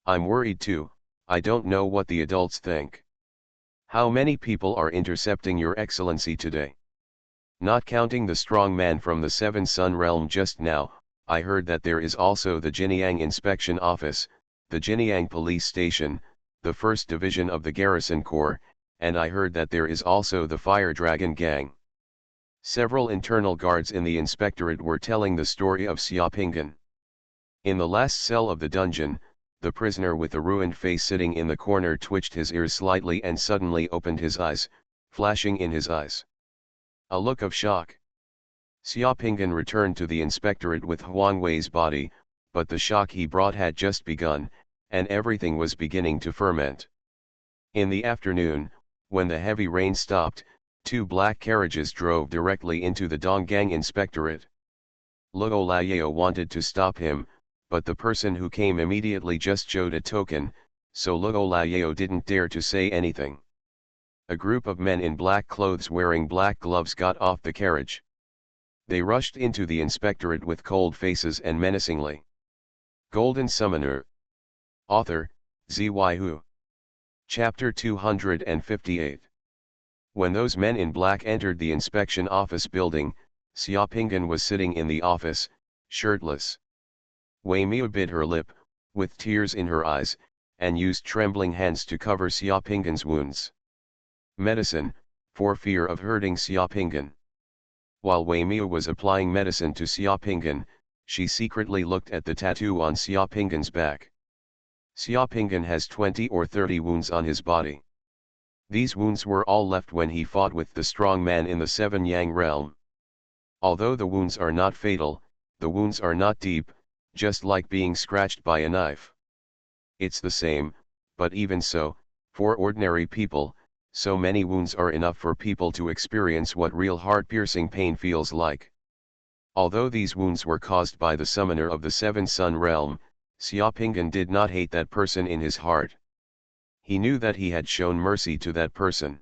I'm worried too, I don't know what the adults think. How many people are intercepting your excellency today? Not counting the strong man from the Seven Sun realm just now, I heard that there is also the Jinyang Inspection Office, the Jinyang Police Station, the 1st Division of the Garrison Corps, and I heard that there is also the Fire Dragon Gang. Several internal guards in the inspectorate were telling the story of Xiaopingan. In the last cell of the dungeon, the prisoner with the ruined face sitting in the corner twitched his ears slightly and suddenly opened his eyes, flashing in his eyes a look of shock. Xiaopingan returned to the inspectorate with Huangwei's body, but the shock he brought had just begun, and everything was beginning to ferment. In the afternoon, when the heavy rain stopped, 2 black carriages drove directly into the Donggang inspectorate. Luo Laiyao wanted to stop him, but the person who came immediately just showed a token, so Luo Laiyao didn't dare to say anything. A group of men in black clothes wearing black gloves got off the carriage. They rushed into the inspectorate with cold faces and menacingly. Golden Summoner. Author, Xuanhuan. Chapter 258. When those men in black entered the inspection office building, Xiaopingan was sitting in the office, shirtless. Wei Miu bit her lip, with tears in her eyes, and used trembling hands to cover Xiaopingan's wounds. Medicine, for fear of hurting Xiaopingan. While Wei Miu was applying medicine to Xiaopingan, she secretly looked at the tattoo on Xiaopingan's back. Xiaopingan has 20 or 30 wounds on his body. These wounds were all left when he fought with the strong man in the Seven Yang realm. Although the wounds are not fatal, the wounds are not deep, just like being scratched by a knife. It's the same, but even so, for ordinary people, so many wounds are enough for people to experience what real heart-piercing pain feels like. Although these wounds were caused by the summoner of the Seven Sun realm, Xiaopingan did not hate that person in his heart. He knew that he had shown mercy to that person.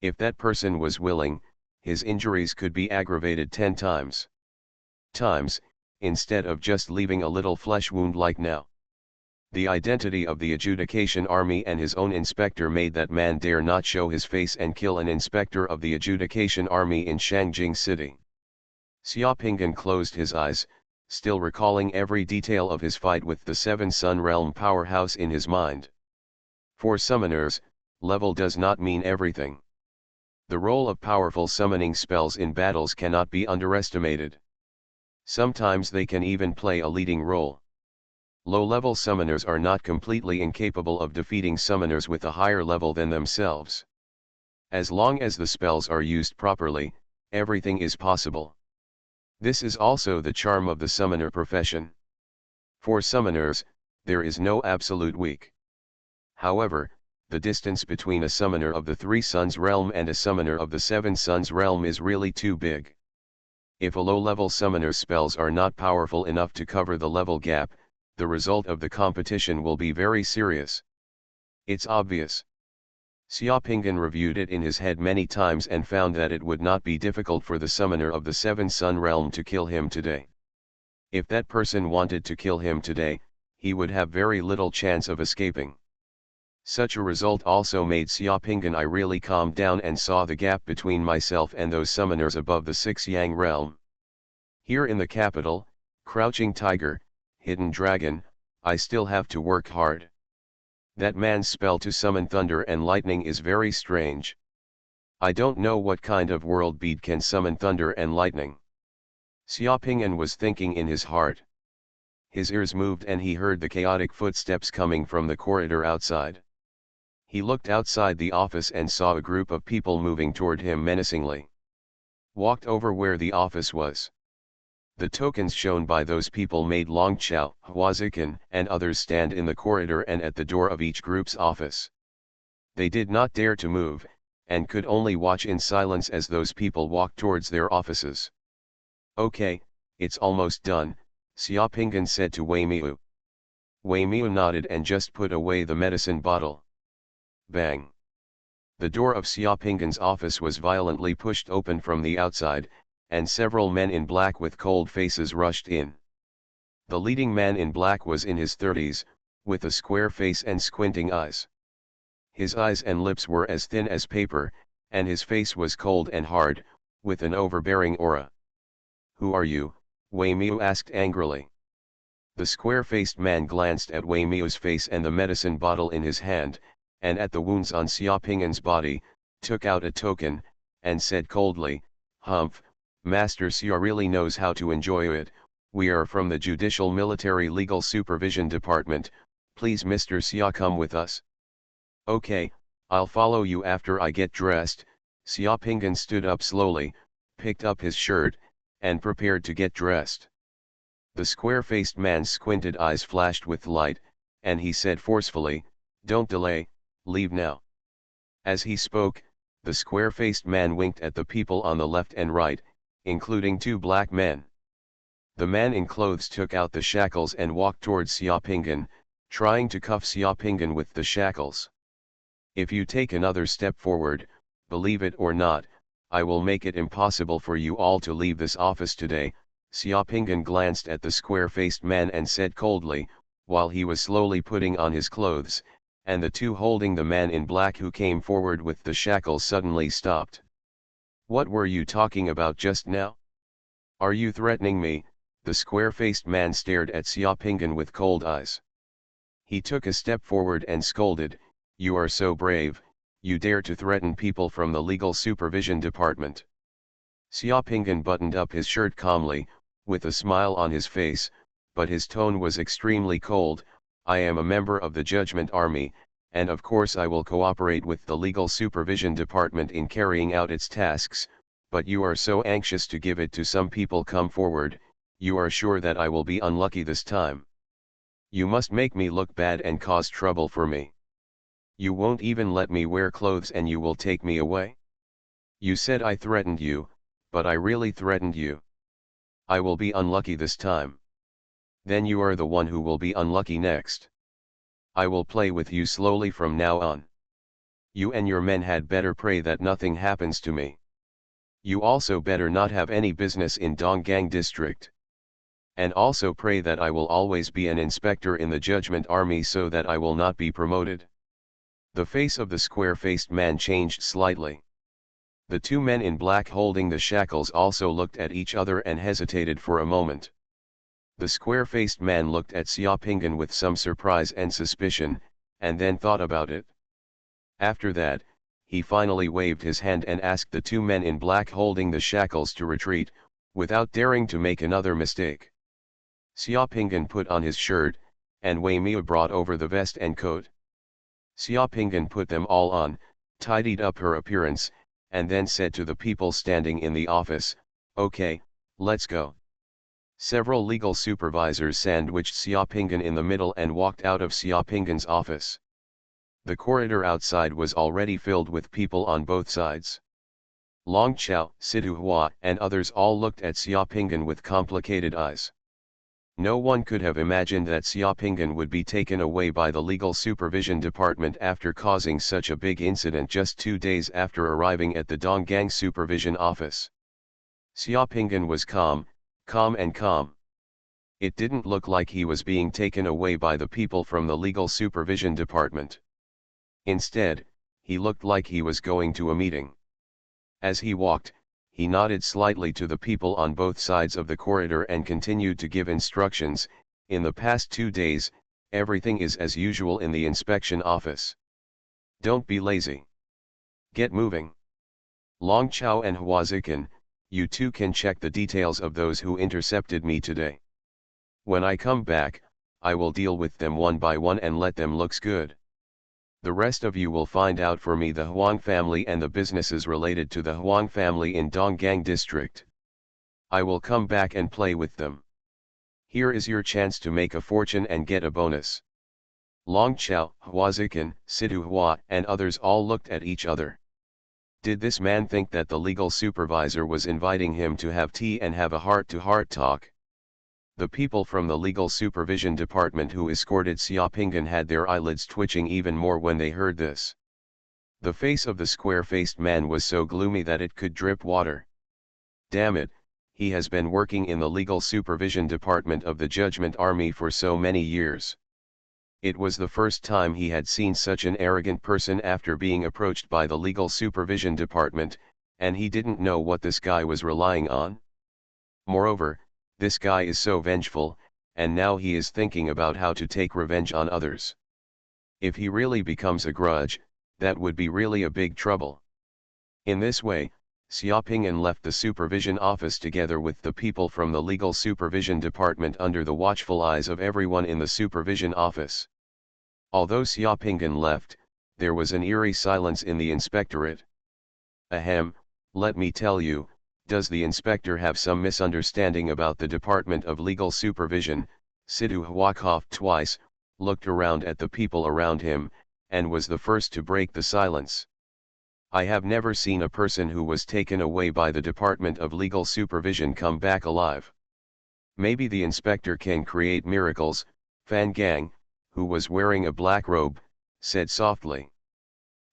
If that person was willing, his injuries could be aggravated 10 times. Instead of just leaving a little flesh wound like now. The identity of the adjudication army and his own inspector made that man dare not show his face and kill an inspector of the adjudication army in Shangjing City. Xiaopingan closed his eyes, still recalling every detail of his fight with the Seven Sun Realm powerhouse in his mind. For summoners, level does not mean everything. The role of powerful summoning spells in battles cannot be underestimated. Sometimes they can even play a leading role. Low-level summoners are not completely incapable of defeating summoners with a higher level than themselves. As long as the spells are used properly, everything is possible. This is also the charm of the summoner profession. For summoners, there is no absolute weak. However, the distance between a summoner of the Three Suns realm and a summoner of the Seven Suns realm is really too big. If a low-level summoner's spells are not powerful enough to cover the level gap, the result of the competition will be very serious. It's obvious. Xiaopingan reviewed it in his head many times and found that it would not be difficult for the summoner of the Seven Sun realm to kill him today. If that person wanted to kill him today, he would have very little chance of escaping. Such a result also made Xiaopingan really calm down and saw the gap between myself and those summoners above the Six Yang realm. Here in the capital, Crouching Tiger, Hidden Dragon, I still have to work hard. That man's spell to summon thunder and lightning is very strange. I don't know what kind of world bead can summon thunder and lightning. Xiaopingan was thinking in his heart. His ears moved and he heard the chaotic footsteps coming from the corridor outside. He looked outside the office and saw a group of people moving toward him menacingly. Walked over where the office was. The tokens shown by those people made Long Chao, Huazikan, and others stand in the corridor and at the door of each group's office. They did not dare to move, and could only watch in silence as those people walked towards their offices. Okay, it's almost done, Xiaopingan said to Wei Miu. Wei Miu nodded and just put away the medicine bottle. Bang! The door of Xiaopingan's office was violently pushed open from the outside, and several men in black with cold faces rushed in. The leading man in black was in his 30s, with a square face and squinting eyes. His eyes and lips were as thin as paper, and his face was cold and hard, with an overbearing aura. "Who are you?" Wei Miu asked angrily. The square-faced man glanced at Wei Miu's face and the medicine bottle in his hand, and at the wounds on Xiaoping'an's body, took out a token, and said coldly, "Humph, Master Xia really knows how to enjoy it. We are from the Judicial Military Legal Supervision Department, please Mr. Xia come with us." "Okay, I'll follow you after I get dressed." Xiaoping'an stood up slowly, picked up his shirt, and prepared to get dressed. The square-faced man's squinted eyes flashed with light, and he said forcefully, "Don't delay, leave now." As he spoke, the square-faced man winked at the people on the left and right, including two black men. The man in clothes took out the shackles and walked towards Xiaoping'an, trying to cuff Xiaoping'an with the shackles. "If you take another step forward, believe it or not, I will make it impossible for you all to leave this office today." Xiaoping'an glanced at the square-faced man and said coldly, while he was slowly putting on his clothes, and the two holding the man in black who came forward with the shackles suddenly stopped. "What were you talking about just now? Are you threatening me?" The square-faced man stared at Xiaoping'an with cold eyes. He took a step forward and scolded, "You are so brave, you dare to threaten people from the Legal Supervision Department." Xiaoping'an buttoned up his shirt calmly, with a smile on his face, but his tone was extremely cold. "I am a member of the Judgment Army, and of course I will cooperate with the Legal Supervision Department in carrying out its tasks, but you are so anxious to give it to some people come forward, you are sure that I will be unlucky this time. You must make me look bad and cause trouble for me. You won't even let me wear clothes and you will take me away? You said I threatened you, but I really threatened you. I will be unlucky this time. Then you are the one who will be unlucky next. I will play with you slowly from now on. You and your men had better pray that nothing happens to me. You also better not have any business in Donggang district. And also pray that I will always be an inspector in the Judgment Army so that I will not be promoted." The face of the square-faced man changed slightly. The two men in black holding the shackles also looked at each other and hesitated for a moment. The square-faced man looked at Xiaoping'an with some surprise and suspicion, and then thought about it. After that, he finally waved his hand and asked the two men in black holding the shackles to retreat, without daring to make another mistake. Xiaoping'an put on his shirt, and Wei Miu brought over the vest and coat. Xiaoping'an put them all on, tidied up her appearance, and then said to the people standing in the office, "Okay, let's go." Several legal supervisors sandwiched Xiaoping'an in the middle and walked out of Xiaoping'an's office. The corridor outside was already filled with people on both sides. Long Chao, Situ Hua, and others all looked at Xiaoping'an with complicated eyes. No one could have imagined that Xiaoping'an would be taken away by the Legal Supervision Department after causing such a big incident just 2 days after arriving at the Donggang Supervision Office. Xiaoping'an was calm and calm. It didn't look like he was being taken away by the people from the Legal Supervision Department. Instead, he looked like he was going to a meeting. As he walked, he nodded slightly to the people on both sides of the corridor and continued to give instructions. "In the past 2 days, everything is as usual in the inspection office. Don't be lazy. Get moving. Long Chao and Huazikan, you two can check the details of those who intercepted me today. When I come back, I will deal with them one by one and let them looks good. The rest of you will find out for me the Huang family and the businesses related to the Huang family in Donggang district. I will come back and play with them. Here is your chance to make a fortune and get a bonus." Long Chao, Huazikan, Situ Hua, and others all looked at each other. Did this man think that the legal supervisor was inviting him to have tea and have a heart-to-heart talk? The people from the Legal Supervision Department who escorted Xiaoping'an had their eyelids twitching even more when they heard this. The face of the square-faced man was so gloomy that it could drip water. Damn it, he has been working in the Legal Supervision Department of the Judgment Army for so many years. It was the first time he had seen such an arrogant person after being approached by the legal supervision department, and he didn't know what this guy was relying on. Moreover, this guy is so vengeful, and now he is thinking about how to take revenge on others. If he really becomes a grudge, that would be really a big trouble. In this way, Xiaoping'an left the supervision office together with the people from the legal supervision department under the watchful eyes of everyone in the supervision office. Although Xiaoping'an left, there was an eerie silence in the inspectorate. Ahem, let me tell you, does the inspector have some misunderstanding about the Department of Legal Supervision? Sidu Hua coughed twice, looked around at the people around him, and was the first to break the silence. I have never seen a person who was taken away by the Department of Legal Supervision come back alive. Maybe the inspector can create miracles. Fan Gang, who was wearing a black robe, said softly.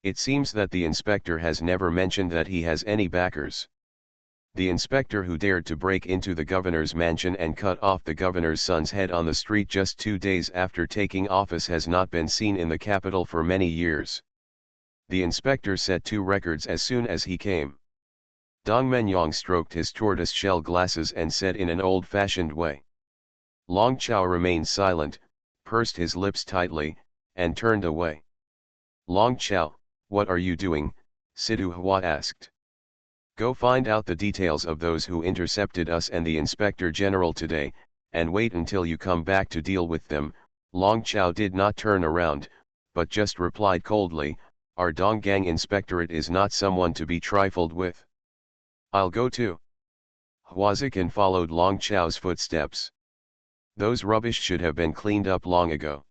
It seems that the inspector has never mentioned that he has any backers. The inspector who dared to break into the governor's mansion and cut off the governor's son's head on the street just 2 days after taking office has not been seen in the capital for many years. The inspector set 2 records as soon as he came. Dong Menyong stroked his tortoise-shell glasses and said in an old-fashioned way. Long Chao remained silent, pursed his lips tightly, and turned away. Long Chao, what are you doing? Sidu Hua asked. Go find out the details of those who intercepted us and the Inspector General today, and wait until you come back to deal with them. Long Chao did not turn around, but just replied coldly, our Donggang Inspectorate is not someone to be trifled with. I'll go too. Huazikan followed Long Chao's footsteps. Those rubbish should have been cleaned up long ago.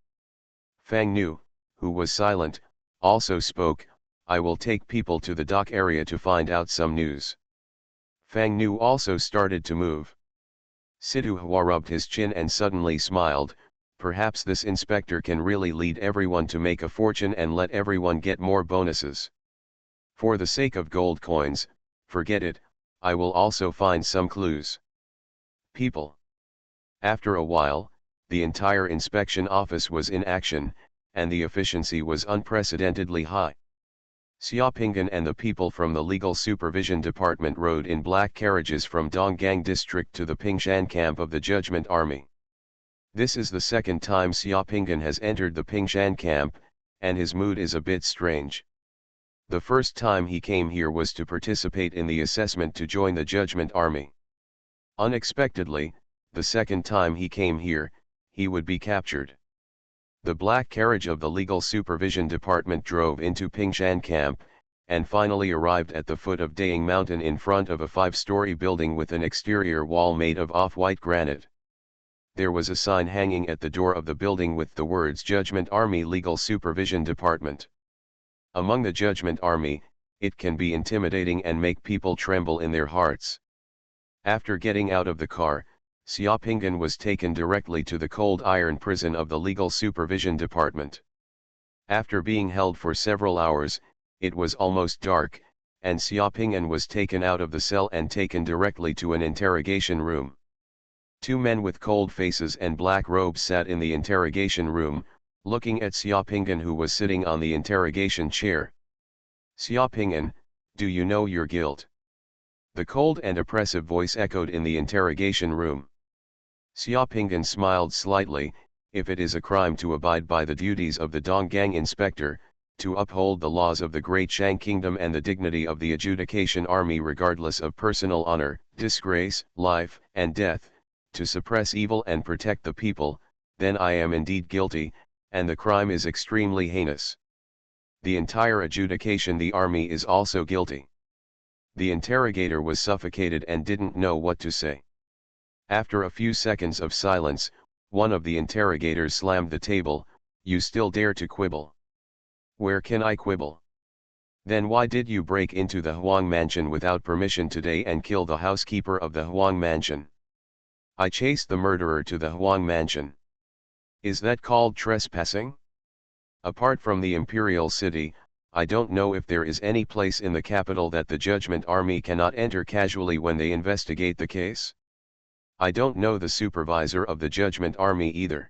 Fang Nu, who was silent, also spoke, I will take people to the dock area to find out some news. Fang Nu also started to move. Sidu Hua rubbed his chin and suddenly smiled, perhaps this inspector can really lead everyone to make a fortune and let everyone get more bonuses. For the sake of gold coins, forget it, I will also find some clues. People. After a while, the entire inspection office was in action, and the efficiency was unprecedentedly high. Xiaoping'an and the people from the Legal Supervision Department rode in black carriages from Donggang District to the Pingshan camp of the Judgment Army. This is the second time Xiaoping'an has entered the Pingshan camp, and his mood is a bit strange. The first time he came here was to participate in the assessment to join the Judgment Army. Unexpectedly, the second time he came here, he would be captured. The black carriage of the Legal Supervision Department drove into Pingshan camp, and finally arrived at the foot of Daying Mountain in front of a 5-story building with an exterior wall made of off-white granite. There was a sign hanging at the door of the building with the words Judgment Army Legal Supervision Department. Among the Judgment Army, it can be intimidating and make people tremble in their hearts. After getting out of the car, Xiaoping'an was taken directly to the cold iron prison of the Legal Supervision Department. After being held for several hours, it was almost dark, and Xiaoping'an was taken out of the cell and taken directly to an interrogation room. 2 men with cold faces and black robes sat in the interrogation room, looking at Xiaoping'an who was sitting on the interrogation chair. Xiaoping'an, do you know your guilt? The cold and oppressive voice echoed in the interrogation room. Xiaoping'an smiled slightly, if it is a crime to abide by the duties of the Donggang inspector, to uphold the laws of the Great Shang Kingdom and the dignity of the adjudication army regardless of personal honor, disgrace, life, and death, to suppress evil and protect the people, then I am indeed guilty, and the crime is extremely heinous. The entire adjudication the army is also guilty. The interrogator was suffocated and didn't know what to say. After a few seconds of silence, one of the interrogators slammed the table, you still dare to quibble? Where can I quibble? Then why did you break into the Huang mansion without permission today and kill the housekeeper of the Huang mansion? I chased the murderer to the Huang mansion. Is that called trespassing? Apart from the imperial city, I don't know if there is any place in the capital that the Judgment Army cannot enter casually when they investigate the case. I don't know the supervisor of the Judgment Army either.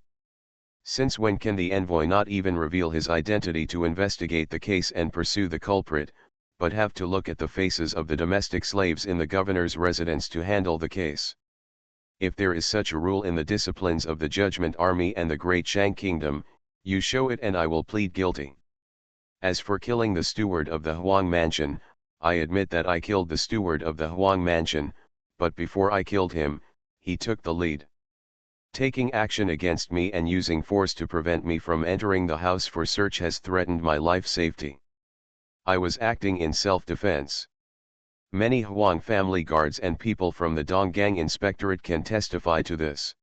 Since when can the envoy not even reveal his identity to investigate the case and pursue the culprit, but have to look at the faces of the domestic slaves in the governor's residence to handle the case? If there is such a rule in the disciplines of the Judgment Army and the Great Shang Kingdom, you show it and I will plead guilty. As for killing the steward of the Huang Mansion, I admit that I killed the steward of the Huang Mansion, but before I killed him, he took the lead. Taking action against me and using force to prevent me from entering the house for search has threatened my life safety. I was acting in self-defense. Many Huang family guards and people from the Donggang Inspectorate can testify to this.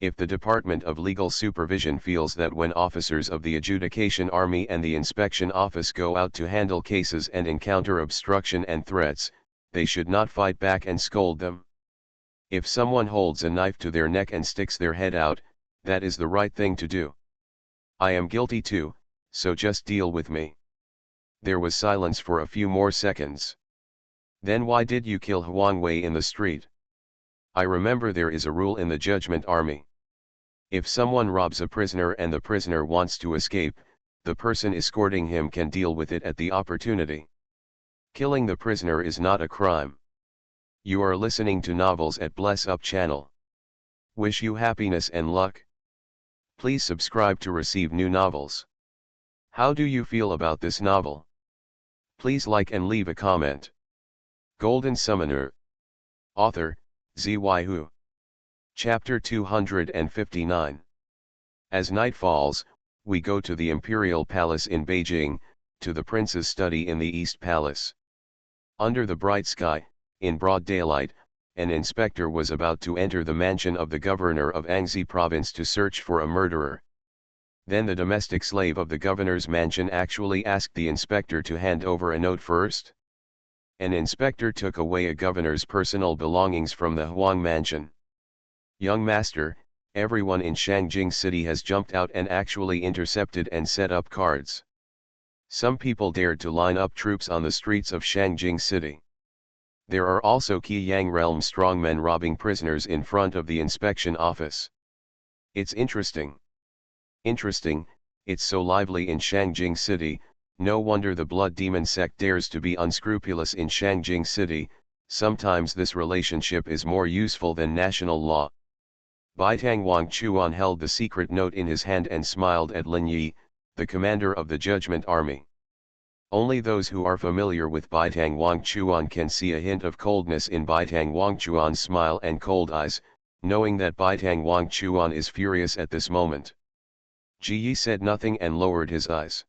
If the Department of Legal Supervision feels that when officers of the Adjudication Army and the Inspection Office go out to handle cases and encounter obstruction and threats, they should not fight back and scold them. If someone holds a knife to their neck and sticks their head out, that is the right thing to do. I am guilty too, so just deal with me. There was silence for a few more seconds. Then why did you kill Huang Wei in the street? I remember there is a rule in the Judgment Army. If someone robs a prisoner and the prisoner wants to escape, the person escorting him can deal with it at the opportunity. Killing the prisoner is not a crime. You are listening to Novels at Bless Up channel. Wish you happiness and luck. Please subscribe to receive new novels. How do you feel about this novel? Please like and leave a comment. Golden Summoner. Author, Xuanhuan. Chapter 259. As night falls, we go to the Imperial Palace in Beijing, to the prince's study in the East Palace. Under the bright sky, in broad daylight, an inspector was about to enter the mansion of the governor of Anxi province to search for a murderer. Then the domestic slave of the governor's mansion actually asked the inspector to hand over a note first. An inspector took away a governor's personal belongings from the Huang mansion. Young master, everyone in Shangjing City has jumped out and actually intercepted and set up cards. Some people dared to line up troops on the streets of Shangjing City. There are also Qiyang realm strongmen robbing prisoners in front of the inspection office. It's interesting. Interesting, it's so lively in Shangjing City, no wonder the blood demon sect dares to be unscrupulous in Shangjing City. Sometimes this relationship is more useful than national law. Baitang Wangchuan held the secret note in his hand and smiled at Lin Yi, the commander of the Judgment Army. Only those who are familiar with Baitang Wangchuan can see a hint of coldness in Baitang Wangchuan's smile and cold eyes, knowing that Baitang Wangchuan is furious at this moment. Ji Yi said nothing and lowered his eyes.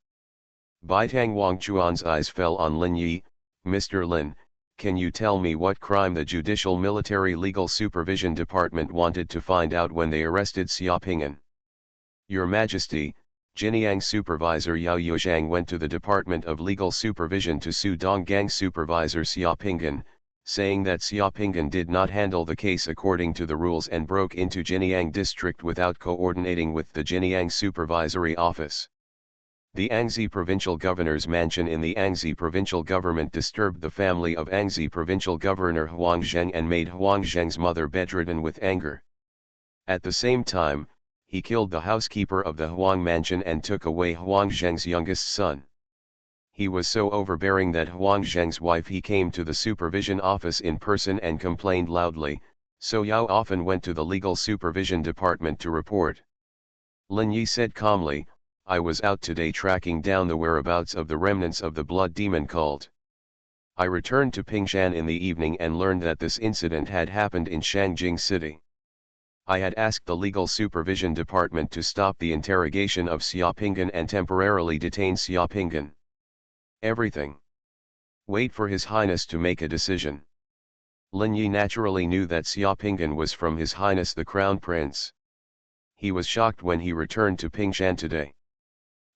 Baitang Wangchuan's eyes fell on Lin Yi. Mr. Lin, can you tell me what crime the Judicial Military Legal Supervision Department wanted to find out when they arrested Xia Ping'an? Your Majesty, Jinyang Supervisor Yao Yuzhang went to the Department of Legal Supervision to sue Donggang Supervisor Xia Ping'an, saying that Xia Ping'an did not handle the case according to the rules and broke into Jinyang District without coordinating with the Jinyang Supervisory Office. The Anxi Provincial Governor's mansion in the Anxi Provincial Government disturbed the family of Anxi Provincial Governor Huang Zheng and made Huang Zheng's mother bedridden with anger. At the same time, he killed the housekeeper of the Huang mansion and took away Huang Zheng's youngest son. He was so overbearing that Huang Zheng's wife he came to the supervision office in person and complained loudly, so Yao often went to the legal supervision department to report. Lin Yi said calmly, I was out today tracking down the whereabouts of the remnants of the blood demon cult. I returned to Pingshan in the evening and learned that this incident had happened in Shangjing City. I had asked the legal supervision department to stop the interrogation of Xia Ping'an and temporarily detain Xia Ping'an. Everything. Wait for His Highness to make a decision. Lin Yi naturally knew that Xia Ping'an was from His Highness the Crown Prince. He was shocked when he returned to Pingshan today.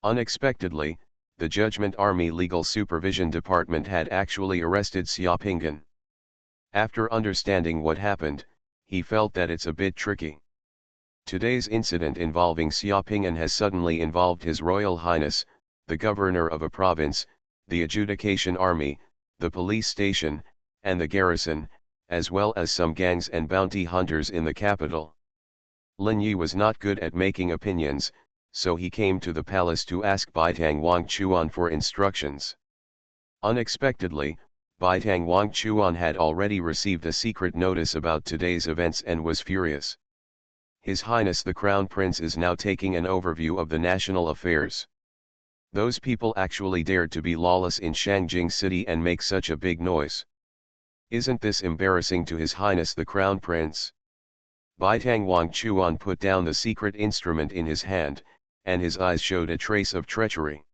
Unexpectedly, the Judgment Army Legal Supervision Department had actually arrested Xia Ping'an. After understanding what happened, he felt that it's a bit tricky. Today's incident involving Xia Ping'an has suddenly involved His Royal Highness, the governor of a province, the Adjudication Army, the police station, and the garrison, as well as some gangs and bounty hunters in the capital. Lin Yi was not good at making opinions, so he came to the palace to ask Baitang Wangchuan for instructions. Unexpectedly, Baitang Wangchuan had already received a secret notice about today's events and was furious. His Highness the Crown Prince is now taking an overview of the national affairs. Those people actually dared to be lawless in Shangjing City and make such a big noise. Isn't this embarrassing to His Highness the Crown Prince? Baitang Wangchuan put down the secret instrument in his hand, and his eyes showed a trace of treachery.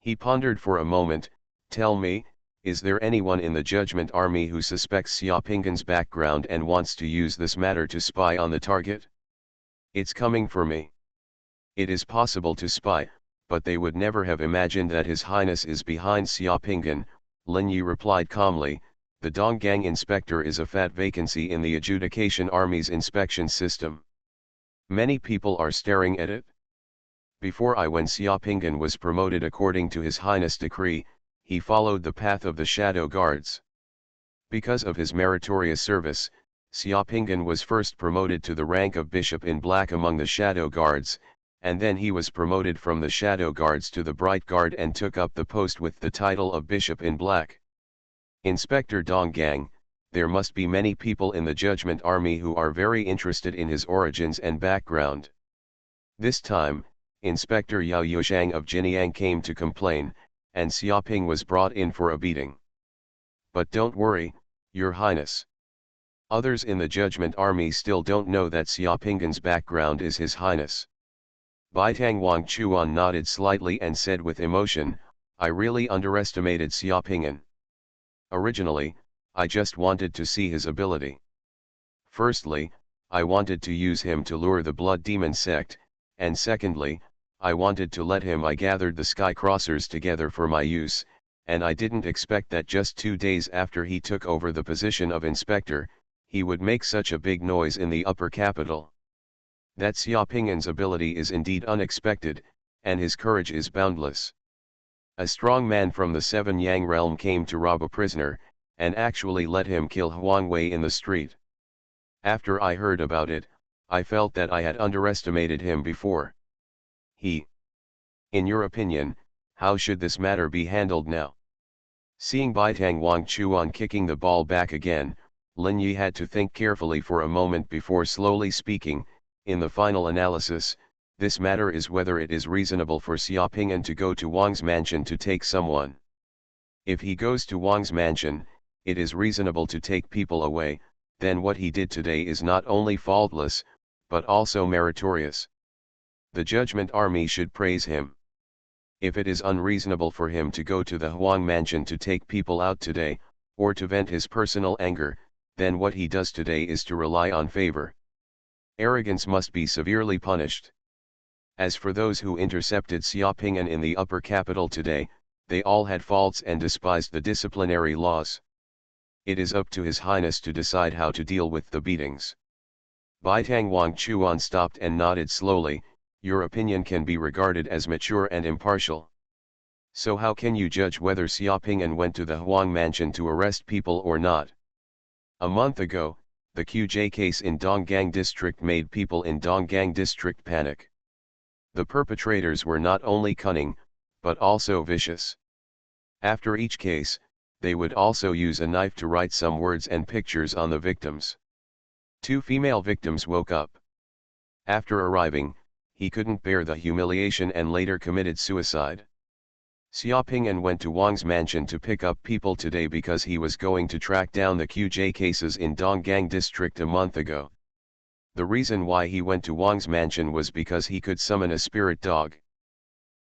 He pondered for a moment. Tell me, is there anyone in the Judgment Army who suspects Xiaopinggan's background and wants to use this matter to spy on the target? It's coming for me. It is possible to spy, but they would never have imagined that His Highness is behind Xiaopinggan, Lin Yi replied calmly. The Donggang inspector is a fat vacancy in the Adjudication Army's inspection system. Many people are staring at it. Before when Xiaopinggan was promoted according to His Highness' decree, he followed the path of the Shadow Guards. Because of his meritorious service, Xiaopinggan was first promoted to the rank of Bishop in Black among the Shadow Guards, and then he was promoted from the Shadow Guards to the Bright Guard and took up the post with the title of Bishop in Black. Inspector Donggang, there must be many people in the Judgment Army who are very interested in his origins and background. This time, Inspector Yao Yushang of Jinyang came to complain, and Xiaoping was brought in for a beating. But don't worry, Your Highness. Others in the Judgment Army still don't know that Xiaopinggan's background is His Highness. Baitang Wangchuan nodded slightly and said with emotion, I really underestimated Xiaopinggan. Originally, I just wanted to see his ability. Firstly, I wanted to use him to lure the Blood Demon sect, and secondly, I wanted to let him. I gathered the Sky Crossers together for my use, and I didn't expect that just 2 days after he took over the position of inspector, he would make such a big noise in the upper capital. That Xiaopinggan's ability is indeed unexpected, and his courage is boundless. A strong man from the Seven Yang realm came to rob a prisoner, and actually let him kill Huang Wei in the street. After I heard about it, I felt that I had underestimated him before. In your opinion, how should this matter be handled now? Seeing Baitang Wangchuan kicking the ball back again, Lin Yi had to think carefully for a moment before slowly speaking. In the final analysis, this matter is whether it is reasonable for Xiaopinggan to go to Wang's mansion to take someone. If he goes to Wang's mansion, it is reasonable to take people away, then what he did today is not only faultless, but also meritorious. The Judgment Army should praise him. If it is unreasonable for him to go to the Huang mansion to take people out today, or to vent his personal anger, then what he does today is to rely on favor. Arrogance must be severely punished. As for those who intercepted Xiaopinggan in the upper capital today, they all had faults and despised the disciplinary laws. It is up to His Highness to decide how to deal with the beatings. Baitang Wangchuan stopped and nodded slowly. Your opinion can be regarded as mature and impartial. So how can you judge whether Xiaopinggan went to the Huang mansion to arrest people or not? A month ago, the QJ case in Donggang district made people in Donggang district panic. The perpetrators were not only cunning, but also vicious. After each case, they would also use a knife to write some words and pictures on the victims. 2 female victims woke up. After arriving, he couldn't bear the humiliation and later committed suicide. Xiaopinggan went to Wang's mansion to pick up people today because he was going to track down the QJ cases in Donggang district a month ago. The reason why he went to Wang's mansion was because he could summon a spirit dog.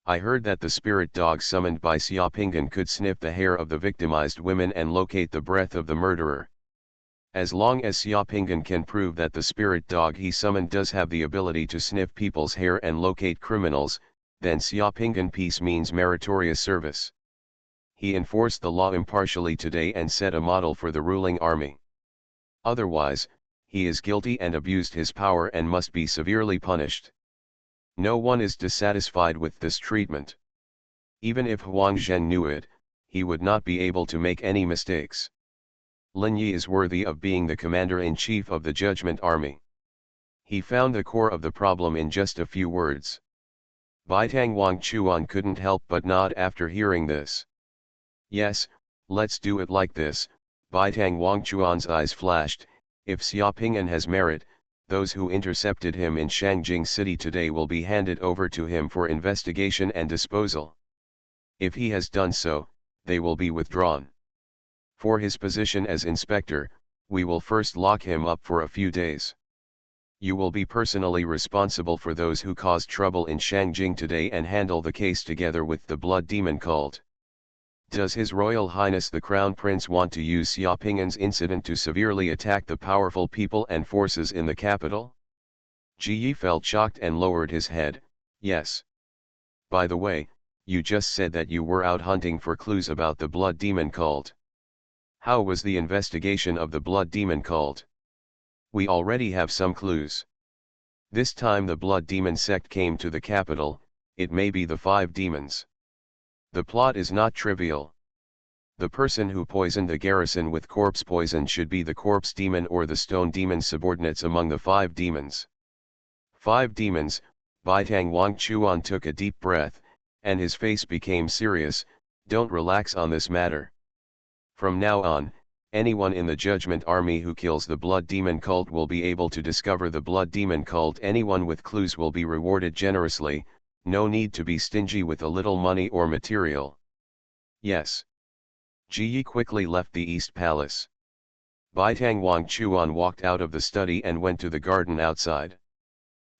I heard that the spirit dog summoned by Xiaopinggan could sniff the hair of the victimized women and locate the breath of the murderer. As long as Xiaopinggan can prove that the spirit dog he summoned does have the ability to sniff people's hair and locate criminals, then Xiaopinggan peace means meritorious service. He enforced the law impartially today and set a model for the ruling army. Otherwise, he is guilty and abused his power and must be severely punished. No one is dissatisfied with this treatment. Even if Huang Zhen knew it, he would not be able to make any mistakes. Lin Yi is worthy of being the commander-in-chief of the Judgment Army. He found the core of the problem in just a few words. Baitang Wangchuan couldn't help but nod after hearing this. Yes, let's do it like this. Baitang Wangchuan's eyes flashed. If Xiaoping'an has merit, those who intercepted him in Shangjing City today will be handed over to him for investigation and disposal. If he has done so, they will be withdrawn. For his position as inspector, we will first lock him up for a few days. You will be personally responsible for those who caused trouble in Shangjing today and handle the case together with the Blood Demon cult. Does His Royal Highness the Crown Prince want to use Xiaoping'an's incident to severely attack the powerful people and forces in the capital? Ji Yi felt shocked and lowered his head. Yes. By the way, you just said that you were out hunting for clues about the Blood Demon cult. How was the investigation of the Blood Demon cult? We already have some clues. This time the Blood Demon sect came to the capital, it may be the 5 demons. The plot is not trivial. The person who poisoned the garrison with corpse poison should be the corpse demon or the stone demon subordinates among the 5 demons. 5 demons, Baitang Wangchuan took a deep breath, and his face became serious. Don't relax on this matter. From now on, anyone in the Judgment Army who kills the Blood Demon cult will be able to discover the Blood Demon cult. Anyone with clues will be rewarded generously, no need to be stingy with a little money or material. Yes. Ji Yi quickly left the East Palace. Baitang Wangchuan walked out of the study and went to the garden outside.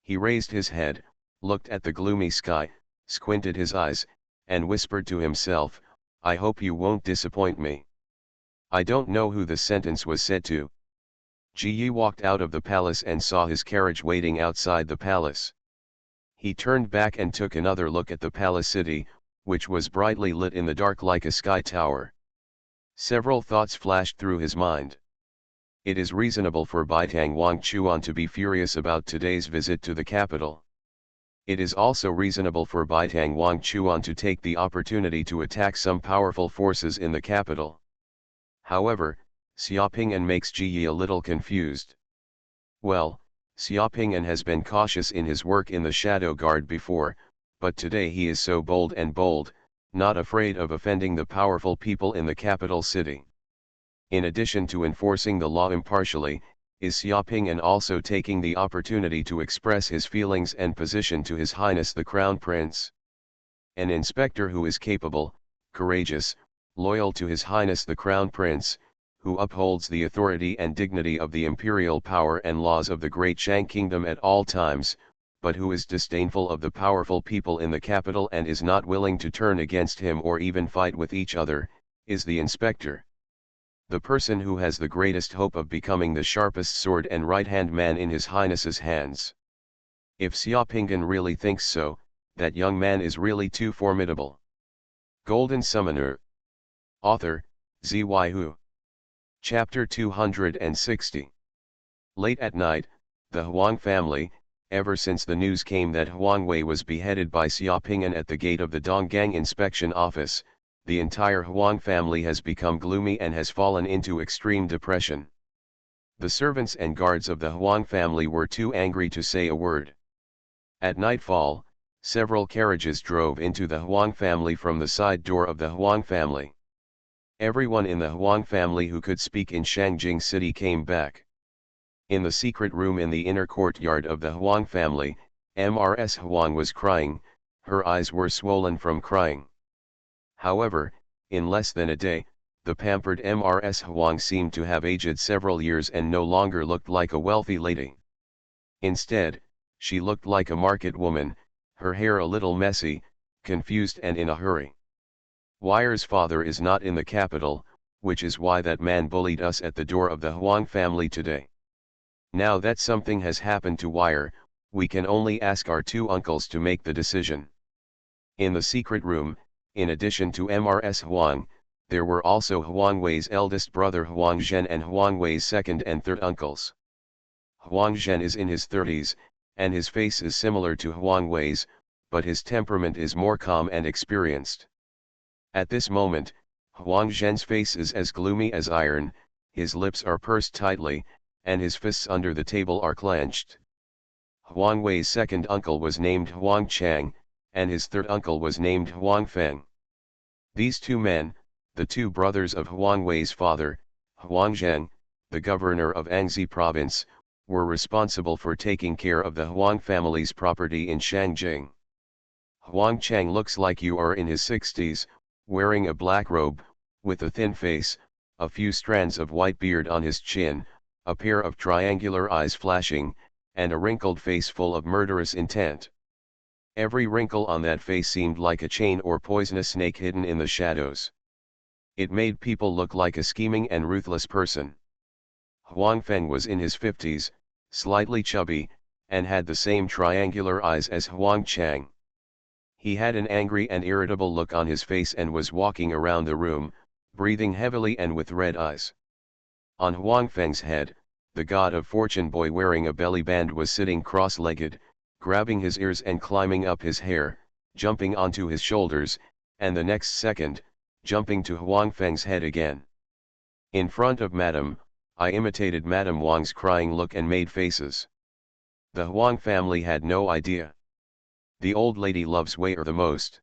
He raised his head, looked at the gloomy sky, squinted his eyes, and whispered to himself, I hope you won't disappoint me. I don't know who the sentence was said to. Ji Yi walked out of the palace and saw his carriage waiting outside the palace. He turned back and took another look at the palace city, which was brightly lit in the dark like a sky tower. Several thoughts flashed through his mind. It is reasonable for Baitang Wangchuan to be furious about today's visit to the capital. It is also reasonable for Baitang Wangchuan to take the opportunity to attack some powerful forces in the capital. However, Xiaoping'an makes Ji Yi a little confused. Well, Xiaoping'an has been cautious in his work in the Shadow Guard before, but today he is so bold, not afraid of offending the powerful people in the capital city. In addition to enforcing the law impartially, is Xiaoping'an also taking the opportunity to express his feelings and position to His Highness the Crown Prince? An inspector who is capable, courageous, loyal to His Highness the Crown Prince, who upholds the authority and dignity of the imperial power and laws of the Great Shang Kingdom at all times, but who is disdainful of the powerful people in the capital and is not willing to turn against him or even fight with each other, is the inspector. The person who has the greatest hope of becoming the sharpest sword and right-hand man in His Highness's hands. If Xiaoping'an really thinks so, that young man is really too formidable. Golden Summoner. Author, Xuanhuan. Chapter 260. Late at night, the Huang family, ever since the news came that Huang Wei was beheaded by Xiaoping'an at the gate of the Donggang inspection office, the entire Huang family has become gloomy and has fallen into extreme depression. The servants and guards of the Huang family were too angry to say a word. At nightfall, several carriages drove into the Huang family from the side door of the Huang family. Everyone in the Huang family who could speak in Shangjing City came back. In the secret room in the inner courtyard of the Huang family, Mrs. Huang was crying, her eyes were swollen from crying. However, in less than a day, the pampered Mrs. Huang seemed to have aged several years and no longer looked like a wealthy lady. Instead, she looked like a market woman, her hair a little messy, confused and in a hurry. Wire's father is not in the capital, which is why that man bullied us at the door of the Huang family today. Now that something has happened to Wire, we can only ask our 2 uncles to make the decision. In the secret room, in addition to Mrs. Huang, there were also Huang Wei's eldest brother Huang Zhen and Huang Wei's second and third uncles. Huang Zhen is in his 30s, and his face is similar to Huang Wei's, but his temperament is more calm and experienced. At this moment, Huang Zhen's face is as gloomy as iron, his lips are pursed tightly, and his fists under the table are clenched. Huang Wei's second uncle was named Huang Chang, and his third uncle was named Huang Feng. These two men, the two brothers of Huang Wei's father, Huang Zheng, the governor of Anxi province, were responsible for taking care of the Huang family's property in Shangjing. Huang Chang looks like you are in his 60s, wearing a black robe, with a thin face, a few strands of white beard on his chin, a pair of triangular eyes flashing, and a wrinkled face full of murderous intent. Every wrinkle on that face seemed like a chain or poisonous snake hidden in the shadows. It made people look like a scheming and ruthless person. Huang Feng was in his 50s, slightly chubby, and had the same triangular eyes as Huang Chang. He had an angry and irritable look on his face and was walking around the room, breathing heavily and with red eyes. On Huang Feng's head, the god of fortune boy wearing a belly band was sitting cross-legged, grabbing his ears and climbing up his hair, jumping onto his shoulders, and the next second, jumping to Huang Feng's head again. In front of Madame, I imitated Madame Wang's crying look and made faces. The Huang family had no idea. The old lady loves Wei the most.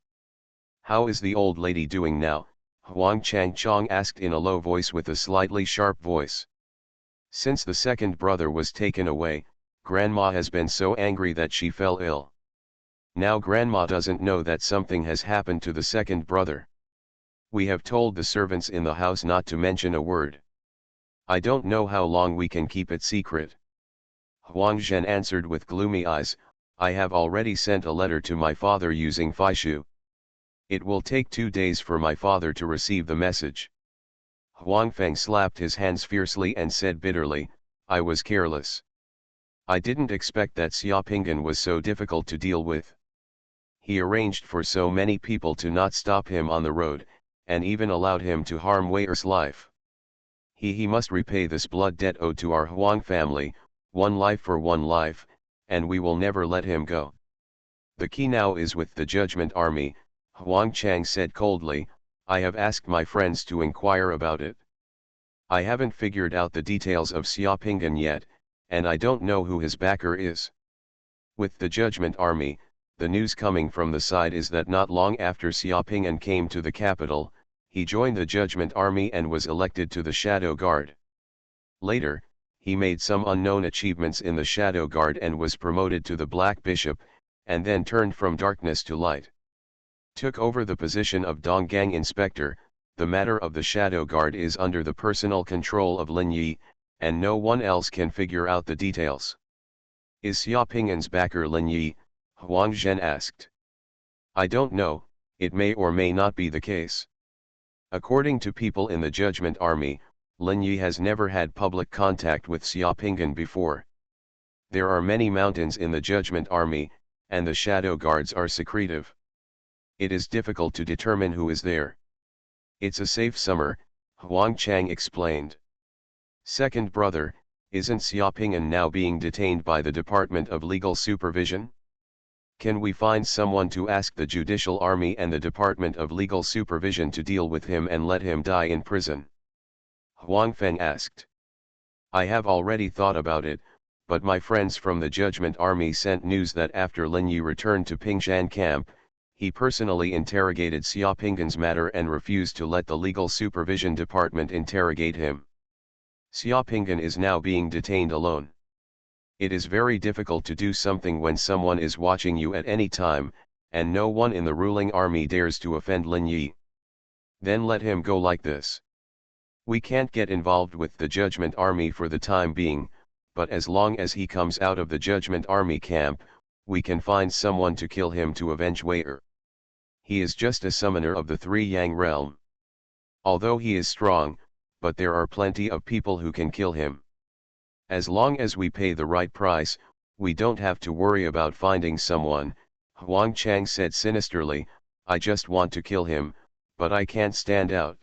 How is the old lady doing now? Huang Changchong asked in a low voice with a slightly sharp voice. Since the second brother was taken away, Grandma has been so angry that she fell ill. Now Grandma doesn't know that something has happened to the second brother. We have told the servants in the house not to mention a word. I don't know how long we can keep it secret. Huang Zhen answered with gloomy eyes, I have already sent a letter to my father using Faishu. It will take 2 days for my father to receive the message. Huang Feng slapped his hands fiercely and said bitterly, I was careless. I didn't expect that Xiaopinggan was so difficult to deal with. He arranged for so many people to not stop him on the road, and even allowed him to harm Wei's life. He must repay this blood debt owed to our Huang family, one life for one life, and we will never let him go. The key now is with the Judgment Army, Huang Chang said coldly, I have asked my friends to inquire about it. I haven't figured out the details of Xiaopinggan yet, and I don't know who his backer is. With the Judgment Army, the news coming from the side is that not long after Xiaopinggan came to the capital, he joined the Judgment Army and was elected to the Shadow Guard. Later, he made some unknown achievements in the Shadow Guard and was promoted to the Black Bishop, and then turned from darkness to light. Took over the position of Donggang Inspector. The matter of the Shadow Guard is under the personal control of Lin Yi, and no one else can figure out the details. Is Xiaopinggan's backer Lin Yi? Huang Zhen asked. I don't know, it may or may not be the case. According to people in the Judgment Army, Lin Yi has never had public contact with Xiaopinggan before. There are many mountains in the Judgment Army, and the Shadow Guards are secretive. It is difficult to determine who is there. It's a safe summer, Huang Chang explained. Second brother, isn't Xiaopinggan now being detained by the Department of Legal Supervision? Can we find someone to ask the Judicial Army and the Department of Legal Supervision to deal with him and let him die in prison? Huang Feng asked. I have already thought about it, but my friends from the Judgment Army sent news that after Lin Yi returned to Pingshan camp, he personally interrogated Xiaopinggan's matter and refused to let the Legal Supervision Department interrogate him. Xiaopinggan is now being detained alone. It is very difficult to do something when someone is watching you at any time, and no one in the ruling army dares to offend Lin Yi. Then let him go like this. We can't get involved with the Judgment Army for the time being, but as long as he comes out of the Judgment Army camp, we can find someone to kill him to avenge Wei. He is just a summoner of the Three Yang realm. Although he is strong, but there are plenty of people who can kill him. As long as we pay the right price, we don't have to worry about finding someone, Huang Chang said sinisterly. I just want to kill him, but I can't stand out.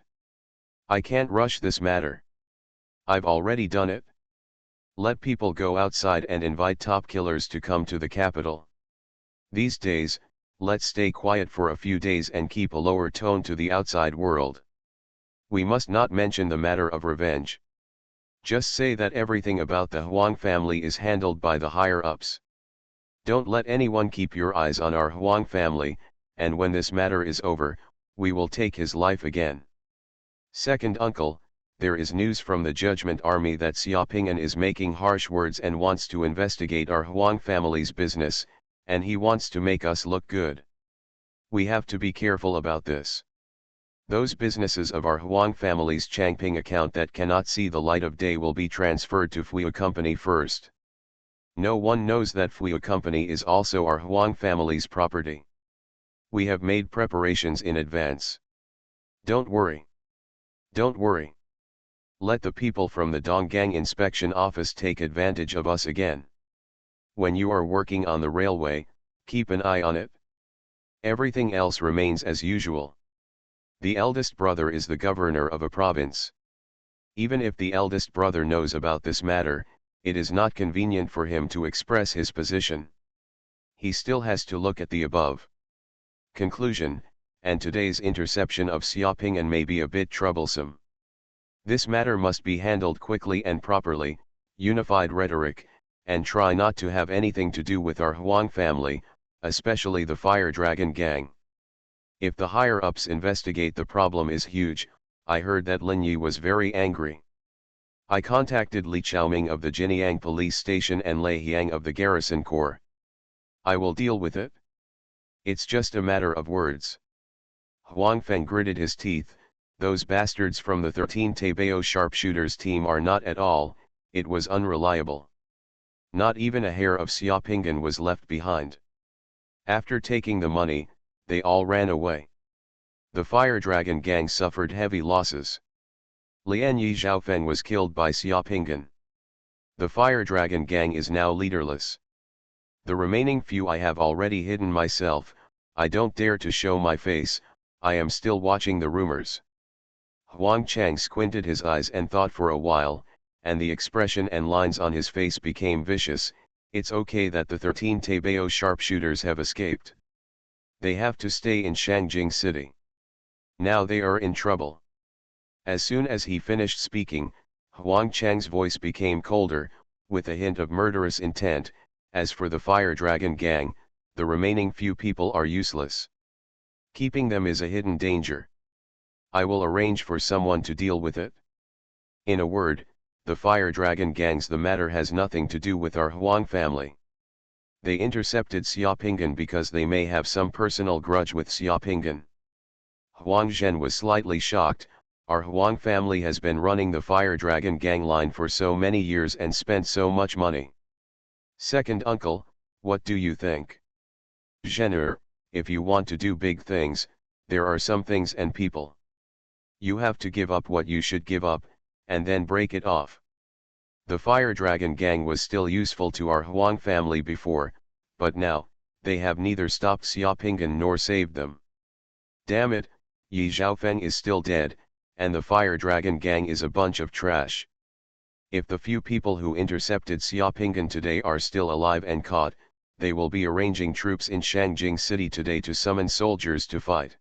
I can't rush this matter. I've already done it. Let people go outside and invite top killers to come to the capital. These days, let's stay quiet for a few days and keep a lower tone to the outside world. We must not mention the matter of revenge. Just say that everything about the Huang family is handled by the higher-ups. Don't let anyone keep your eyes on our Huang family, and when this matter is over, we will take his life again. Second uncle, there is news from the Judgment Army that Xiaoping'an is making harsh words and wants to investigate our Huang family's business, and he wants to make us look good. We have to be careful about this. Those businesses of our Huang family's Changping account that cannot see the light of day will be transferred to Fuyu Company first. No one knows that Fuyu Company is also our Huang family's property. We have made preparations in advance. Don't worry. Don't worry. Let the people from the Donggang Inspection Office take advantage of us again. When you are working on the railway, keep an eye on it. Everything else remains as usual. The eldest brother is the governor of a province. Even if the eldest brother knows about this matter, it is not convenient for him to express his position. He still has to look at the above. Conclusion, and today's interception of Xiaoping'an may be a bit troublesome. This matter must be handled quickly and properly, unified rhetoric, and try not to have anything to do with our Huang family, especially the Fire Dragon gang. If the higher-ups investigate, the problem is huge. I heard that Lin Yi was very angry. I contacted Li Chaoming of the Jinyang police station and Lei Hiang of the garrison corps. I will deal with it. It's just a matter of words. Huang Feng gritted his teeth. Those bastards from the 13 Taibao sharpshooters team are not at all, it was unreliable. Not even a hair of Xiaoping'an was left behind. After taking the money, they all ran away. The Fire Dragon gang suffered heavy losses. Lian Yi Zhaofeng was killed by Xiaoping'an. The Fire Dragon gang is now leaderless. The remaining few I have already hidden myself. I don't dare to show my face. I am still watching the rumors. Huang Chang squinted his eyes and thought for a while, and the expression and lines on his face became vicious. It's okay that the 13 Taibao sharpshooters have escaped. They have to stay in Shangjing City. Now they are in trouble. As soon as he finished speaking, Huang Chang's voice became colder, with a hint of murderous intent. As for the Fire Dragon gang, the remaining few people are useless. Keeping them is a hidden danger. I will arrange for someone to deal with it. In a word, the Fire Dragon gang's the matter has nothing to do with our Huang family. They intercepted Xiaoping'an because they may have some personal grudge with Xiaoping'an. Huang Zhen was slightly shocked. Our Huang family has been running the Fire Dragon gang line for so many years and spent so much money. Second uncle, what do you think? Zhen, if you want to do big things, there are some things and people. You have to give up what you should give up, and then break it off. The Fire Dragon gang was still useful to our Huang family before, but now, they have neither stopped Xiaoping'an nor saved them. Damn it, Yi Zhaofeng is still dead, and the Fire Dragon gang is a bunch of trash. If the few people who intercepted Xiaoping'an today are still alive and caught, they will be arranging troops in Shangjing City today to summon soldiers to fight.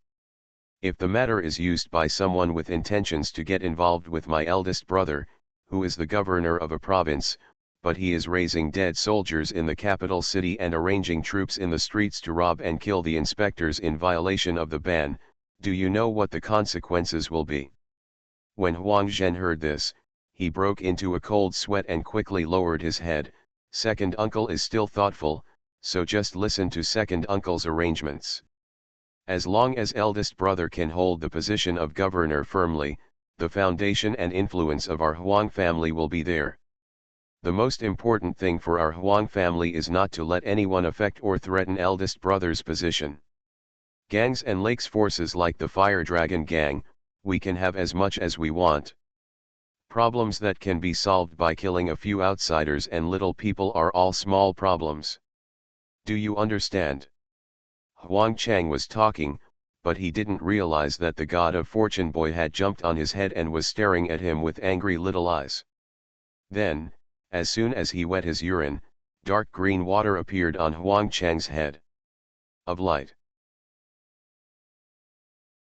If the matter is used by someone with intentions to get involved with my eldest brother, who is the governor of a province, but he is raising dead soldiers in the capital city and arranging troops in the streets to rob and kill the inspectors in violation of the ban, do you know what the consequences will be? When Huang Zhen heard this, he broke into a cold sweat and quickly lowered his head. Second uncle is still thoughtful, so just listen to second uncle's arrangements. As long as eldest brother can hold the position of governor firmly, the foundation and influence of our Huang family will be there. The most important thing for our Huang family is not to let anyone affect or threaten eldest brother's position. Gangs and lakes forces like the Fire Dragon gang, we can have as much as we want. Problems that can be solved by killing a few outsiders and little people are all small problems. Do you understand? Huang Chang was talking, but he didn't realize that the God of Fortune boy had jumped on his head and was staring at him with angry little eyes. Then, as soon as he wet his urine, dark green water appeared on Huang Chang's head. Of light.